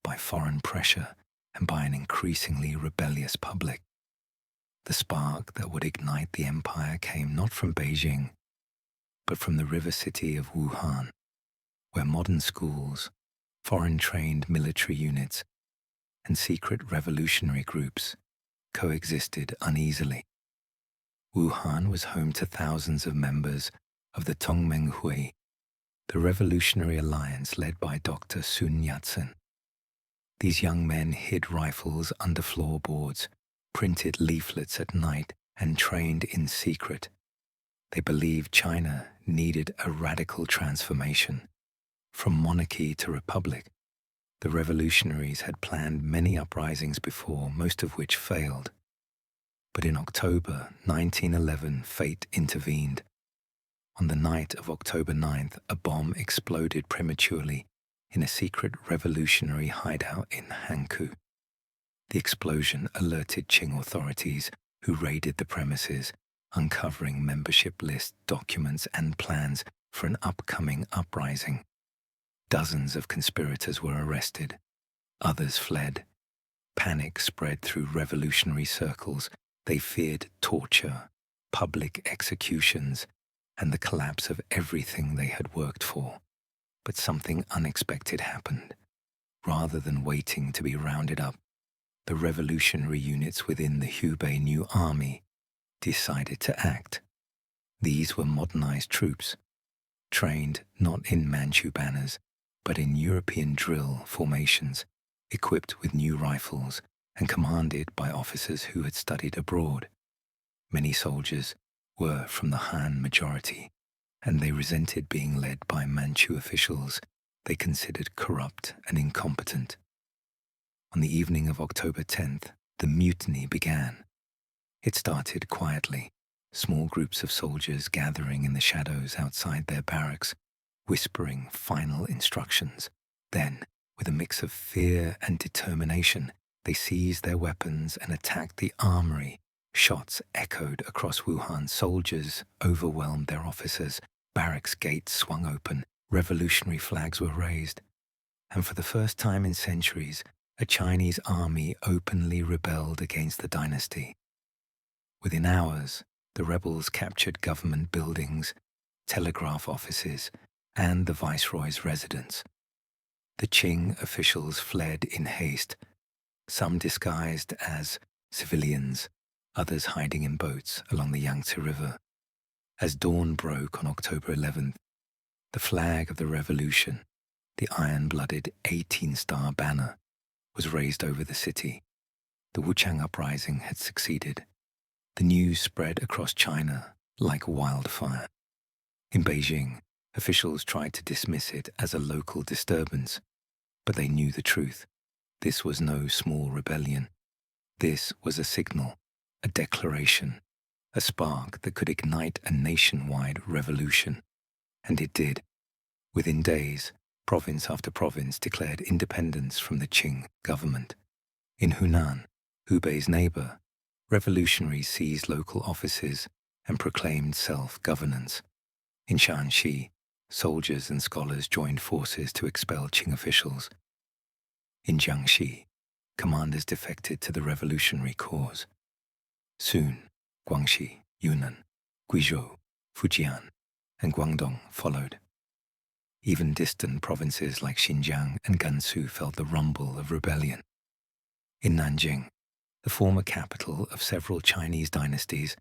by foreign pressure, and by an increasingly rebellious public. The spark that would ignite the empire came not from Beijing, but from the river city of Wuhan, where modern schools, foreign-trained military units, and secret revolutionary groups coexisted uneasily. Wuhan was home to thousands of members of the Tongmenghui, the revolutionary alliance led by Dr. Sun Yat-sen. These young men hid rifles under floorboards, printed leaflets at night, and trained in secret. They believed China needed a radical transformation. From monarchy to republic, the revolutionaries had planned many uprisings before, most of which failed. But in October 1911, fate intervened. On the night of October 9th, a bomb exploded prematurely in a secret revolutionary hideout in Hankou. The explosion alerted Qing authorities, who raided the premises, uncovering membership list documents and plans for an upcoming uprising. Dozens of conspirators were arrested. Others fled. Panic spread through revolutionary circles. They feared torture, public executions, and the collapse of everything they had worked for. But something unexpected happened. Rather than waiting to be rounded up, the revolutionary units within the Hubei New Army decided to act. These were modernized troops, trained not in Manchu banners, but in European drill formations, equipped with new rifles and commanded by officers who had studied abroad. Many soldiers were from the Han majority, and they resented being led by Manchu officials they considered corrupt and incompetent. On the evening of October 10th, the mutiny began. It started quietly, small groups of soldiers gathering in the shadows outside their barracks, whispering final instructions. Then, with a mix of fear and determination, they seized their weapons and attacked the armory. Shots echoed across Wuhan. Soldiers overwhelmed their officers. Barracks gates swung open. Revolutionary flags were raised. And for the first time in centuries, a Chinese army openly rebelled against the dynasty. Within hours, the rebels captured government buildings, telegraph offices, and the viceroy's residence. The Qing officials fled in haste, some disguised as civilians, others hiding in boats along the Yangtze River. As dawn broke on October 11th, the flag of the revolution, The iron-blooded 18-star banner was raised over the city. The Wuchang uprising had succeeded. The news spread across China like wildfire. In Beijing, officials tried to dismiss it as a local disturbance, but they knew the truth. This was no small rebellion. This was a signal, a declaration, a spark that could ignite a nationwide revolution. And it did. Within days, province after province declared independence from the Qing government. In Hunan, Hubei's neighbor, revolutionaries seized local offices and proclaimed self-governance. In Shanxi, soldiers and scholars joined forces to expel Qing officials. In Jiangxi, commanders defected to the revolutionary cause. Soon, Guangxi, Yunnan, Guizhou, Fujian, and Guangdong followed. Even distant provinces like Xinjiang and Gansu felt the rumble of rebellion. In Nanjing, the former capital of several Chinese dynasties,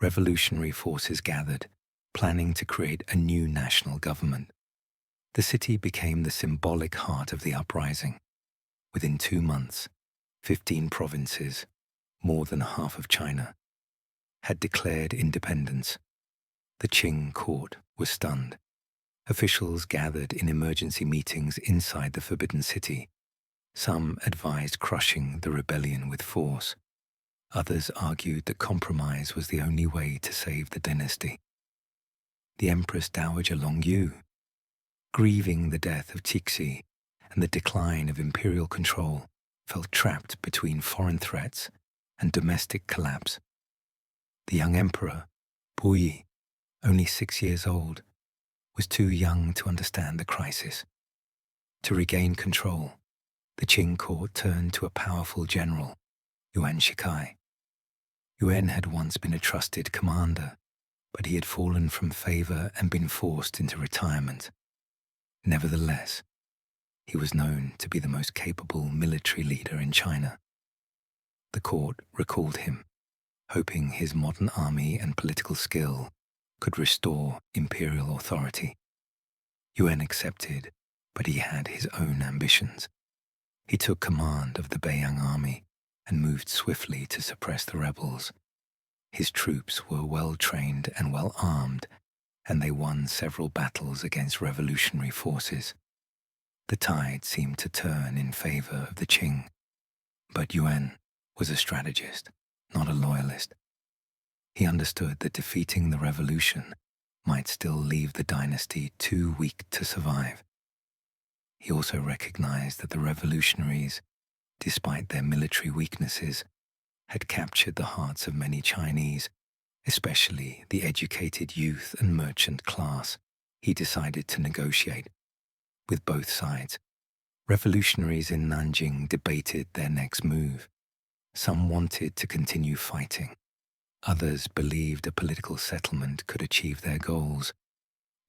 revolutionary forces gathered, planning to create a new national government. The city became the symbolic heart of the uprising. Within 2 months, 15 provinces, more than half of China, had declared independence. The Qing court was stunned. Officials gathered in emergency meetings inside the Forbidden City. Some advised crushing the rebellion with force. Others argued that compromise was the only way to save the dynasty. The Empress Dowager Longyu, grieving the death of Cixi and the decline of imperial control, felt trapped between foreign threats and domestic collapse. The young emperor, Puyi, only 6 years old, was too young to understand the crisis. To regain control, the Qing court turned to a powerful general, Yuan Shikai. Yuan had once been a trusted commander, but he had fallen from favor and been forced into retirement. Nevertheless, he was known to be the most capable military leader in China. The court recalled him, hoping his modern army and political skill could restore imperial authority. Yuan accepted, but he had his own ambitions. He took command of the Beiyang army and moved swiftly to suppress the rebels. His troops were well trained and well armed, and they won several battles against revolutionary forces. The tide seemed to turn in favor of the Qing, but Yuan was a strategist, not a loyalist. He understood that defeating the revolution might still leave the dynasty too weak to survive. He also recognized that the revolutionaries, despite their military weaknesses, had captured the hearts of many Chinese, especially the educated youth and merchant class. He decided to negotiate with both sides. Revolutionaries in Nanjing debated their next move. Some wanted to continue fighting. Others believed a political settlement could achieve their goals.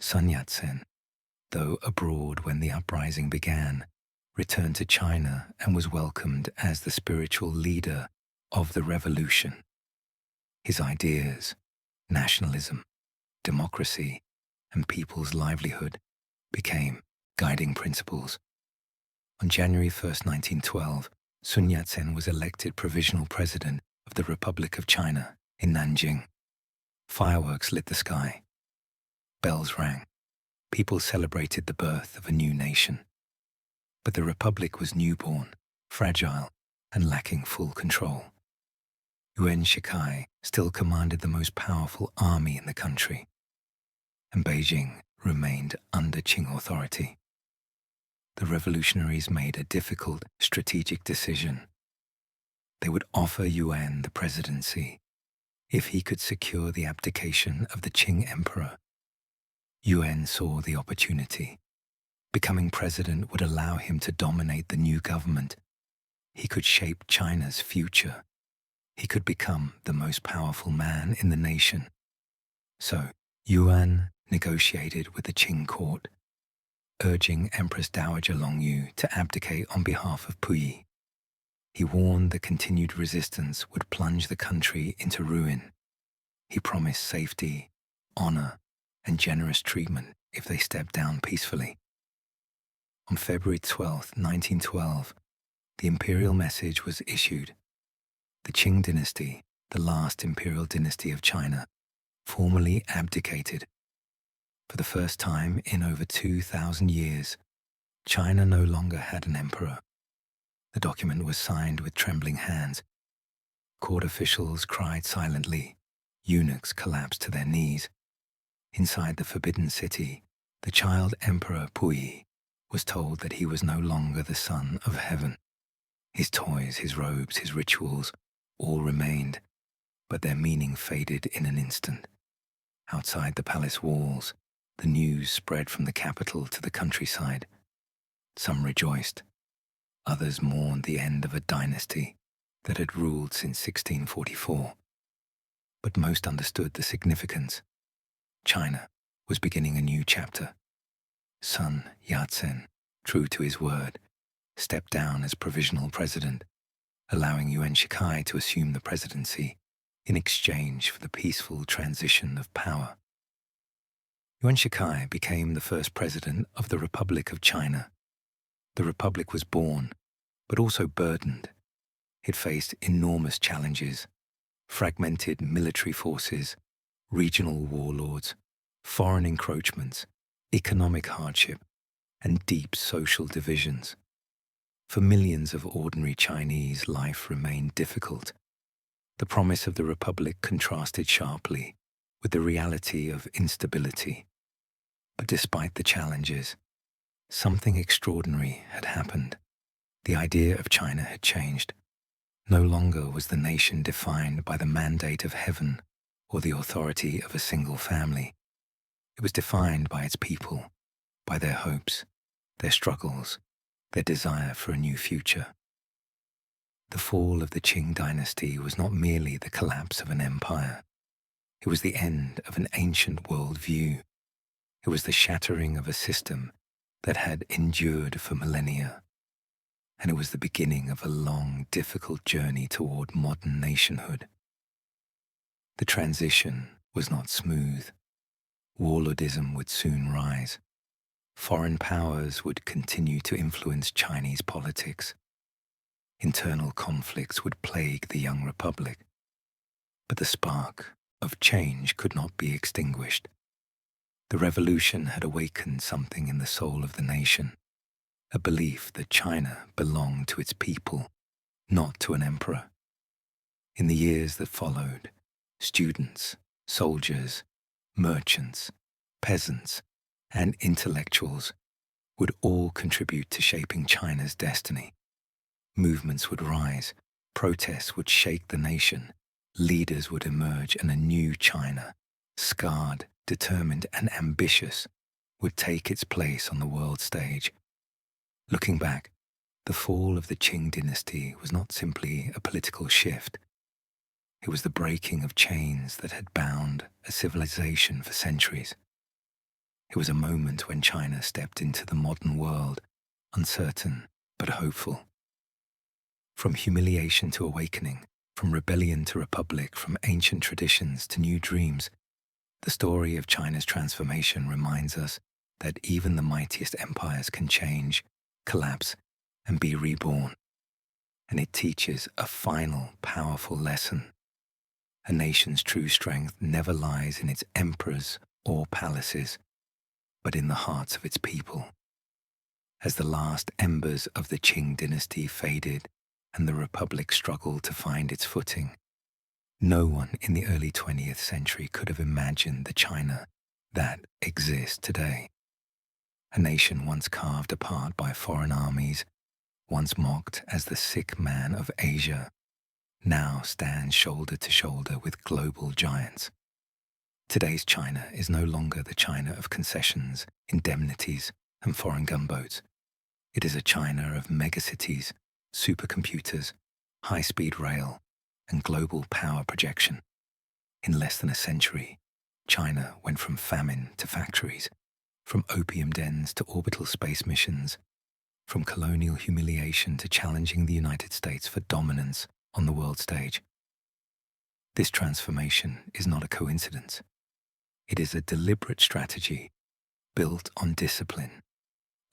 Sun Yat-sen, though abroad when the uprising began, returned to China and was welcomed as the spiritual leader of the revolution. His ideas, nationalism, democracy, and people's livelihood became guiding principles. On January 1st, 1912, Sun Yat-sen was elected provisional president of the Republic of China in Nanjing. Fireworks lit the sky. Bells rang. People celebrated the birth of a new nation. But the Republic was newborn, fragile, and lacking full control. Yuan Shikai still commanded the most powerful army in the country, and Beijing remained under Qing authority. The revolutionaries made a difficult strategic decision. They would offer Yuan the presidency if he could secure the abdication of the Qing emperor. Yuan saw the opportunity. Becoming president would allow him to dominate the new government. He could shape China's future. He could become the most powerful man in the nation. So, Yuan negotiated with the Qing court, urging Empress Dowager Longyu to abdicate on behalf of Puyi. He warned that continued resistance would plunge the country into ruin. He promised safety, honor, and generous treatment if they stepped down peacefully. On February 12, 1912, the imperial message was issued. The Qing Dynasty, the last imperial dynasty of China, formally abdicated. For the first time in over 2,000 years, China no longer had an emperor. The document was signed with trembling hands. Court officials cried silently. Eunuchs collapsed to their knees. Inside the forbidden city, the child emperor Puyi was told that he was no longer the son of heaven. His toys, his robes, his rituals, all remained, but their meaning faded in an instant. Outside the palace walls, the news spread from the capital to the countryside. Some rejoiced. Others mourned the end of a dynasty that had ruled since 1644. But most understood the significance. China was beginning a new chapter. Sun Yat-sen, true to his word, stepped down as provisional president, allowing Yuan Shikai to assume the presidency in exchange for the peaceful transition of power. Yuan Shikai became the first president of the Republic of China. The Republic was born, but also burdened. It faced enormous challenges: fragmented military forces, regional warlords, foreign encroachments, economic hardship, and deep social divisions. For millions of ordinary Chinese, life remained difficult. The promise of the Republic contrasted sharply with the reality of instability. But despite the challenges, something extraordinary had happened. The idea of China had changed. No longer was the nation defined by the mandate of heaven or the authority of a single family. It was defined by its people, by their hopes, their struggles, their desire for a new future. The fall of the Qing Dynasty was not merely the collapse of an empire. It was the end of an ancient worldview. It was the shattering of a system that had endured for millennia. And it was the beginning of a long, difficult journey toward modern nationhood. The transition was not smooth. Warlordism would soon rise. Foreign powers would continue to influence Chinese politics. Internal conflicts would plague the young republic. But the spark of change could not be extinguished. The revolution had awakened something in the soul of the nation, a belief that China belonged to its people, not to an emperor. In the years that followed, students, soldiers, merchants, peasants, and intellectuals would all contribute to shaping China's destiny. Movements would rise, protests would shake the nation, leaders would emerge, and a new China, scarred, determined, and ambitious, would take its place on the world stage. Looking back, the fall of the Qing dynasty was not simply a political shift. It was the breaking of chains that had bound a civilization for centuries. It was a moment when China stepped into the modern world, uncertain but hopeful. From humiliation to awakening, from rebellion to republic, from ancient traditions to new dreams, the story of China's transformation reminds us that even the mightiest empires can change, collapse, and be reborn. And it teaches a final, powerful lesson. A nation's true strength never lies in its emperors or palaces, but in the hearts of its people. As the last embers of the Qing dynasty faded and the republic struggled to find its footing, no one in the early 20th century could have imagined the China that exists today. A nation once carved apart by foreign armies, once mocked as the sick man of Asia, now stands shoulder to shoulder with global giants. Today's China is no longer the China of concessions, indemnities, and foreign gunboats. It is a China of megacities, supercomputers, high-speed rail, and global power projection. In less than a century, China went from famine to factories, from opium dens to orbital space missions, from colonial humiliation to challenging the United States for dominance on the world stage. This transformation is not a coincidence. It is a deliberate strategy built on discipline,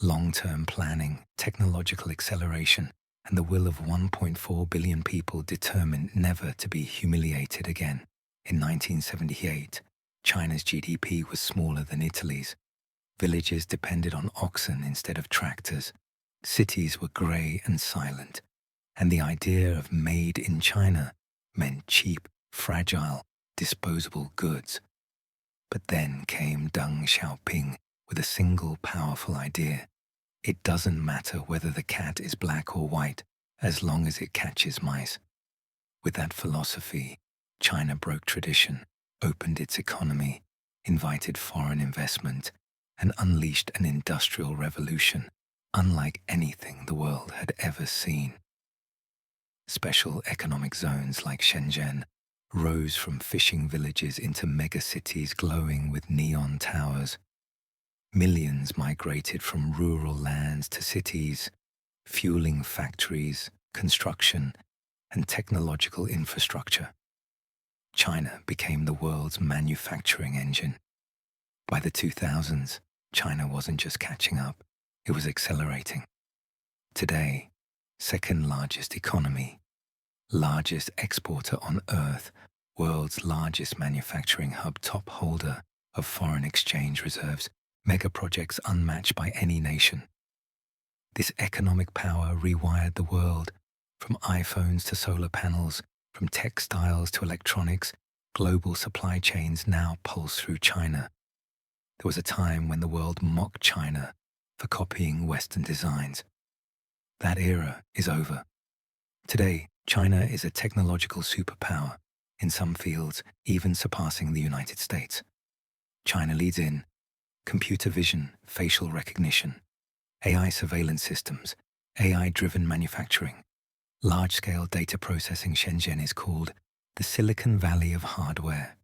Long-term planning, technological acceleration, and the will of 1.4 billion people determined never to be humiliated again. In 1978, China's GDP was smaller than Italy's. Villages depended on oxen instead of tractors. Cities were grey and silent, and the idea of made in China meant cheap, fragile, disposable goods. But then came Deng Xiaoping with a single powerful idea. It doesn't matter whether the cat is black or white, as long as it catches mice. With that philosophy, China broke tradition, opened its economy, invited foreign investment, and unleashed an industrial revolution unlike anything the world had ever seen. Special economic zones like Shenzhen rose from fishing villages into megacities glowing with neon towers. Millions migrated from rural lands to cities, fueling factories, construction, and technological infrastructure. China became the world's manufacturing engine. By the 2000s, China wasn't just catching up, it was accelerating. Today, second largest economy, largest exporter on Earth, world's largest manufacturing hub, top holder of foreign exchange reserves, mega projects unmatched by any nation. This economic power rewired the world, from iPhones to solar panels, from textiles to electronics. Global supply chains now pulse through China. There was a time when the world mocked China for copying Western designs. That era is over. Today, China is a technological superpower, in some fields even surpassing the United States. China leads in computer vision, facial recognition, AI surveillance systems, AI-driven manufacturing, large-scale data processing. Shenzhen is called the Silicon Valley of hardware.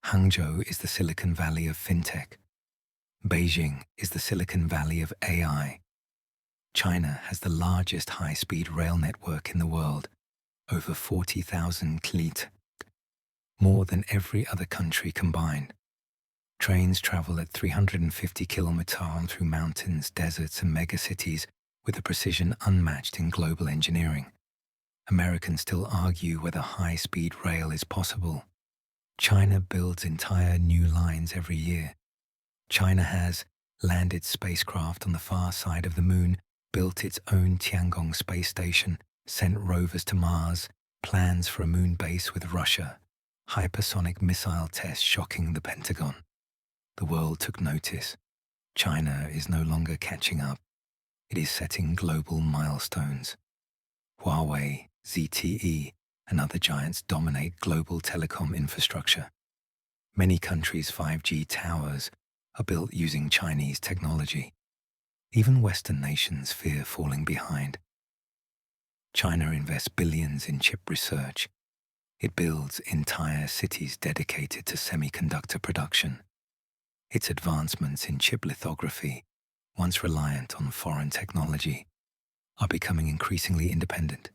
Hangzhou is the Silicon Valley of fintech. Beijing is the Silicon Valley of AI. China has the largest high-speed rail network in the world, over 40,000 km, more than every other country combined. Trains travel at 350 km/h through mountains, deserts, and megacities with a precision unmatched in global engineering. Americans still argue whether high-speed rail is possible. China builds entire new lines every year. China has landed spacecraft on the far side of the moon, built its own Tiangong space station, sent rovers to Mars, plans for a moon base with Russia, hypersonic missile tests shocking the Pentagon. The world took notice. China is no longer catching up. It is setting global milestones. Huawei, ZTE, and other giants dominate global telecom infrastructure. Many countries' 5G towers are built using Chinese technology. Even Western nations fear falling behind. China invests billions in chip research. It builds entire cities dedicated to semiconductor production. Its advancements in chip lithography, once reliant on foreign technology, are becoming increasingly independent.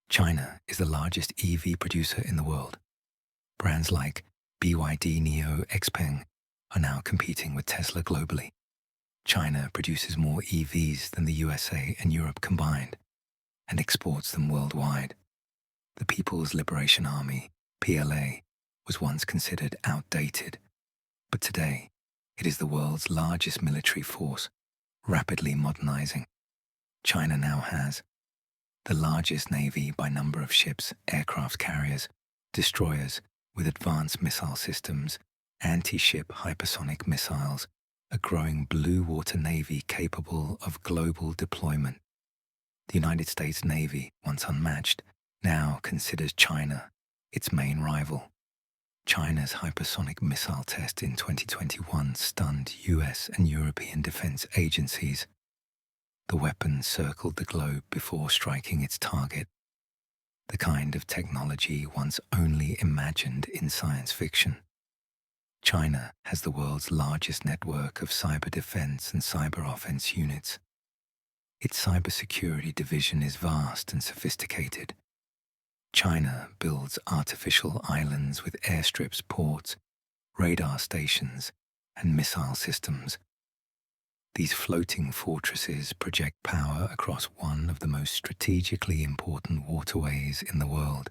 China is the largest EV producer in the world. Brands like BYD, NIO, XPeng are now competing with Tesla globally. China produces more EVs than the USA and Europe combined, and exports them worldwide. The People's Liberation Army, PLA, was once considered outdated, but today it is the world's largest military force, rapidly modernizing. China now has the largest navy by number of ships, aircraft carriers, destroyers with advanced missile systems, anti-ship hypersonic missiles, a growing blue water navy capable of global deployment. The United States Navy, once unmatched, now considers China its main rival. China's hypersonic missile test in 2021 stunned US and European defense agencies. The weapon circled the globe before striking its target, the kind of technology once only imagined in science fiction. China has the world's largest network of cyber defense and cyber offense units. Its cybersecurity division is vast and sophisticated. China builds artificial islands with airstrips, ports, radar stations, and missile systems. These floating fortresses project power across one of the most strategically important waterways in the world.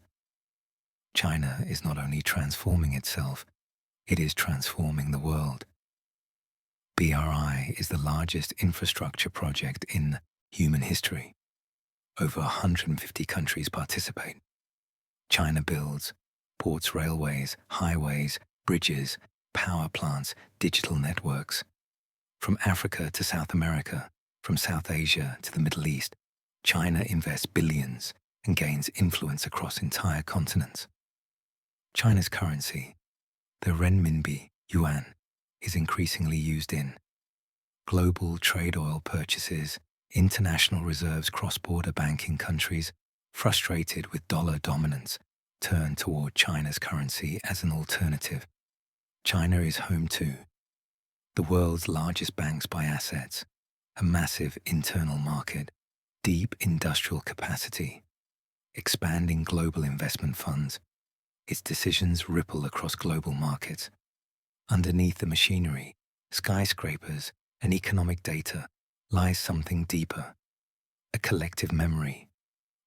China is not only transforming itself, it is transforming the world. BRI is the largest infrastructure project in human history. Over 150 countries participate. China builds ports, railways, highways, bridges, power plants, digital networks. From Africa to South America, from South Asia to the Middle East, China invests billions and gains influence across entire continents. China's currency, the renminbi, yuan, is increasingly used in global trade oil purchases, international reserves, cross-border banking. Countries frustrated with dollar dominance turn toward China's currency as an alternative. China is home to the world's largest banks by assets, a massive internal market, deep industrial capacity, expanding global investment funds. Its decisions ripple across global markets. Underneath the machinery, skyscrapers, and economic data lies something deeper, a collective memory,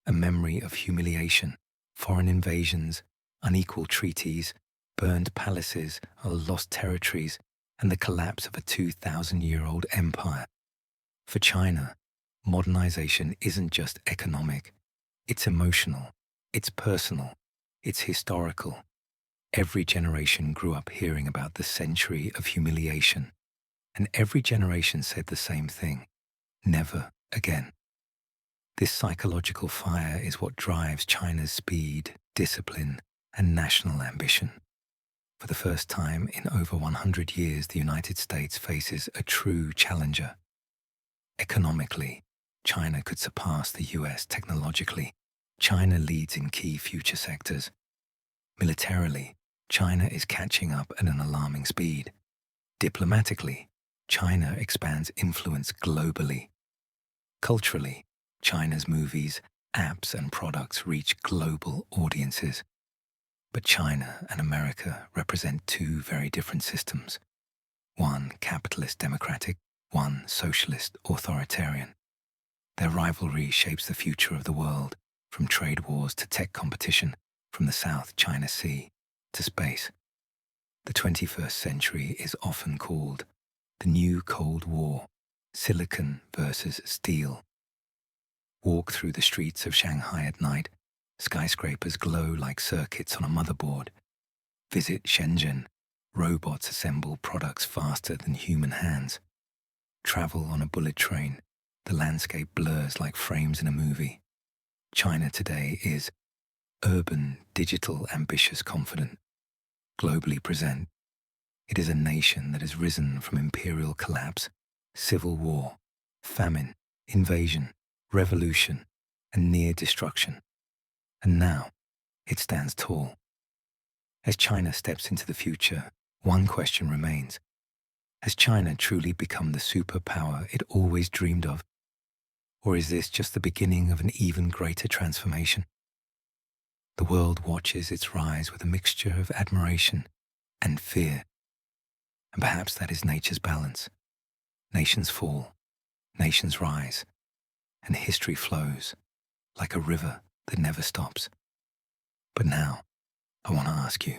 a memory of humiliation, foreign invasions, unequal treaties, burned palaces, lost territories, and the collapse of a 2,000-year-old empire. For China, modernization isn't just economic, it's emotional, it's personal, it's historical. Every generation grew up hearing about the century of humiliation, and every generation said the same thing: never again. This psychological fire is what drives China's speed, discipline, and national ambition. For the first time in over 100 years, the United States faces a true challenger. Economically, China could surpass the US. Technologically, China leads in key future sectors. Militarily, China is catching up at an alarming speed. Diplomatically, China expands influence globally. Culturally, China's movies, apps, and products reach global audiences. But China and America represent two very different systems. One capitalist democratic, one socialist authoritarian. Their rivalry shapes the future of the world, from trade wars to tech competition, from the South China Sea to space. The 21st century is often called the new Cold War, silicon versus steel. Walk through the streets of Shanghai at night, skyscrapers glow like circuits on a motherboard. Visit Shenzhen, robots assemble products faster than human hands. Travel on a bullet train, the landscape blurs like frames in a movie. China today is urban, digital, ambitious, confident, globally present. It is a nation that has risen from imperial collapse, civil war, famine, invasion, revolution, and near destruction. And now, it stands tall. As China steps into the future, one question remains. Has China truly become the superpower it always dreamed of? Or is this just the beginning of an even greater transformation? The world watches its rise with a mixture of admiration and fear. And perhaps that is nature's balance. Nations fall, nations rise, and history flows like a river that never stops. But now, I want to ask you,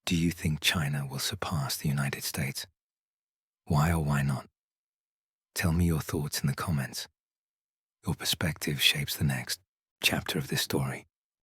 do you think China will surpass the United States? Why or why not? Tell me your thoughts in the comments. Your perspective shapes the next chapter of this story.